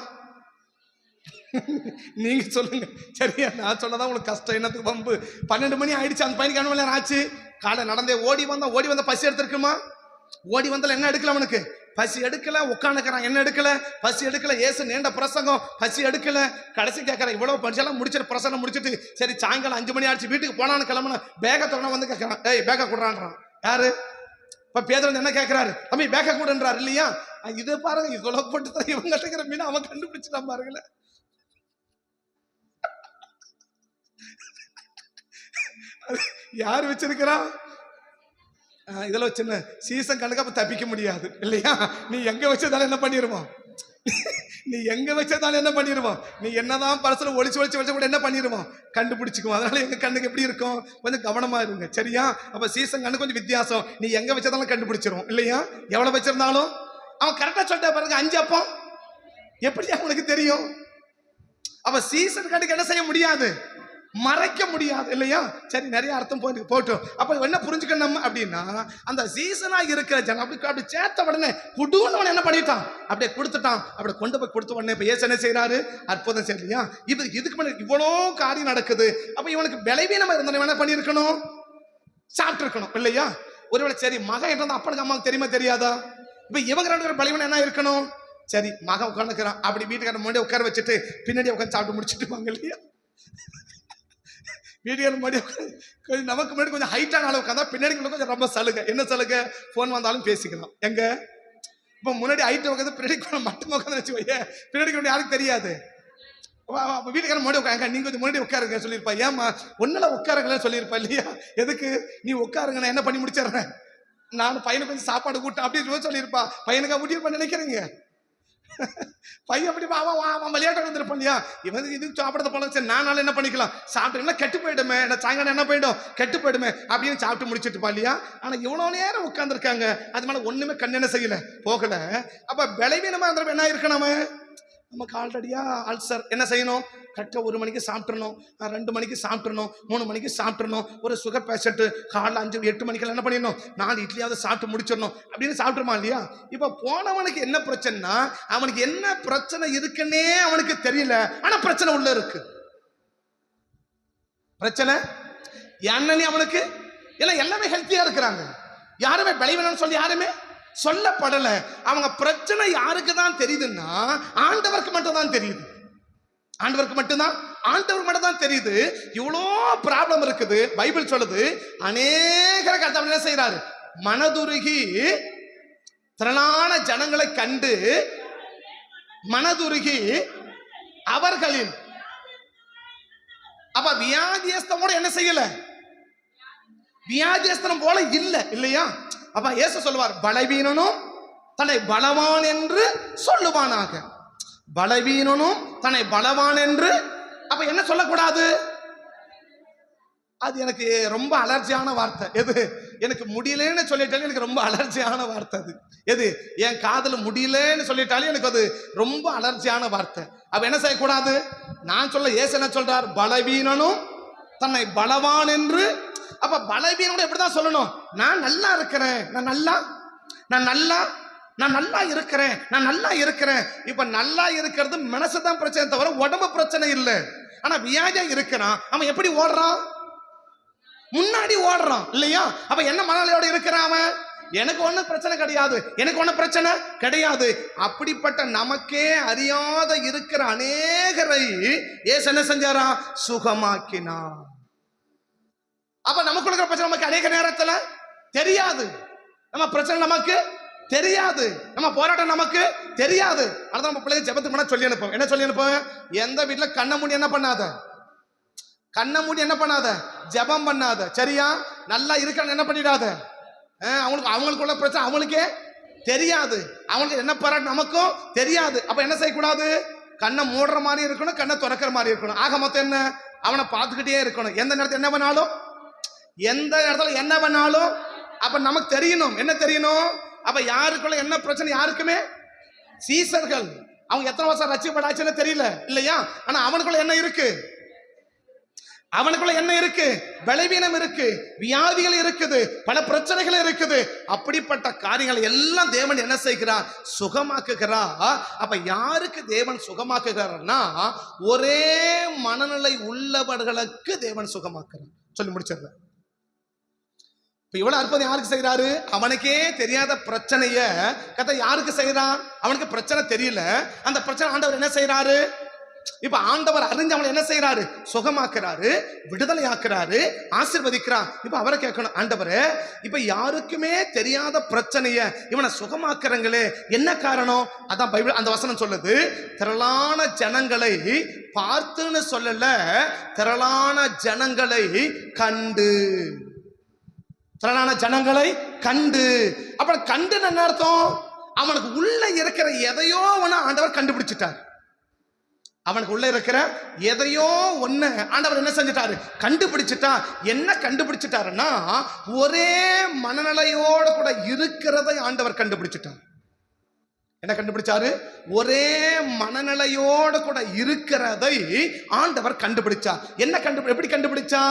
A: நீங்க சொல்லுங்க சரியா, நான் சொன்னதான் உங்களுக்கு கஷ்டம், என்னத்துக்கு வம்பு. 12 மணி ஆயிடுச்சு, அந்த பையனுக்கு 2 மணி நேரம் ஆச்சு, காலை நடந்தே ஓடி வந்த பசி எடுத்திருக்குமா, ஓடி வந்தால என்ன எடுக்கல, அவனுக்கு பசி எடுக்கல, உட்காந்துக்கிறான் என்ன எடுக்கல, பசி எடுக்கல. ஏசு நீண்ட பிரசங்கம், பசி எடுக்கல. கடைசி கேட்கறான், இவ்வளவு பரிசெல்லாம் முடிச்சிட்டு பிரசங்கம் முடிச்சிட்டு சரி சாயங்காலம் 5 மணி ஆச்சு வீட்டுக்கு போனான்னு கிளம்புன, பேகத்தோட வந்து கேட்கறான், ஏய் பேக்க கொடுறான்றான். யாரு, இப்ப பேதர் என்ன கேட்கிறாரு, தம்பி பேக்க கூடன்றாரு இல்லையா. இது பாருங்க, இவ்வளவு போட்டு இவங்க கட்டுக்கிற மீன் அவன் கண்டுபிடிச்சிட்டான் பாருங்களேன். யாரு வச்சிருக்கிறான், இதுல சின்ன சீசன் கணக்கு அப்ப தப்பிக்க முடியாது இல்லையா. நீ எங்க வச்சதாலும் என்ன பண்ணிருவோம், நீ எங்க வச்சதாலும் என்ன பண்ணிருவோம், நீ என்னதான் பரிசுல ஒளிச்சு வச்ச கூட என்ன பண்ணிருவோம், கண்டுபிடிச்சுக்குவோம். அதனால எங்க கண்ணுக்கு எப்படி இருக்கும், கொஞ்சம் கவனமா இருங்க சரியா. அப்ப சீசன் கண்ணு கொஞ்சம் வித்தியாசம், நீ எங்க வச்சதாலும் கண்டுபிடிச்சிரும் இல்லையா. எவ்வளவு வச்சிருந்தாலும் அவன் கரெக்டா சொல்லிட்டா பாருங்க, 5 அப்பம் எப்படி அவனுக்கு தெரியும். அப்ப சீசன் கண்ணுக்கு என்ன செய்ய முடியாது, மறைக்க முடியாது இல்லையா. சரி நிறைய அர்த்தம் போட்டோம். அப்ப என்ன புரிஞ்சுக்கணும் அப்படின்னா, அந்த சீசனா இருக்கிற ஜனம் அப்படி சேர்த்த உடனே குடுன்னு என்ன பண்ணிட்டான், அப்படியே கொடுத்துட்டான். அப்படி கொண்டு போய் கொடுத்த உடனே இப்ப ஏசு என்ன செய்யறாரு, அற்புதம் செய்யலையா. இதுக்கு மேல இவ்வளோ காரியம் நடக்குது. அப்ப இவனுக்கு பலவீனமா இருந்தவன் என்ன பண்ணிருக்கணும், சாப்பிட்டு இருக்கணும் இல்லையா. ஒருவேளை சரி மகன் என்ன அப்பனுக்கு அம்மாவுக்கு தெரியுமா தெரியாதா. இப்ப இவங்க 2 பேரும் பலவீனம் என்ன இருக்கணும், சரி மகன் உட்காந்துக்கிறான், அப்படி வீட்டுக்கார முன்னாடி உட்கார வச்சுட்டு பின்னாடி உட்காந்து சாப்பிட்டு முடிச்சுட்டு வாங்க இல்லையா. வீடியோவில் முன்னாடி கொஞ்சம் நமக்கு முன்னாடி கொஞ்சம் ஹைட்டான அளவு உட்காந்தா பின்னாடி கொஞ்சம் ரொம்ப சலுகை. என்ன சலுகை, ஃபோன் வந்தாலும் பேசிக்கலாம். எங்க இப்போ முன்னாடி ஹைட்டு உட்காந்து பின்னாடி மட்டும் உட்காந்து வச்சு வைய, பின்னாடி யாருக்கு தெரியாது. வீட்டுக்கார முன்னாடி உட்காங்க, நீங்க கொஞ்சம் முன்னாடி உட்காருங்க சொல்லியிருப்பா. ஏமா ஒன்னுல உட்காருங்களேன்னு சொல்லியிருப்பா இல்லையா. எதுக்கு, நீ உட்காருங்க நான் என்ன பண்ணி முடிச்சிடுறேன், நான் பையனுக்கு கொஞ்சம் சாப்பாடு கூட்டேன் அப்படின்னு சொல்லியிருப்பா. பையனுக்கா ஊட்டியிருப்பான்னு நினைக்கிறீங்க, பையன் அப்படி அவன் விளையாட்டு வந்துருப்பான் இல்லையா. இவன் இது சாப்பிடறது போல, சரி நானால என்ன பண்ணிக்கலாம், சாப்பிட்டு கெட்டு போயிடுமே, சாயங்காலம் என்ன போயிடும் கெட்டு போயிடுமே அப்படின்னு சாப்பிட்டு முடிச்சுட்டுப்பா இல்லையா. ஆனா இவ்வளவு நேரம் உட்கார்ந்துருக்காங்க, அது மேல ஒண்ணுமே கண் என்ன செய்யல போகல. அப்ப பலவீனமா இருந்தவன் என்ன இருக்கணும், நமக்கு ஆல்ரெடியா அல்சர். என்ன செய்யணும்? கரெக்டாக 1 மணிக்கு சாப்பிட்றணும், 2 மணிக்கு சாப்பிட்றணும், 3 மணிக்கு சாப்பிட்றணும். ஒரு சுகர் பேஷண்ட்டு காலைல 5-8 மணிக்கெல்லாம் என்ன பண்ணிடணும்? 4 இட்லியாவது சாப்பிட்டு முடிச்சிடணும் அப்படின்னு சாப்பிட்ருமா இல்லையா? இப்போ போனவனுக்கு என்ன பிரச்சனைனா, அவனுக்கு என்ன பிரச்சனை இருக்குன்னே அவனுக்கு தெரியல, ஆனால் பிரச்சனை உள்ள இருக்கு. பிரச்சனை என்னன்னு அவனுக்கு, ஏன்னா எல்லாமே ஹெல்த்தியா இருக்கிறாங்க, யாருமே விளைவினு சொல்லி யாருமே சொல்லப்படல. அவங்க பிரச்சனை யாருக்கு தான் தெரியுதுன்னா, ஆண்டவருக்கு மட்டும் தான் தெரியுது. ஆண்டவருக்கு மட்டும் தான் தெரியுது. இவ்வளோ ப்ராப்ளம் இருக்குது. பைபிள் சொல்லுது, அநேக கர்த்தர் என்ன செய்யறாரு? மனதுருகி திரளான ஜனங்களை கண்டு மனதுருகி அவர்களின், அப்ப வியாதியஸ்தமோட என்ன செய்யல? வியாதியஸ்தனம் போல இல்லையா? அப்ப இயேசு சொல்லுவார், பலவீனனும் தன்னை பலவான் என்று சொல்லுவானாக. பலவீனனும் தன்னை பலவான் என்று. அப்ப என்ன சொல்லக்கூடாது? அது எனக்கு ரொம்ப அலர்ஜியான வார்த்தை. எது? எனக்கு முடியலன்னு சொல்லிட்டாலே எனக்கு ரொம்ப அலர்ஜியான வார்த்தை அது. எது? என் காதல முடியலன்னு சொல்லிட்டாலே எனக்கு அது ரொம்ப அலர்ஜியான வார்த்தை. அப்ப என்ன செய்யக்கூடாது? நான் சொல்ல இயேசு என்ன சொல்றார்? பலவீனனும் தன்னை பலவான் என்று. அப்ப பலவீனோட எப்படிதான் சொல்லணும்? நான் நல்லா இருக்கிறேன், நான் நல்லா இருக்கிறேன். இப்ப நல்லா இருக்கிறது மனசுதான் பிரச்சனை தவிர உடம்பு பிரச்சனை இல்லை. ஆனா வியாதியா இருக்கிறான், அவன் எப்படி ஓடுறான்? முன்னாடி ஓடுறான் இல்லையா? அப்ப என்ன மனநிலையோட இருக்கிறான் அவன்? எனக்கு ஒன்னும் பிரச்சனை கிடையாது. அப்படிப்பட்ட நமக்கே அறியாத இருக்கிற அநேகரை இயேசு என்ன செஞ்சாரா? சுகமாக்கினார். அப்ப நமக்கு இருக்கிற பிரச்சனை நமக்கு அநேக நேரத்துல தெரியாது. நம்ம பிரச்சனை நமக்கு தெரியாது, நம்ம போராட்டம் நமக்கு தெரியாது. அதான் நம்ம பிள்ளைங்க ஜெபத்துக்கு முன்னாடி சொல்லி அனுப்போம். என்ன சொல்லி அனுப்போம்? எந்த வீட்டுல கண்ணை மூடி என்ன பண்ணாத, ஜெபம் பண்ணாத. சரியா? நல்லா இருக்க என்ன பண்ணிடாத. அவங்களுக்குள்ள பிரச்சனை அவங்களுக்கே தெரியாது, அவங்களுக்கு என்ன போராட்டம் நமக்கும் தெரியாது. அப்ப என்ன செய்யக்கூடாது? கண்ணை மூடுற மாதிரி இருக்கணும், கண்ணை திறக்கிற மாதிரி இருக்கணும். ஆக மொத்தம் என்ன? அவனை பார்த்துக்கிட்டே இருக்கணும். எந்த நேரத்தில் என்ன பண்ணாலும் அப்ப நமக்கு தெரியணும். என்ன தெரியணும்? அப்ப யாருக்குள்ள என்ன பிரச்சனை யாருக்குமே. சீசர்கள் அவங்க எத்தனை வருஷம் ரட்சிக்கப்படாச்சுன்னு தெரியல இல்லையா? ஆனா அவனுக்குள்ள என்ன இருக்கு? பலவீனம் இருக்கு, வியாதிகள் இருக்குது, பல பிரச்சனைகள் இருக்குது. அப்படிப்பட்ட காரியங்களை எல்லாம் தேவன் என்ன செய்கிறார்? சுகமாக்குகிறார். அப்ப யாருக்கு தேவன் சுகமாக்குகிறார்னா, ஒரே மனநிலை உள்ளவர்களுக்கு தேவன் சுகமாக்குறார். சொல்லி முடிச்சிடுறேன். இப்ப இவ்வளவு அற்புதம் யாருக்கு செய்யறாரு? அவனுக்கே தெரியாத பிரச்சனைய கர்த்தர் யாருக்கு செய்யறான்? அவனுக்கு பிரச்சனை தெரியல, அந்த பிரச்சனை ஆண்டவர் என்ன செய்யறாரு? இப்ப ஆண்டவர் அறிஞ்சு அவனை என்ன செய்யறாரு? சுகமாக்குறாரு, விடுதலை ஆக்குறாரு, ஆசீர்வதிக்கிறார். இப்ப அவரை கேட்கணும், ஆண்டவரே இப்ப யாருக்குமே தெரியாத பிரச்சனைய இவனை சுகமாக்குறங்களே, என்ன காரணம்? அதான் பைபிள் அந்த வசனம் சொல்லுது, திரளான ஜனங்களை பார்த்துன்னு சொல்லல, திரளான ஜனங்களை கண்டு. திரளான ஜனங்களை கண்டு. அப்புறம் கண்டு என்ன அர்த்தம்? அவனுக்கு உள்ள இருக்கிற எதையோ ஒண்ணு ஆண்டவர் கண்டுபிடிச்சிட்டார். அவனுக்கு உள்ள இருக்கிற எதையோ ஒண்ணு ஆண்டவர் என்ன செஞ்சிட்டாரு? கண்டுபிடிச்சிட்டா. என்ன கண்டுபிடிச்சிட்டாருன்னா, ஒரே மனநிலையோட கூட இருக்கிறதை ஆண்டவர் கண்டுபிடிச்சிட்டார். என்ன கண்டுபிடிச்சாரு? ஒரே மனநிலையோட கூட இருக்கிறதை ஆண்டவர் கண்டுபிடிச்சார். எப்படி கண்டுபிடிச்சா?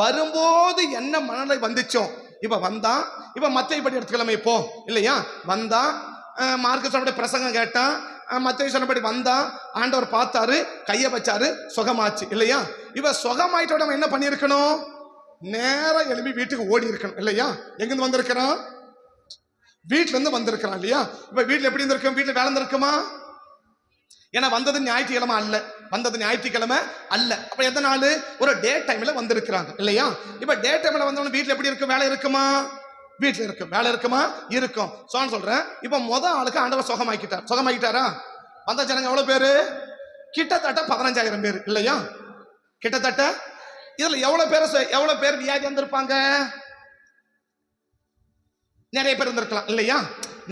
A: வரும்போது என்ன மனநிலை வந்துச்சோ, இப்ப வந்தா, இப்ப மத்தேயு படி எடுத்துக்கலாமே இப்போ இல்லையா? வந்தா, மார்க்கு சொன்னபடி பிரசங்கம் கேட்டா, மத்தேயு சொன்னபடி வந்தா, ஆண்டவர் பார்த்தாரு, கையை வச்சாரு, சுகமாச்சு இல்லையா? இப்ப சுகமாயிட்டோட என்ன பண்ணிருக்கணும்? நேரம் எழுப்பி வீட்டுக்கு ஓடி இருக்கணும் இல்லையா? எங்கிருந்து வந்திருக்கிறான்? வீட்டுல இருந்து வந்திருக்கிறான் இல்லையா? இப்ப வீட்டுல எப்படி இருந்திருக்கும்? வீட்டுல வேலை இருந்திருக்குமா? ஏன்னா வந்தது ஞாயிற்றுக்கிழமை அல்ல. அப்ப எந்த நாள்? ஒரு டே டைம்ல வந்திருக்கிறாங்க இல்லையா? இப்ப டே டைம்ல வந்தவங்க வீட்டுல எப்படி இருக்கும்? வேலை இருக்குமா? வீட்டுல இருக்கும். வேலை இருக்குமா? இருக்கும். சொல்றேன், இப்ப ஆளுக்கு ஆண்டவர் சுகமாக்கிட்டாரா? வந்த ஜனங்க எவ்வளவு பேரு? கிட்டத்தட்ட 15,000 பேர் இல்லையா? கிட்டத்தட்ட. இதுல எவ்வளவு பேர் வியாதி வந்திருப்பாங்க? நிறைய பேர் இருந்திருக்கலாம் இல்லையா?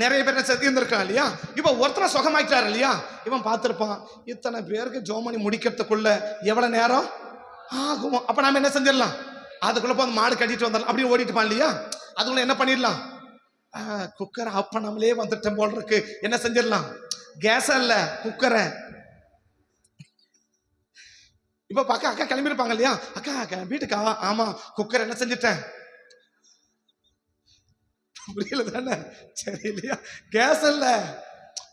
A: நிறைய பேர் இருந்திருக்கலாம் இல்லையா? இப்ப ஒருத்தர சுகமாக்கிட்டாரு இல்லையா? இவன் பார்த்திருப்பான், இத்தனை பேருக்கு ஜோமணி முடிக்கிறதுக்குள்ள எவ்வளவு நேரம் ஆகும்? அப்ப நாம என்ன செஞ்சிடலாம்? அதுக்குள்ள போய் மாடு கட்டிட்டு வந்துடலாம் அப்படி ஓடிட்டுப்பான் இல்லையா? அதுக்குள்ள என்ன பண்ணிடலாம்? குக்கரை ஆஃப் பண்ணாமலே வந்துட்டேன் போல் இருக்கு, என்ன செஞ்சிடலாம்? கேஸ் இல்ல, குக்கரை இப்ப அக்கா அக்கா கிளம்பிருப்பாங்க இல்லையா, அக்கா வீட்டுக்கா, ஆமா குக்கர் என்ன செஞ்சுட்டேன், புரியல தானே, சரி இல்லையா, கேஸ் இல்ல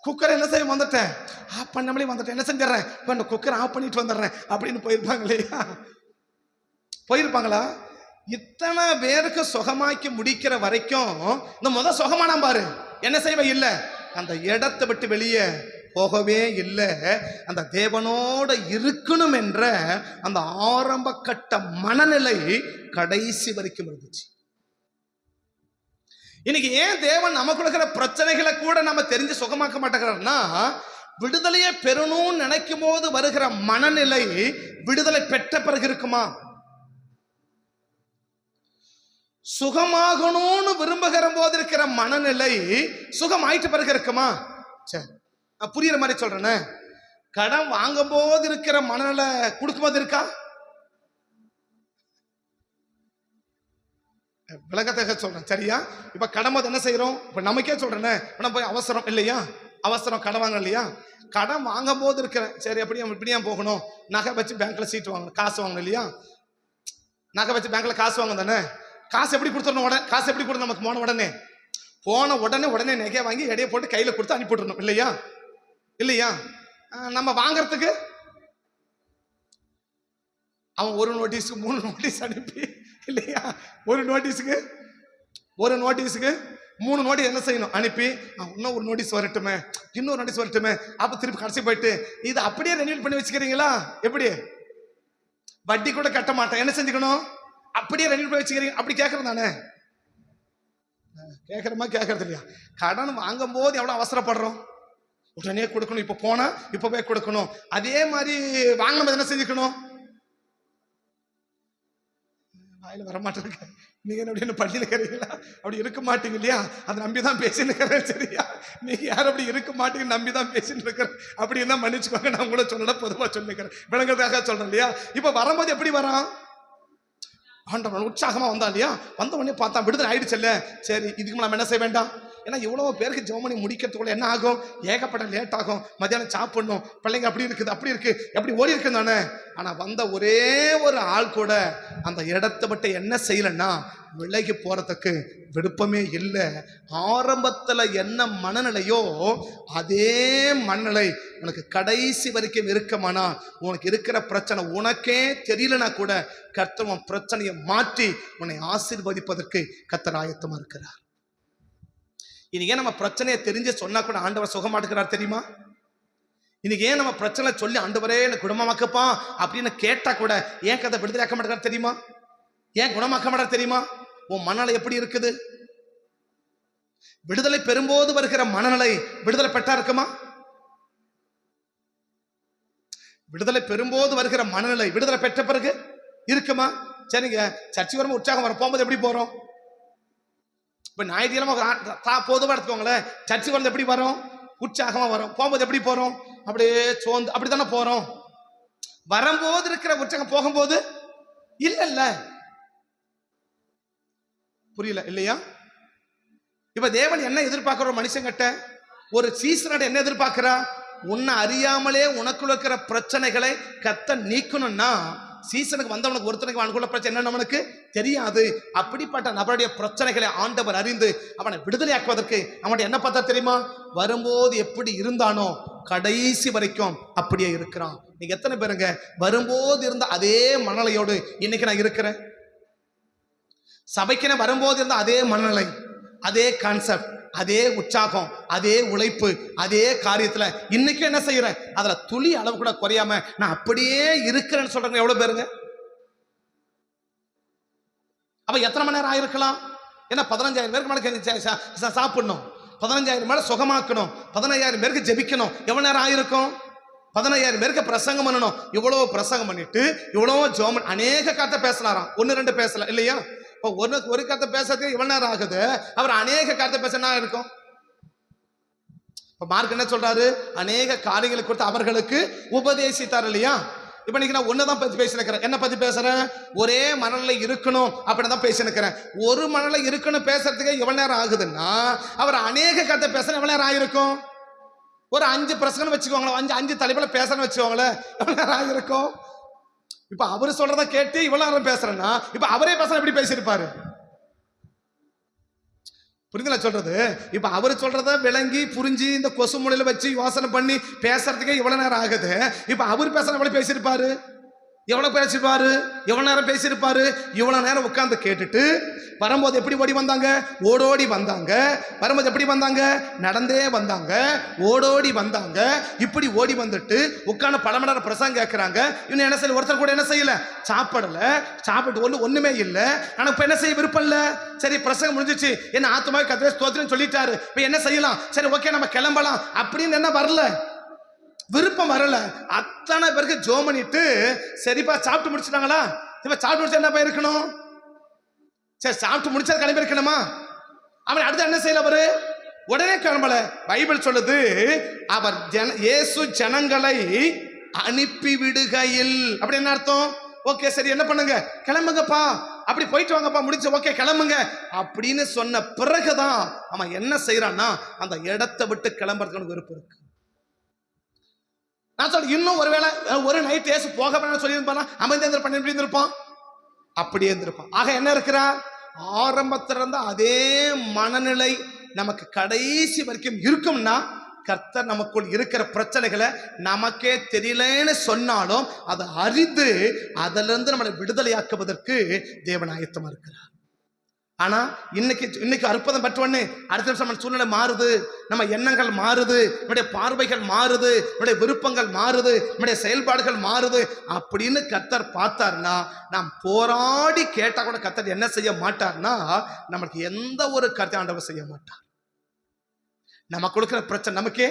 A: குக்கர் என்ன செய்ய வந்துட்டேன், ஆஃப் பண்ணாமலே வந்துட்டேன், என்ன செஞ்சிடறேன் இப்போ குக்கர் ஆஃப் பண்ணிட்டு வந்துடுறேன் அப்படின்னு போயிருப்பாங்க இல்லையா, போயிருப்பாங்களா? இத்தனை பேருக்கு சுகமாக்கி முடிக்கிற வரைக்கும் இந்த சுகமானா பாரு என்ன செய்வே இல்லை, அந்த இடத்தை விட்டு வெளியே போகவே இல்லை. அந்த தேவனோட இருக்கணும் என்ற அந்த ஆரம்ப கட்ட மனநிலை கடைசி வரைக்கும் இருந்துச்சு. இன்னைக்கு ஏன் தேவன் நமக்கு இருக்கிற பிரச்சனைகளை கூட நம்ம தெரிஞ்சு சுகமாக்க மாட்டேங்கிறோம்னா, விடுதலையை பெறணும்னு நினைக்கும் போது வருகிற மனநிலை விடுதலை பெற்ற பிறகு இருக்குமா? சுகமாகணும்னு விரும்புகிற போது இருக்கிற மனநிலை சுகமாயிட்டு பிறகு இருக்குமா? சரி, புரியுற மாதிரி சொல்றேன்னு, கடன் வாங்கும் போது இருக்கிற மனநிலை கொடுக்கும் போது இருக்கா? விளக்கத்தை சொல்றேன் சரியா? இப்ப கடன் போது என்ன செய்யறோம், இப்ப நமக்கே சொல்றேன்னு, நம்ம போய் அவசரம் இல்லையா, அவசரம் கடன் வாங்க இல்லையா, கடன் வாங்கும் போது இருக்கிற சரி இப்படியா போகணும், நகை வச்சு பேங்க்ல சீட்டு வாங்கணும், காசு வாங்கணும் இல்லையா, நகை வச்சு பேங்க்ல காசு வாங்க தானே, காசு எப்படி கொடுத்துடணும், உடனே காசு எப்படி கொடுத்து நமக்கு போன உடனே நகையை வாங்கி எடையை போட்டு கையில கொடுத்து அனுப்பிவிடணும் இல்லையா, இல்லையா? நம்ம வாங்கறதுக்கு அவன் ஒரு நோட்டீஸுக்கு 3 நோட்டீஸ் அனுப்பி இல்லையா, ஒரு நோட்டீஸுக்கு 3 நோட்டீஸ் என்ன செய்யணும் அனுப்பி, இன்னும் ஒரு நோட்டீஸ் வரட்டுமே, இன்னொரு நோட்டீஸ் வரட்டுமே, அப்ப திருப்பி கடைசி போயிட்டு இது அப்படியே ரெனியூல் பண்ணி வச்சுக்கிறீங்களா, எப்படி வட்டி கூட கட்ட மாட்டேன் என்ன செஞ்சுக்கணும், அப்படியே ரெனியூல் பண்ணி வச்சுக்கிறீங்க, அப்படி கேட்கறது தானே, கேட்கறமா கேட்கறது இல்லையா? கடன் வாங்கும் போது எவ்வளவு அவசரப்படுறோம், உடனே கொடுக்கணும், இப்ப போனா இப்பவே கொடுக்கணும். அதே மாதிரி வாங்கினது என்ன செஞ்சுக்கணும், வாயில வரமாட்டேங்க, நீங்க என்ன பண்ணி இருக்கிறீங்களா, அப்படி இருக்க மாட்டீங்க இல்லையா, அதை நம்பிதான் பேசின்னு இருக்கிறேன் சரியா, நீங்க யாரும் அப்படி இருக்க மாட்டீங்க நம்பிதான் பேசிட்டு இருக்கிறேன், அப்படி என்ன மன்னிச்சுக்கோங்க, நான் கூட சொல்லல பொதுவா சொல்லிக்கிறேன், விளங்குறதுக்காக சொல்றேன் இல்லையா. இப்ப வரும்போது எப்படி வரான், ஆண்டவன் உற்சாகமா வந்தா இல்லையா, வந்த உடனே பார்த்தா விடுதலை ஆயிடுச்சு இல்ல, சரி இதுக்கு நம்ம என்ன செய்ய வேண்டாம், ஏன்னா இவ்வளவு பேருக்கு ஜெபம் பண்ணி முடிக்கிறதுக்குள்ள என்ன ஆகும், ஏகப்பட்ட லேட் ஆகும், மத்தியானம் சாப்பிடணும், பிள்ளைங்க அப்படி இருக்குது அப்படி இருக்கு எப்படி ஓடி இருக்கு தானே. ஆனா வந்த ஒரே ஒரு ஆள் கூட அந்த இடத்தை விட்டு என்ன செய்யலன்னா விலகி போறதுக்கு விருப்பமே இல்லை. ஆரம்பத்துல என்ன மனநிலையோ அதே மனநிலை உனக்கு கடைசி வரைக்கும் இருக்குமானா, உனக்கு இருக்கிற பிரச்சனை உனக்கே தெரியலனா கூட கர்த்தர் உன் பிரச்சனையை மாற்றி உன்னை ஆசீர்வதிப்பதற்கு கர்த்தர் ஆயத்தமா இருக்கிறார். இன்னைக்கு ஏன் நம்ம பிரச்சனையை தெரிஞ்சு சொன்னா கூட ஆண்டவர் சுகமாட்டுக்கிறார் தெரியுமா? இன்னைக்கு ஏன் நம்ம பிரச்சனை சொல்லி ஆண்டவரே எனக்கு குணமாக்கப்பா அப்படின்னு கேட்டா கூட ஏன் கதை விடுதலையாக்க மாட்டேங்கிறார் தெரியுமா? ஏன் குணமாக்க மாட்டார் தெரியுமா? உன் மனநிலை எப்படி இருக்குது? விடுதலை பெறும்போது வருகிற மனநிலை விடுதலை பெற்றா இருக்குமா? விடுதலை பெறும்போது வருகிற மனநிலை விடுதலை பெற்ற பிறகு இருக்குமா? சரிங்க, சர்ச்சை வரும் உற்சாகம் வரும், போகும்போது எப்படி போறோம்? இப்ப ஞாயிற்றுக்கிழமை பொதுவாக எடுத்துக்கோங்களேன், சர்ச்சை வந்து எப்படி வரும்? உற்சாகமா வரும். போகும்போது எப்படி போறோம்? அப்படியே சோர்ந்து அப்படித்தானே போறோம். வரும்போது இருக்கிற உற்சாகம் போகும்போது இல்ல, புரியல இல்லையா? இப்ப தேவன் என்ன எதிர்பார்க்கிற மனுஷன் கிட்ட ஒரு சீசனோட என்ன எதிர்பார்க்கிறா? உன்னை அறியாமலே உனக்குள்ள இருக்கிற பிரச்சனைகளை கத்த நீக்கணும்னா சீசனுக்கு வந்தவனுக்கு ஒருத்தனுக்கு அவனுக்குள்ள பிரச்சனை என்ன அவனுக்கு தெரியாது. அப்படிப்பட்ட நபருடைய பிரச்சனைகளை ஆண்டவர் அறிந்து அவனை விடுதலையாக்குவதற்கு அவன் என்ன பார்த்தா தெரியுமா? வரும்போது எப்படி இருந்தானோ கடைசி வரைக்கும் அப்படியே இருக்கிறான். நீங்க எத்தனை பேருங்க வரும்போது இருந்த அதே மனநிலையோடு இன்னைக்கு நான் இருக்கிறேன்? சபைக்கு வரும்போது இருந்த அதே மனநிலை, அதே கான்செப்ட், அதே உற்சாகம், அதே உழைப்பு, அதே காரியத்துல இன்னைக்கு என்ன செய்யறேன்? அதுல துளி அளவு கூட குறையாம நான் அப்படியே இருக்கிறேன்னு சொல்றேன். எவ்வளவு பேருங்க? அப்ப எத்தனை மணி நேரம் ஆயிருக்கலாம்? ஏன்னா 15,000 பேருக்கு மேல சாப்பிடணும், 15,000 மேல சுகமாக்கணும், 15,000 பேருக்கு ஜெபிக்கணும். எவ்வளவு நேரம் ஆயிருக்கும்? 15,000 பேருக்கு பிரசங்கம் பண்ணணும். இவ்வளவு பிரசங்கம் பண்ணிட்டு இவ்வளவு ஜோமன் அநேக கதை பேசினாராம், 1-2 பேசல இல்லையா? இப்போ ஒரு கருத்தை பேசுறதுக்கு இவ்வளவு நேரம் ஆகுது, அவர் அநேக கருத்தை பேச என்ன இருக்கும்? இப்ப மார்க் என்ன சொல்றாரு? அநேக காரியங்களை கொடுத்து அவர்களுக்கு உபதேசித்தார் இல்லையா? இப்ப இன்னைக்கு நான் ஒன்னதான் பத்தி பேசினுக்கிறேன். என்ன பத்தி பேசுறேன்? ஒரே மனநிலை இருக்கணும் அப்படின்னு தான் பேசினுக்கிறேன். ஒரு மனநிலை இருக்கணும் பேசுறதுக்கு எவ்வளவு நேரம் ஆகுதுன்னா அவர் அநேக கருத்தை பேச எவ்வளவு நேரம் ஆயிருக்கும்? ஒரு 5 பிரசங்கம் வச்சுக்கோங்களேன், 5 தலைப்புல பேசணும்னு வச்சுக்கோங்களேன், எவ்வளவு நேரம் ஆயிருக்கும்? இப்ப அவரு சொல்றத கேட்டு இவ்வளவு நேரம் பேசுறேன்னா இப்ப அவரே பேசுற எப்படி பேசியிருப்பாரு? புரியுதுல சொல்றது? இப்ப அவரு சொல்றத விளங்கி புரிஞ்சு இந்த கொசு மூலையில வச்சு யோசனை பண்ணி பேசுறதுக்கே இவ்வளவு நேரம் ஆகுது. இப்ப அவர் பேசுற எவ்வளவு பேசியிருப்பாரு? எவ்வளவு பேசிருப்பாரு? எவ்வளவு நேரம் பேசியிருப்பாரு? இவ்வளவு நேரம் உட்கார்ந்து கேட்டுட்டு வரும்போது எப்படி ஓடி வந்தாங்க? ஓடோடி வந்தாங்க. வரும்போது எப்படி வந்தாங்க? நடந்தே வந்தாங்க, ஓடோடி வந்தாங்க. இப்படி ஓடி வந்துட்டு உட்கார்ந்து பல மணி நேரம் பிரசங்கம் கேட்கிறாங்க. இன்னும் என்ன செய்யல? ஒருத்தர் கூட என்ன செய்யல? சாப்பிடல. சாப்பிட்டு ஒண்ணுமே இல்லை. ஆனா இப்ப என்ன செய்ய விருப்பம் இல்ல. சரி, பிரசங்கம் முடிஞ்சிச்சு, என்ன ஆத்துமாவை கர்த்தரே ஸ்தோத்திரம் சொல்லிட்டாரு, இப்ப என்ன செய்யலாம்? சரி, ஓகே, நம்ம கிளம்பலாம் அப்படின்னு என்ன வரல, விருப்பம் வரல. அத்தனை பேருக்கு ஜோம் பண்ணிட்டு சரிப்பா சாப்பிட்டு முடிச்சுட்டாங்களா? இப்ப சாப்பிட்டு முடிச்சா என்ன இருக்கணும்? சரி, சாப்பிட்டு முடிச்சா கிளம்பி இருக்கணுமா? அவன் அடுத்து என்ன செய்யல? அவரு உடனே கிளம்பல. பைபிள் சொல்லுது, அவர் இயேசு ஜனங்களை அனுப்பி விடுகையில். அப்படி என்ன அர்த்தம்? ஓகே, சரி, என்ன பண்ணுங்க, கிளம்புங்கப்பா, அப்படி போயிட்டு வாங்கப்பா, முடிச்சு, ஓகே கிளம்புங்க அப்படின்னு சொன்ன பிறகுதான் அவன் என்ன செய்யறான்னா அந்த இடத்தை விட்டு கிளம்புறதுக்கு விருப்பம் இருக்கு. நான் சொல்றேன், இன்னும் ஒருவேளை ஒரு நைட் ஏசு போக வேணாம்னு சொல்லியிருப்பான், அமைந்து பண்ணி இருந்திருப்பான், அப்படியே இருந்திருப்பான். ஆக என்ன இருக்கிறா? ஆரம்பத்துல இருந்த அதே மனநிலை நமக்கு கடைசி வரைக்கும் இருக்கும்னா, கர்த்தர் நமக்குள் இருக்கிற பிரச்சனைகளை நமக்கே தெரியலன்னு சொன்னாலும் அதை அறிந்து அதிலிருந்து நம்மளை விடுதலையாக்குவதற்கு தேவன் ஆயத்தமா இருக்கிறார். ஆனா இன்னைக்கு அற்புதம் பெற்றவொடனே அடுத்த நிமிஷம் நம்ம சூழ்நிலை மாறுது, நம்ம எண்ணங்கள் மாறுது, நம்முடைய பார்வைகள் மாறுது, நம்முடைய விருப்பங்கள் மாறுது, நம்முடைய செயல்பாடுகள் மாறுது அப்படின்னு கர்த்தர் பார்த்தார்னா, நாம் போராடி கேட்டா கூட கர்த்தர் என்ன செய்ய மாட்டார்னா, நமக்கு எந்த ஒரு கர்த்தர் ஆண்டவர் செய்ய மாட்டார். நம்ம கொடுக்கிற பிரச்சனை நமக்கே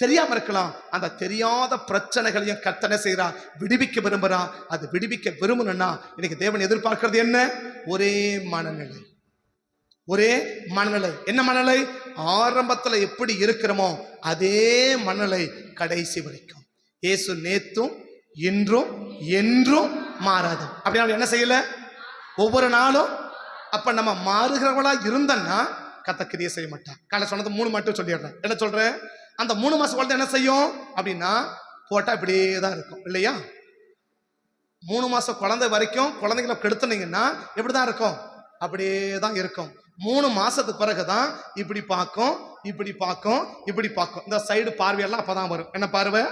A: தெரியாம இருக்கலாம். அந்த தெரியாத பிரச்சனைகளையும் கர்த்தனை செய்யறான், விடுவிக்க விரும்புறான். அது விடுவிக்க விரும்பணும்னா இன்னைக்கு தேவன் எதிர்பார்க்கிறது என்ன? ஒரே மனநிலை. ஒரே மனநிலை. என்ன மனநிலை? ஆரம்பத்துல எப்படி இருக்கிறோமோ அதே மனநிலை கடைசி வரைக்கும். இயேசு நேத்தும் இன்றும் என்றும் மாறாது. அப்படி என்ன செய்யல? ஒவ்வொரு நாளும். அப்ப நம்ம மாறுகிறவளா இருந்தோம்னா கர்த்தர் கிரியை செய்ய மாட்டான். காலை சொன்னது 3 மட்டும் சொல்லிடுறேன். என்ன சொல்றேன்? அந்த 3 மாசம் குழந்தை என்ன செய்யும் அப்படின்னா போட்டா இப்படியே தான் இருக்கும் இல்லையா? 3 மாசம் குழந்தை வரைக்கும் குழந்தைகளை கெடுத்துனீங்கன்னா எப்படிதான் இருக்கும்? அப்படியே தான் இருக்கும். 3 மாசத்துக்கு பிறகுதான் இப்படி பார்க்கும், இப்படி பார்க்கும், இப்படி பார்க்கும். இந்த சைடு பார்வையெல்லாம் அப்பதான் வரும். என்ன பார்வை?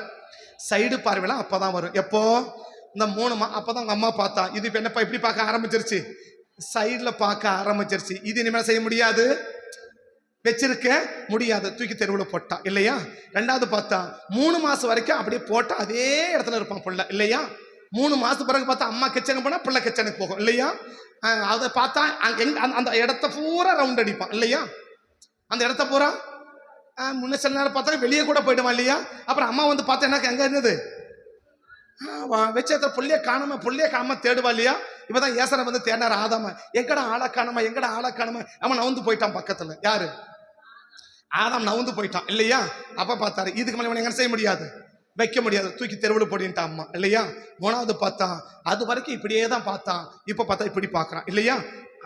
A: சைடு பார்வையெல்லாம் அப்பதான் வரும். எப்போ? இந்த 3 அப்பதான் உங்க அம்மா பார்த்தா, இது இப்ப என்னப்பா இப்படி பார்க்க ஆரம்பிச்சிருச்சு, சைடுல பார்க்க ஆரம்பிச்சிருச்சு. இது இனிமேல் செய்ய முடியாது, வச்சிருக்க முடியாது, தூக்கி தெருவில் போட்டா இல்லையா? 2வது பார்த்தா 3 மாசம் வரைக்கும் அப்படியே போட்டா அதே இடத்துல இருப்பான் பிள்ளை இல்லையா? 3 மாசம் பிறகு பார்த்தா அம்மா கிச்சனுக்கு போனா பிள்ளை கிச்சனுக்கு போகும் இல்லையா? அதை பார்த்தா அந்த இடத்த பூரா ரவுண்ட் அடிப்பான் இல்லையா? அந்த இடத்த பூரா முன்ன சில நேரம் பார்த்தா வெளியே கூட போயிடுவான் இல்லையா? அப்புறம் அம்மா வந்து பார்த்தா எனக்கு எங்க இருந்தது வச்ச புள்ளைய காணாம தேடுவா இல்லையா? இப்பதான் ஏசரை வந்து தேடினார் ஆதாம, எங்கடா ஆளை காணாம. அவன் நவுந்து போயிட்டான் பக்கத்துல. யாரு? ஆதாம் நவுந்து போயிட்டான் இல்லையா? அப்ப பார்த்தாரு, இதுக்கு மேல என்ன செய்ய முடியாது, வைக்க முடியாது, தூக்கி தெருவில் போடின்ட்டான் அம்மா இல்லையா? 3வது பார்த்தான், அது வரைக்கும் இப்படியே தான் பார்த்தான். இப்ப பார்த்தா இப்படி பார்க்கறான் இல்லையா?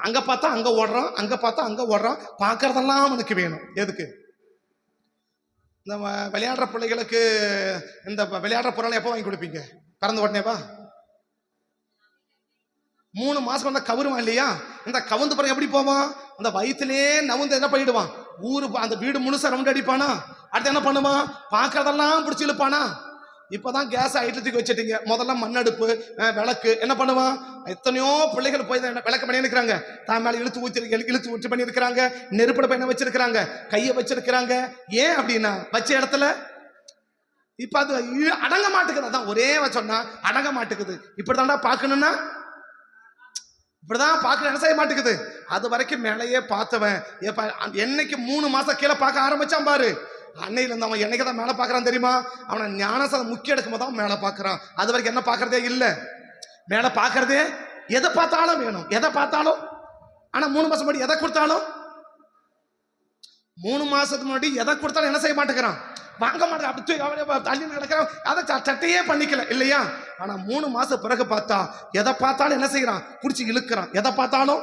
A: அங்க பார்த்தா அங்க ஓடுறான், அங்க பார்த்தா அங்க ஓடுறான். பார்க்கறதெல்லாம் அவனுக்கு வேணும். எதுக்கு? இந்த விளையாடுற பிள்ளைகளுக்கு இந்த விளையாடுற பொருளை எப்போ வாங்கி கொடுப்பீங்க? பிறந்த உடனேவா? 3 மாசம் வந்தா கவுருவான் இல்லையா? இந்த கவுந்து பிறகு எப்படி போவான்? அந்த வயிற்றுலேயே நவுந்து என்ன பண்ணிடுவான்? அந்த வீடு முழுசா ரவுண்ட் அடிப்பானா? அடுத்து என்ன பண்ணுவான்? பார்க்கறதெல்லாம் பிடிச்சி இழுப்பானா? இப்பதான் கேஸ் ஐட்டத்துக்கு வச்சுட்டீங்க. முதல்ல மண்ணடுப்பு, விளக்கு. என்ன பண்ணுவான்? எத்தனையோ பிள்ளைகள் போய் விளக்கு பண்ணி இருக்கிறாங்க, தான் மேல இழுத்து ஊற்றி பண்ணி இருக்கிறாங்க, நெருப்பட பண்ண வச்சிருக்கிறாங்க, கையை வச்சிருக்கிறாங்க. ஏன் அப்படின்னா வச்ச இடத்துல இப்ப அது அடங்க மாட்டேங்குது. அதான் ஒரே சொன்னா அடங்க மாட்டேங்குது. இப்படிதான்டா பார்க்கணும்னா இப்படிதான் பார்க்க என்ன செய்ய மாட்டேங்குது. அது வரைக்கும் மேலேயே பார்த்தவன் என்னைக்கு 3 மாசம் கீழே பார்க்க ஆரம்பிச்சான் பாரு, அன்னையில இருந்து அவன் என்னைக்குதான் மேல பாக்குறான் தெரியுமா? அவனை ஞானசாரம் முக்கிய எடுக்கும் போதான் மேல பாக்குறான். அது வரைக்கும் என்ன பாக்குறதே இல்ல. மேல பாக்குறதே எதை பார்த்தாலும் வேணும், எதை பார்த்தாலும். ஆனா 3 மாசம் முன்னாடி எதை கொடுத்தாலும், 3 மாசத்துக்கு முன்னாடி எதை கொடுத்தாலும் என்ன செய்ய மாட்டேங்கிறான், வாங்க மாட்டேன். அப்படி தள்ளி நடக்கிறான், அதை சட்டையே பண்ணிக்கல இல்லையா? ஆனா 3 மாசம் பிறகு பார்த்தா எதை பார்த்தாலும் என்ன செய்யறான், குடிச்சு இழுக்கிறான். எதை பார்த்தாலும்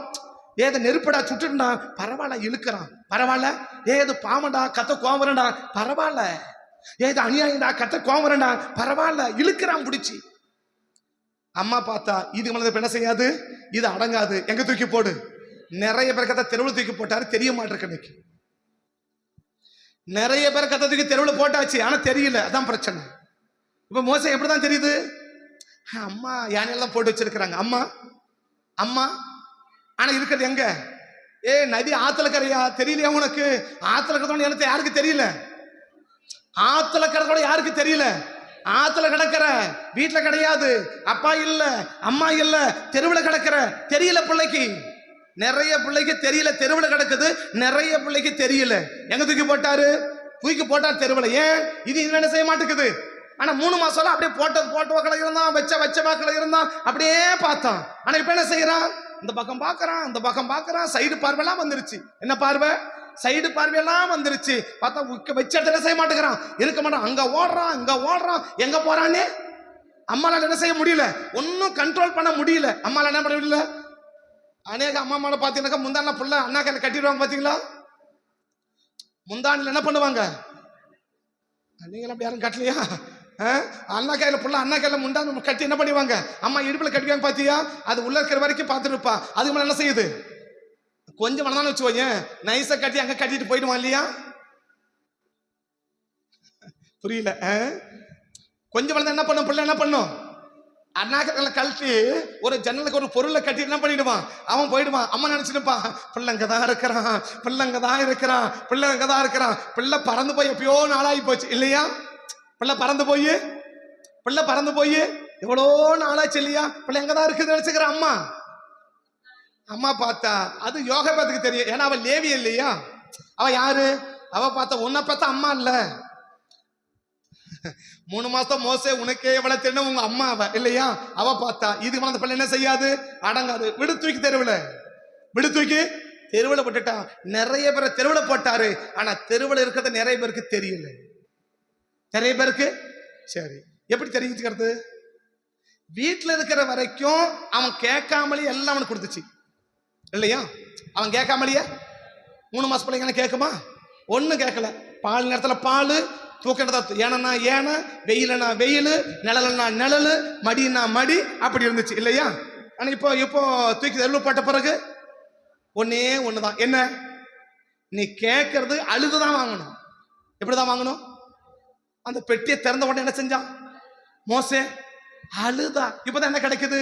A: ஏது நெருப்படா சுட்டுடா பரவாயில்ல இழுக்கிறான், பரவாயில்ல. ஏது பாவண்டா கத்த கோவரண்டா பரவாயில்ல, ஏது அநியாயண்டா கத்த கோவரண்டா பரவாயில்ல இழுக்கிறான் பிடிச்சி. அம்மா பார்த்தா இதுக்கு மேல என்ன செய்யாது, இது அடங்காது, எங்க தூக்கி போடு. நிறைய பேர் கதை தெருவில் தூக்கி போட்டாரு, தெரிய மாட்டிருக்கு. இன்னைக்கு நிறைய பேர் கதை தூக்கி தெருவில் போட்டாச்சு, ஆனா தெரியல. அதான் பிரச்சனை. இப்ப மோசே எப்படிதான் தெரியுது, அம்மா யானையெல்லாம் போட்டு வச்சிருக்கிறாங்க, அம்மா அம்மா. ஆனா இருக்கிறது எங்க? நதி ஆத்துல கரையா? தெரியலையா உனக்கு? ஆத்துல கறதோட எனக்கு யாருக்கு தெரியல? ஆத்துல கறதோட யாருக்கு தெரியல? ஆத்துல கிடக்கிற வீட்டுல கிடையாது, அப்பா இல்ல அம்மா இல்ல, தெருவில் கிடக்கிற. தெரியல பிள்ளைக்கு. நிறைய பிள்ளைக்கு தெரியல, தெருவில் கிடக்குது. நிறைய பிள்ளைக்கு தெரியல. எங்க தூக்கி போட்டாரு? தூக்கி போட்டார் தெருவில். ஏன் இது என்ன செய்ய மாட்டேங்குது? ஆனா 3 மாசம் அப்படியே போட்ட வாக்கில இருந்தான், வச்ச வாக்கில இருந்தான், அப்படியே பார்த்தான். ஆனா இப்ப என்ன செய்யறான்? இந்த பக்கம் பாக்குறான், இந்த பக்கம் பாக்குறான். சைடு பார்வையெல்லாம் வந்துருச்சு. என்ன பார்வை? சைடு பார்வையெல்லாம் வந்துருச்சு. பார்த்தா வச்ச இடத்துல செய்ய மாட்டேங்கிறான், இருக்க மாட்டான். அங்க ஓடுறான், இங்க ஓடுறான், எங்க போறான்னு அம்மால என்ன செய்ய முடியல, ஒன்னும் கண்ட்ரோல் பண்ண முடியல. அம்மால என்ன பண்ண முடியல. அநேக அம்மா மேல பாத்தீங்கன்னாக்கா முந்தான புள்ள அண்ணா கையில கட்டிடுவாங்க. பாத்தீங்களா? முந்தானில என்ன பண்ணுவாங்க? நீங்களும் அப்படி யாரும் கட்டலையா? அண்ணா கையில புள்ள அண்ணா கையில முண்டான கட்டி என்ன பண்ணுவாங்க? அம்மா இடுப்புல கட்டுவாங்க. பாத்தியா? அது உள்ள இருக்கிற வரைக்கும் பார்த்துட்டு இருப்பா. அதுக்கு மேல என்ன செய்யுது? கொஞ்சம் மனதான வச்சுக்கோங்க, நைஸா கட்டி அங்க கட்டிட்டு போயிடுவான் இல்லையா? புரியல? கொஞ்சம் மனதான் என்ன பண்ணும்? பிள்ளை என்ன பண்ணும்? அண்ணா கையில கழட்டி ஒரு ஜன்னலுக்கு ஒரு பொருளை கட்டி என்ன பண்ணிடுவான்? அவன் போயிடுவான். அம்மா நினைச்சிருப்பான், பிள்ளைங்கதான் இருக்கிறான், பிள்ளைங்கதான் இருக்கிறான், பிள்ளைங்கதான் இருக்கிறான். பிள்ளை பறந்து போய் எப்பயோ நாளாகி போச்சு இல்லையா? பிள்ளை பறந்து போய் எவ்வளோ நாளாச்சு இல்லையா? பிள்ளை எங்கதான் இருக்குது நினைச்சுக்கிற அம்மா. அம்மா பார்த்தா அது யோகபத்துக்கு தெரியும். ஏன்னா அவ லேவி இல்லையா? அவ யாரு? அவ பார்த்தா உன்னை பார்த்தா அம்மா இல்ல. 3 மாசம் மோசே உனக்கே எவ்வளவு தெரியும் உங்க அம்மா அவ இல்லையா? அவ பார்த்தா இதுக்கு அந்த பிள்ளை என்ன செய்யாது, அடங்காது. விடு தூக்கி தெருவில் போட்டுட்டான். நிறைய பேரை தெருவில் போட்டாரு. ஆனா தெருவில் இருக்கிறது நிறைய பேருக்கு தெரியல. நிறைய பேருக்கு சரி எப்படி தெரிஞ்சுக்கிறது? வீட்டுல இருக்கிற வரைக்கும் அவன் கேட்காமலே எல்லாம் அவனுக்கு கொடுத்துச்சு இல்லையா? அவன் கேட்காமலேயே 3 மாசம் பிள்ளைங்க கேட்குமா? ஒன்னும் கேட்கல. பால் நேரத்துல பால், தூக்கினதா ஏனா ஏன, வெயிலனா வெயில், நிழலனா நிழல், மடினா மடி, அப்படி இருந்துச்சு இல்லையா? ஆனா இப்போ தூக்கி தெருவில் போட்ட பிறகு ஒன்னே ஒண்ணுதான். என்ன? நீ கேட்கறது அழுதுதான் வாங்கணும். எப்படிதான் வாங்கணும்? அந்த பெட்டியை திறந்த உடனே என்ன செஞ்சான் மோசே? அழுதா. இப்பதான் என்ன கிடைக்குது?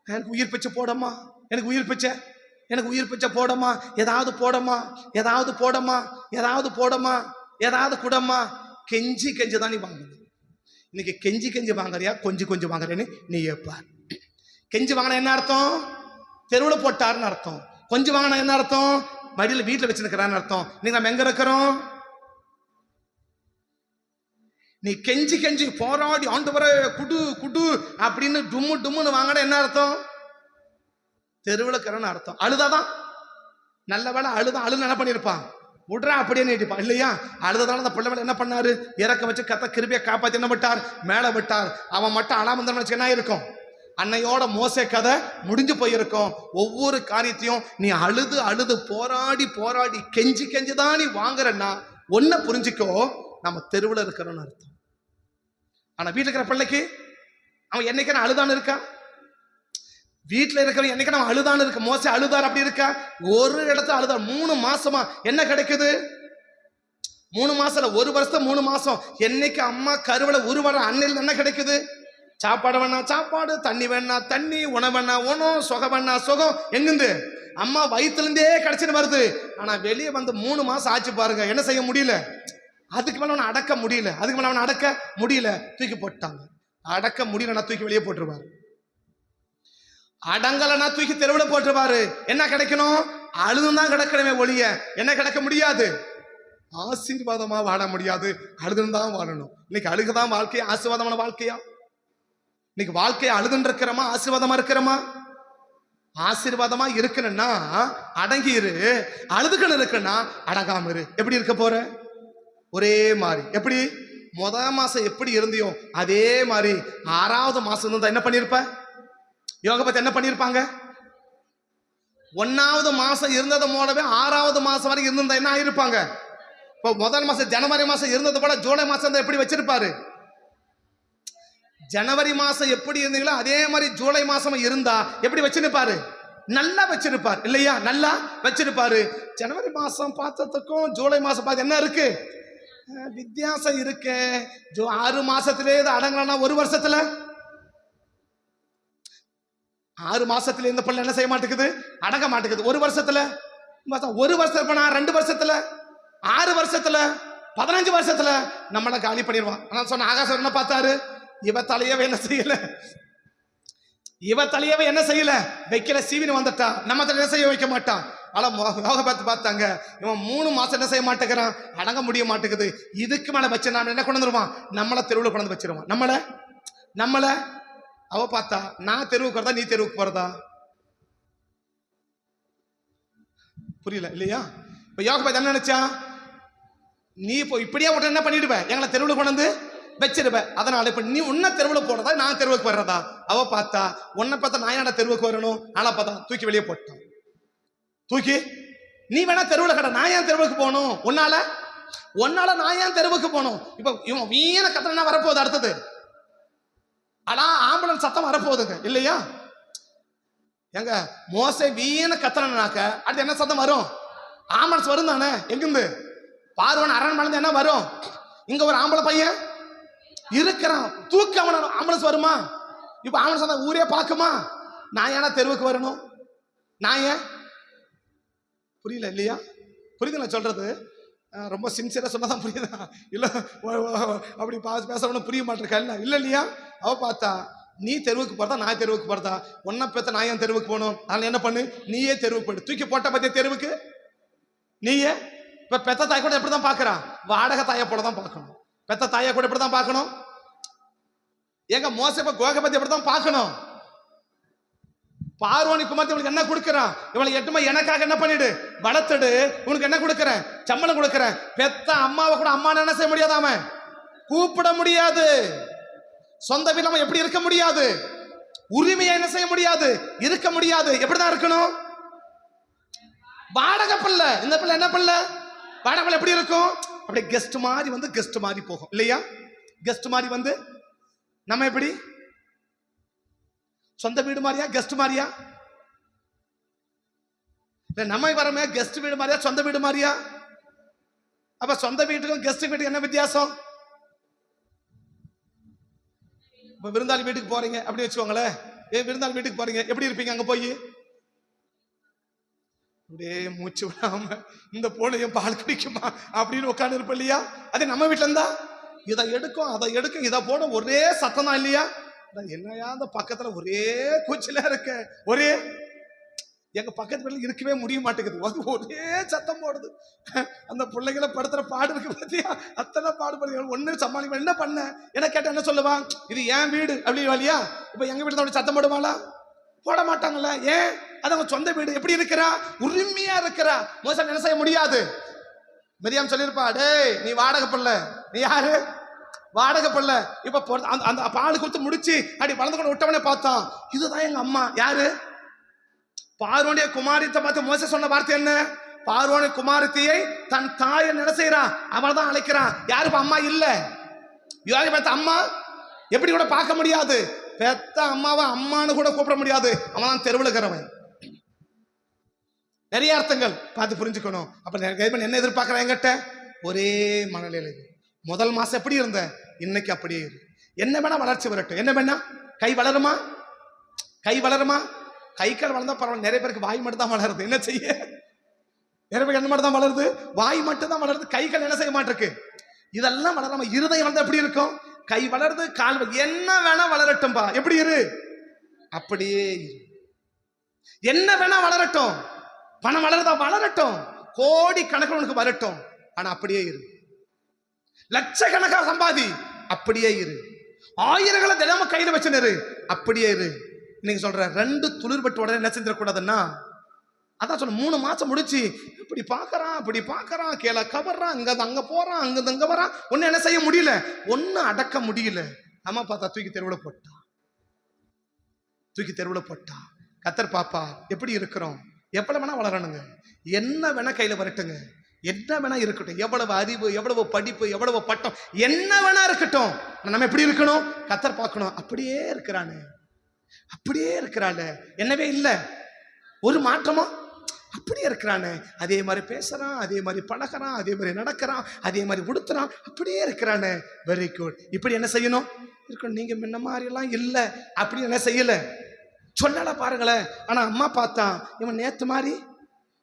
A: எனக்கு உயிர் பிச்சை போடமா, எனக்கு உயிர் பிச்சை போடமா, ஏதாவது போடமா, ஏதாவது போடமா, ஏதாவது போடமா, ஏதாவது கூடமா. கெஞ்சி தான் நீ வாங்கணும். இன்னைக்கு கெஞ்சி வாங்குறியா, கொஞ்சம் வாங்குறேன்னு நீ ஏப்பார். கெஞ்சி வாங்கினா என்ன அர்த்தம்? தெருவில் போட்டாருன்னு அர்த்தம். கொஞ்சம் வாங்கினா என்ன அர்த்தம்? மடியில் வீட்டில் வச்சிருக்கிறான்னு அர்த்தம். நீங்க நம்ம எங்க இருக்கிறோம்? நீ கெஞ்சி போராடி ஆண்டவரே குடு அப்படின்னு டும்முன்னு வாங்கினா என்ன அர்த்தம்? தெருவில் இருக்கிறன்னு அர்த்தம். அழுதாதான். நல்ல வேலை அழுது என்ன பண்ணிருப்பான்? விடுறா அப்படியே நீட்டிப்பான் இல்லையா? அழுததால அந்த பிள்ளை என்ன பண்ணாரு? இறக்க வச்சு கத்த கிருபியை காப்பாத்தி என்ன விட்டார்? மேல விட்டார். அவன் மட்டும் அழாமந்தம் என்ன இருக்கும்? அன்னையோட மோசே கதை முடிஞ்சு போயிருக்கும். ஒவ்வொரு காரியத்தையும் நீ அழுது போராடி கெஞ்சிதான் நீ வாங்குறன்னா ஒன்ன புரிஞ்சுக்கோ, நம்ம தெருவில் இருக்கிறோன்னு அர்த்தம். ஆனா வீட்டுல இருக்கிற பிள்ளைக்கு அவன் என்னைக்கு அழுதான்னு இருக்கா? வீட்டுல இருக்கிற என்னைக்கு நம்ம அழுதான்னு இருக்க? மோசே அழுதார் அப்படி இருக்கா? ஒரு இடத்துல அழுதார். 3 மாசமா என்ன கிடைக்குது? 3 மாசம் 1 வருஷம் 3 மாசம் என்னைக்கு அம்மா கருவலை உருவர அன்னையில் என்ன கிடைக்குது? சாப்பாடு வேணா சாப்பாடு, தண்ணி வேணா தண்ணி, உணவு வேணா உணவு, சுகம் வேணா சுகம். எங்கிருந்து? அம்மா வயிற்றுல இருந்தே கிடைச்சின்னு வருது. ஆனா வெளியே வந்து 3 மாசம் ஆச்சு பாருங்க. என்ன செய்ய முடியல? அதுக்கு மேல அவனை அடக்க முடியல. தூக்கி போட்டாங்க. அடக்க முடியலன்னா தூக்கி வெளியே போட்டுருவாரு. அடங்கலன்னா தூக்கி தெருவில் போட்டுருவாரு. என்ன கிடைக்கணும்? அழுதுதான் கிடைக்கணுமே ஒழிய என்ன கிடைக்க முடியாது? ஆசீர்வாதமா வாழ முடியாது. அழுதுதான் வாழணும். இன்னைக்கு அழுகுதான் வாழ்க்கையா, ஆசீர்வாதமான வாழ்க்கையா? இன்னைக்கு வாழ்க்கையை அழுதுன்னு இருக்கிறோமா, ஆசீர்வாதமா இருக்கிறோமா? ஆசீர்வாதமா இருக்கணும்னா அடங்கி இரு, அழுதுகள் இருக்குன்னா அடங்காம இரு. எப்படி இருக்க போற? ஒரே மாதிரி. எப்படி முதல் மாசம் எப்படி இருந்தியோ அதே மாதிரி 6வது மாசம் இருந்தா என்ன பண்ணிருப்ப? யோகபத்தி என்ன பண்ணிருப்பாங்க? 1வது மாசம் இருந்தது போலவே 6வது மாசம் வரைக்கும் இருந்திருந்தா என்ன ஆயிருப்பாங்க? இப்போ முதல் மாசம் ஜனவரி மாசம் இருந்தது போல ஜூலை மாசம் எப்படி வச்சிருப்பாரு?
B: ஜனவரி மாசம் எப்படி இருந்தீங்களோ அதே மாதிரி ஜூலை மாசம் இருந்தா எப்படி வச்சிருப்பாரு? நல்லா வச்சிருப்பார் இல்லையா? நல்லா வச்சிருப்பாரு. ஜனவரி மாசம் பார்த்ததுக்கும் ஜூலை மாசம் பார்த்து என்ன இருக்கு? வித்தியாசம் இருக்கு. 6 மாசத்திலே அடங்கலன்னா 1 வருஷத்துல 6 மாசத்துல இந்த பிள்ளை என்ன செய்ய மாட்டேங்குது? அடங்க மாட்டேங்குது. 1 வருஷத்துல 1 வருஷத்துல போனா 2 வருஷத்துல 6 வருஷத்துல 15 வருஷத்துல நம்மள காலி பண்ணிடுவான். ஆனா சொன்ன ஆகாசம் என்ன பார்த்தாரு? இவ தலையவே என்ன செய்யல, இவ தலையவே என்ன செய்யல, வைக்கல, சீவின்னு வந்துட்டா. நம்ம தலை என்ன செய்ய வைக்க மாட்டான். ஆனா பார்த்தாங்க, இவன் 3 மாசம் என்ன செய்ய மாட்டேங்கிறான், அடங்க முடிய மாட்டேங்குது. இதுக்கு மேல வச்சு நான் என்ன கொண்டு வந்துருவான், நம்மள தெருவில் கொண்டு வந்து வச்சிருவான். நம்மள அவ பார்த்தா, நான் தெருவுக்கு வரதா நீ தெருவுக்கு போறதா? புரியல இல்லையா? இப்ப யோகபாத் என்ன நினைச்சா, நீ இப்போ இப்படியே உடனே என்ன பண்ணிடுவ, எங்களை தெருவில் கொண்டு வந்து வச்சிருவ. அதனால இப்ப நீ உன்ன தெருவில் போறதா நான் தெருவுக்கு வர்றதா? அவ பார்த்தா, உன்னை பார்த்தா நான் ஏன்டா தெருவுக்கு வரணும், ஆனா பார்த்தா தூக்கி வெளியே போட்டான். தூக்கி நீ வேணா தெருவில் கடை, நான் ஏன் தெருவுக்கு போகணும்? உன்னால நான் ஏன் தெருவுக்கு போகணும்? இப்ப இவன் வீண கத்தனா வரப்போகுது. அடுத்தது ஆனா ஆம்புலன்ஸ் சத்தம் வரப்போகுதுங்க இல்லையா? எங்க மோசே வீண கத்தனாக்க அடுத்து என்ன சத்தம் வரும்? ஆம்புலன்ஸ் வரும் தானே. எங்கிருந்து? பார்வன் அரண்மனை என்ன வரும்? இங்க ஒரு ஆம்பளை பையன் இருக்கிறான், தூக்கி அவன ஆம்புலன்ஸ் வருமா? இப்ப ஆம்புலன்ஸ் ஊரே பார்க்குமா? நான் ஏன்னா தெருவுக்கு வரணும்? நான் ஏன்? புரியல இல்லையா? புரியுது நான் சொல்றது? ரொம்ப சின்சியரா சொன்னதான் புரியுதா? இல்ல அப்படி பேசணும் புரிய மாட்டிருக்கா? இல்ல இல்லையா? அவ பார்த்தா, நீ தெருவுக்கு போறதா நான் தெருவுக்கு போறதா? ஒன்ன பெத்த நான் ஏன் தெருவுக்கு போகணும்? அதனால என்ன பண்ணு, நீயே தெருவுக்கு போயிடு. தூக்கி போட்ட பத்திய தெருவுக்கு நீயே. இப்ப பெத்த தாய் கூட எப்படிதான் பாக்குறான்? வாடகை தாயை போல தான் பார்க்கணும். பெத்த தாயை கூட எப்படிதான் பார்க்கணும்? எங்க மோச இப்ப கோகபதி எப்படிதான் பார்க்கணும்? பார்வோனி குமார்த்தி இவனுக்கு என்ன கொடுக்குறான்? இவளை 8 எனக்காக என்ன பண்ணிடு, வளர்த்துடு, உனக்கு என்ன கொடுக்குறேன், சம்பளம் கொடுக்குறேன். பெத்த அம்மாவை கூட அம்மா என்ன செய்ய முடியாது, அவன் கூப்பிட முடியாது. சொந்த வீட்டுல எப்படி இருக்க முடியாது, உரிமையா என்ன செய்ய முடியாது, இருக்க முடியாது. எப்படிதான் இருக்கணும்? வாடகை பிள்ளை. இந்த பிள்ளை என்ன பிள்ளை? வாடகை பிள்ளை எப்படி இருக்கும்? அப்படியே கெஸ்ட் மாதிரி வந்து கெஸ்ட் மாதிரி போகும் இல்லையா? கெஸ்ட் மாதிரி வந்து நம்ம எப்படி சொந்த வீடு மாதிரியா கெஸ்ட் மாதிரியா? நம்ம வரமே கெஸ்ட் வீடு மாதிரியா சொந்த வீடு மாதிரியா? அப்ப சொந்த வீட்டுக்கும் கெஸ்ட் வீட்டுக்கு என்ன வித்தியாசம்? இப்ப விருந்தாளி வீட்டுக்கு போறீங்க அப்படி வச்சுக்கோங்களேன். விருந்தாளி வீட்டுக்கு போறீங்க, எப்படி இருப்பீங்க அங்க போய்? அப்படியே மூச்சு விடாம இந்த பூனையும் பால் குடிக்குமா அப்படின்னு உட்காந்து இருப்ப இல்லையா? அதே நம்ம வீட்டுல இருந்தா இதை எடுக்கும் அதை எடுக்கும் இதை போட ஒரே சத்தம் தான் இல்லையா? என்னையா அந்த பக்கத்துல ஒரே கூச்சலா இருக்க, ஒரே எங்க பக்கத்து வீட்டுல இருக்கவே முடிய மாட்டேங்குது, ஒரே சத்தம் போடுது. அந்த பிள்ளைகளை படுத்துற பாடு இருக்கு பத்தியா? அத்தனை பாடுபடுங்க, ஒண்ணு சமாளிக்க. என்ன பண்ண என்ன கேட்ட என்ன சொல்லுவான்? இது என் வீடு அப்படி இல்லையா? இப்ப எங்க வீட்டுல அப்படி சத்தம் போடுவாளா? போட மாட்டாங்கல்ல. ஏன்? அது அவங்க சொந்த வீடு. எப்படி இருக்கிறா? உரிமையா இருக்கிறா. மோசம் என்ன செய்ய முடியாது. மரியாம் சொல்லிருப்பா, டேய் நீ வாடகை பிள்ளை. நீ யாரு? வாடகை பிள்ளை. இப்ப அந்த பால் கொடுத்து முடிச்சு அப்படி வளர்ந்து கொண்டு விட்டவனே பார்த்தான், இதுதான் எங்க அம்மா. யாரு? பார்வோனுடைய குமாரத்தை பார்த்து மோசே சொன்ன வார்த்தை என்ன? பார்வோனுடைய குமாரத்தியை தன் தாயை என்ன செய்யறான், அவள் தான் அழைக்கிறான். யாரு? அம்மா இல்ல. யோகி பார்த்த அம்மா எப்படி கூட பார்க்க முடியாது. பெத்த அம்மாவை அம்மானு கூட கூப்பிட முடியாது. அவன் தான் தெருவில் இருக்கிறவன். நிறைய அர்த்தங்கள் பார்த்து புரிஞ்சுக்கணும். அப்ப என்ன எதிர்பார்க்கிறேன் என்கிட்ட? ஒரே மனநிலை. முதல் மாசம் எப்படி இருந்த, இன்னைக்கு அப்படியே இரு. என்ன வேணா வளர்ச்சி வரட்டும். என்ன வேணா கை வளருமா, கை வளருமா? கை கால் வளர்ந்தா பரவாயில்ல. நிறைய பேருக்கு வாய் மட்டும் தான் வளருது. என்ன செய்ய? நிறைய பேருக்கு என்ன மட்டும் தான் வளருது? வாய் மட்டும் தான் வளருது. கை கால் என்ன செய்ய மாட்டிருக்கு. இதெல்லாம் வளராம இருதயம் வளர்ந்தா எப்படி இருக்கும்? கை வளருது, கால் என்ன வேணா வளரட்டும்பா. எப்படி இரு, அப்படியே இரு. என்ன வேணா வளரட்டும். பணம் வளருதா? வளரட்டும். கோடி கணக்கு வரட்டும். ஆனா அப்படியே இரு. லட்சக்கணக்காக சம்பாதி, அப்படியே இரு. ஆயிரங்களை தினமும் கையில வச்சுரு, அப்படியே இரு. நீங்க சொல்ற 2 துளிர்பட்டு உடனே என்ன செஞ்சிடக்கூடாதுன்னா, அதான் சொல்ல 3 மாசம் முடிச்சு இப்படி பாக்குறான் அப்படி பாக்குறான், கீழே கவர்றான், அங்க அங்க போறான், அங்க அங்க வரான். ஒன்னு என்ன செய்ய முடியல, ஒன்னு அடக்க முடியல. அம்மா பார்த்தா தூக்கி தெருவில் போட்டா, தூக்கி தெருவில் போட்டா. கத்தர் பாப்பா எப்படி இருக்கிறோம், எப்படி வேணா வளரணுங்க, என்ன வேணா கையில வரட்டுங்க. என்ன வேணா இருக்கட்டும், எவ்வளவு அறிவு, எவ்வளவு படிப்பு, எவ்வளவு பட்டம், என்ன வேணா இருக்கட்டும், நம்ம எப்படி இருக்கணும்? கர்த்தர் பார்க்கணும். அப்படியே இருக்கிறானே, அப்படியே இருக்கிறாள், என்னவே இல்லை, ஒரு மாற்றமா அப்படியே இருக்கிறானே. அதே மாதிரி பேசுறான், அதே மாதிரி பழகிறான், அதே மாதிரி நடக்கிறான், அதே மாதிரி உடுத்துறான், அப்படியே இருக்கிறானே. Very good. இப்படி என்ன செய்யணும்? இருக்கணும். நீங்க முன்ன மாதிரி எல்லாம் இல்லை, அப்படி என்ன செய்யல சொல்லல பாருங்களேன். ஆனா அம்மா பார்த்தா இவன் நேத்து மாதிரி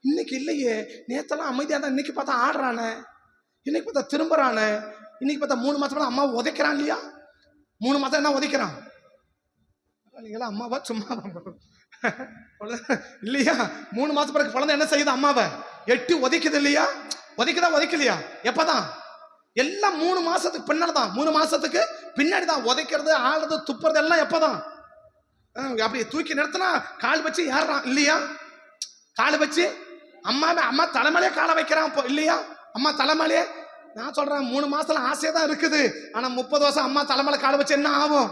B: இன்னைக்கு இல்லையே, நேத்தெல்லாம் அமைதியா தான், இன்னைக்கு பார்த்தா ஆடுறானே, இன்னைக்கு பார்த்தா திரும்புறானே, இன்னைக்கு பார்த்தா 3 மாசம் அம்மா உதைக்கிறான் இல்லையா? 3 மாசம் என்ன உதைக்கிறான்? நீங்களா அம்மாவா சும்மா இல்லையா? 3 மாசம் பிறகு குழந்தை என்ன செய்யுது? அம்மாவை எட்டி உதைக்குது இல்லையா? உதைக்குதா உதைக்கலையா? எப்பதான்? எல்லாம் 3 மாசத்துக்கு பின்னாடிதான். 3 மாசத்துக்கு பின்னாடி தான் உதைக்கிறது, ஆடுறது, துப்புறது எல்லாம் எப்பதான்? அப்படி தூக்கி நிறுத்தினா கால் வச்சு ஏறான் இல்லையா? கால் வச்சு அம்மா தலைமையிலே காலை வைக்கிறான் இல்லையா? அம்மா தலைமையிலே. நான் சொல்றேன் 3 மாசத்துல ஆசையா தான் இருக்குது, ஆனா 30 வருஷம் அம்மா தலைமையில காலை வச்சு என்ன ஆகும்?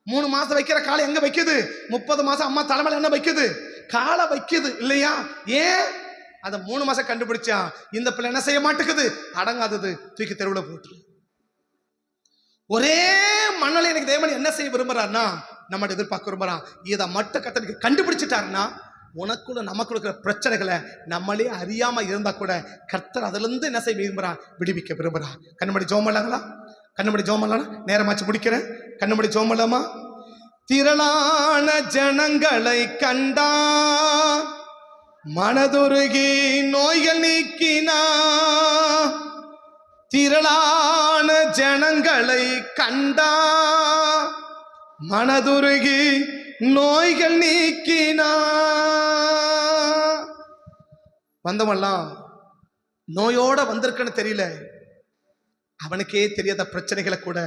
B: 3 மாசம் வைக்கிற காலை எங்க வைக்குது? 30 மாசம் அம்மா தலைமையில என்ன வைக்குது? காலை வைக்குது இல்லையா? ஏன்? அதை 3 மாசம் கண்டுபிடிச்சா இந்த பிள்ளை என்ன செய்ய மாட்டேங்குது? அடங்காதது, தூக்கி தெருவுல போட்டு. ஒரே மண்ணலை எனக்கு தேவன் என்ன செய்ய விரும்புறாருன்னா, நம்ம எதிர்பார்க்க விரும்புறான். இதை மட்டும் கர்த்தருக்கு கண்டுபிடிச்சிட்டாருன்னா, உனக்குள்ள நமக்குள்ள இருக்கிற பிரச்சனைகளை நம்மளே அறியாம இருந்தா கூட கர்த்தர் அதுல இருந்து என்ன செய்ய விரும்புறான்? விடுவிக்க விரும்புறான். கண்ணுமடி ஜெபம் பண்ணலாங்களா? கண்ணுமடி ஜெபம் பண்ணலாம். நேரமாச்சு முடிக்கிறேன். கண்ணுமடி ஜெபம் பண்ணலாமா? திரளான ஜனங்களை கண்டா, மனதுருகி நோய்கள் நீக்கினா. திரளான ஜனங்களை கண்டா, மனதுருகி நோய்கள் நீக்கினா. வந்தவெல்லாம் நோயோட வந்திருக்குன்னு தெரியல, அவனுக்கே தெரியாத பிரச்சனைகளை கூட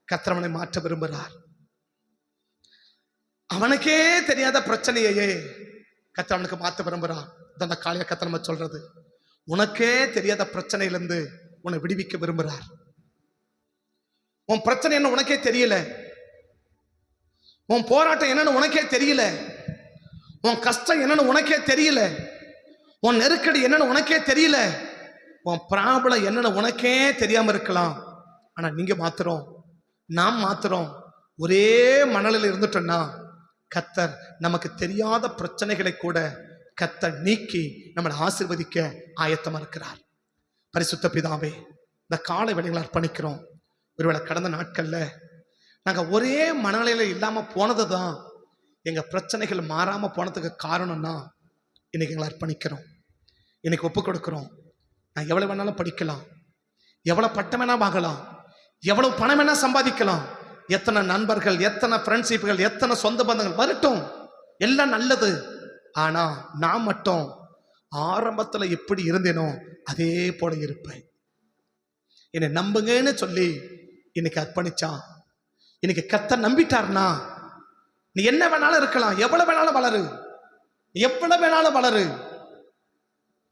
B: கர்த்தர் அவனை மாற்ற விரும்புகிறார். அவனுக்கே தெரியாத பிரச்சனையே கர்த்தர் அவனுக்கு மாற்ற விரும்புகிறார். அந்த காலைய கர்த்தர் நம்ம சொல்றது, உனக்கே தெரியாத பிரச்சனையிலிருந்து உன்னை விடுவிக்க விரும்புகிறார். உன் பிரச்சனை என்ன உனக்கே தெரியல, உன் போராட்டம் என்னன்னு உனக்கே தெரியல, உன் கஷ்டம் என்னன்னு உனக்கே தெரியல, உன் நெருக்கடி என்னன்னு உனக்கே தெரியல, உன் ப்ராப்ளம் என்னன்னு உனக்கே தெரியாம இருக்கலாம். ஆனா நீங்க மாத்திரம், நாம் மாத்திரம் ஒரே மணலில் இருந்துட்டோம்னா கர்த்தர் நமக்கு தெரியாத பிரச்சனைகளை கூட கர்த்தர் நீக்கி நம்மளை ஆசீர்வதிக்க ஆயத்தமா இருக்கிறார். பரிசுத்த பிதாவே, இந்த காலை வேளைகளை அர்ப்பணிக்கிறோம். ஒருவேளை கடந்த நாட்கள்ல நாங்க ஒரே மனநிலையில இல்லாம போனதுதான் எங்க பிரச்சனைகள் மாறாம போனதுக்கு காரணம்னா, இன்னைக்கு எங்களை அர்ப்பணிக்கிறோம், இன்னைக்கு ஒப்பு கொடுக்கிறோம். நான் எவ்வளவு வேணாலும் படிக்கலாம், எவ்வளவு பட்டம் வேணா வாங்கலாம், எவ்வளவு பணம் வேணா சம்பாதிக்கலாம், எத்தனை நண்பர்கள், எத்தனை ஃப்ரெண்ட்ஷிப்புகள், எத்தனை சொந்த பந்தங்கள் வரட்டும், எல்லாம் நல்லது. ஆனா நான் மட்டும் ஆரம்பத்துல எப்படி இருந்தேனோ அதே போல இருப்பேன். என்னை நம்புங்கன்னு சொல்லி இன்னைக்கு அர்ப்பணிச்சான். இன்னைக்கு கர்த்தர் நம்பிட்டார்னா, நீ என்ன வேணாலும் இருக்கலாம், எவ்வளவு வேணாலும் வளரு, எவ்வளவு வேணாலும் வளரு,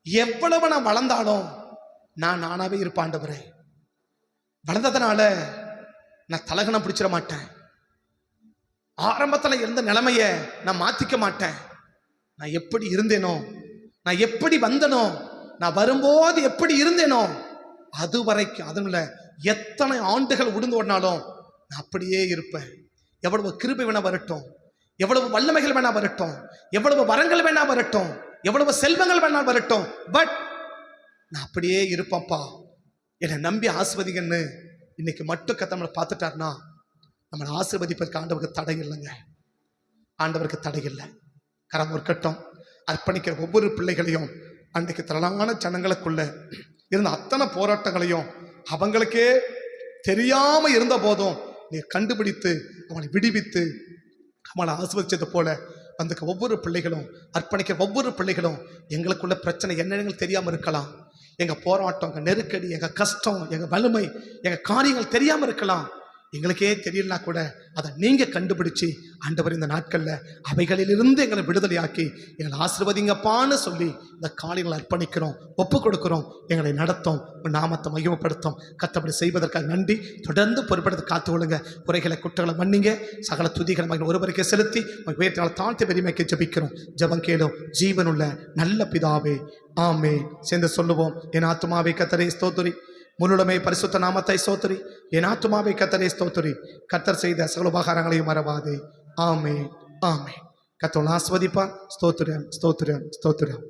B: எவ்வளவு நான் வளர்ந்தாலும் நான் நானாவே இருப்பேன். ஆண்டவரே, வளர்ந்ததுனால நான் தலகணம் பிடிச்சிட மாட்டேன். ஆரம்பத்தில் இருந்த நிலைமைய நான் மாத்திக்க மாட்டேன். நான் எப்படி இருந்தேனோ, நான் எப்படி வந்தனோ, நான் வரும்போது எப்படி இருந்தேனோ அது வரைக்கும், அதுல எத்தனை ஆண்டுகள் உடுந்து ஓடினாலும் நான் அப்படியே இருப்பேன். எவ்வளவு கிருபை வேணா வரட்டும், எவ்வளவு வல்லமைகள் வேணா வரட்டும், எவ்வளவு வரங்கள் வேணா வரட்டும், எவ்வளவு செல்வங்கள் வேணா வரட்டும், பட் நான் அப்படியே இருப்பேன்ப்பா, என்னை நம்பி ஆசிர்வதிங்கன்னு இன்னைக்கு மட்டும் நம்மளை பார்த்துட்டாருன்னா, நம்மளை ஆசீர்வதிப்பதற்கு ஆண்டவருக்கு தடை இல்லைங்க. ஆண்டவருக்கு தடை இல்லை. கரம் இருக்கட்டும். அர்ப்பணிக்கிற ஒவ்வொரு பிள்ளைகளையும் அன்றைக்கு திரளான ஜனங்களுக்குள்ள இருந்த அத்தனை போராட்டங்களையும் அவங்களுக்கே தெரியாம இருந்த போதும் நீ கண்டுபிடித்து அவனை விடுவித்து அவளை ஆசீர்வதிச்சது போல அந்த ஒவ்வொரு பிள்ளைகளும், அர்ப்பணிக்கிற ஒவ்வொரு பிள்ளைகளும், எங்களுக்குள்ள பிரச்சனை என்னன்னு தெரியாம இருக்கலாம், எங்க போராட்டம், எங்க நெருக்கடி, எங்க கஷ்டம், எங்க வலிமை, எங்க காரியங்கள் தெரியாம இருக்கலாம். எங்களுக்கே தெரியலனா கூட அதை நீங்கள் கண்டுபிடிச்சி ஆண்டவர் இந்த நாட்களில் அவைகளிலிருந்து எங்களை விடுதலையாக்கி எங்களை ஆசீர்வதிங்கப்பான்னு சொல்லி இந்த காரியங்களை அர்ப்பணிக்கிறோம், ஒப்பு கொடுக்கிறோம். எங்களை நடத்தும், நாமத்தை மகிமைப்படுத்தும். கத்தப்படி செய்வதற்காக நன்றி. தொடர்ந்து பொறுப்படுத்த காத்து கொள்ளுங்க. குறைகளை குற்றங்களை மன்னிங்க. சகல துதிகளை மகிமை ஒருவருக்கே செலுத்தி வேற்றால தாழ்த்தி பெருமைக்கு ஜெபிக்கிறோம். ஜெபம் கேளும் ஜீவனுள்ள நல்ல பிதாவே, ஆமென். சேர்ந்து சொல்லுவோம். என் ஆத்துமாவே கர்த்தரை ஸ்தோத்திரி, முழுமே பரிசுத்த நாமத்தை ஸ்தோத்திரி. என் ஆத்துமாவை கர்த்தரை ஸ்தோத்திரி, கர்த்தர் செய்த சகல உபகாரங்களையும் மறவாதே. ஆமென், ஆமென். கர்த்தர் ஆசீர்வதிப்பார். ஸ்தோத்திரம், ஸ்தோத்திரம், ஸ்தோத்திரம்.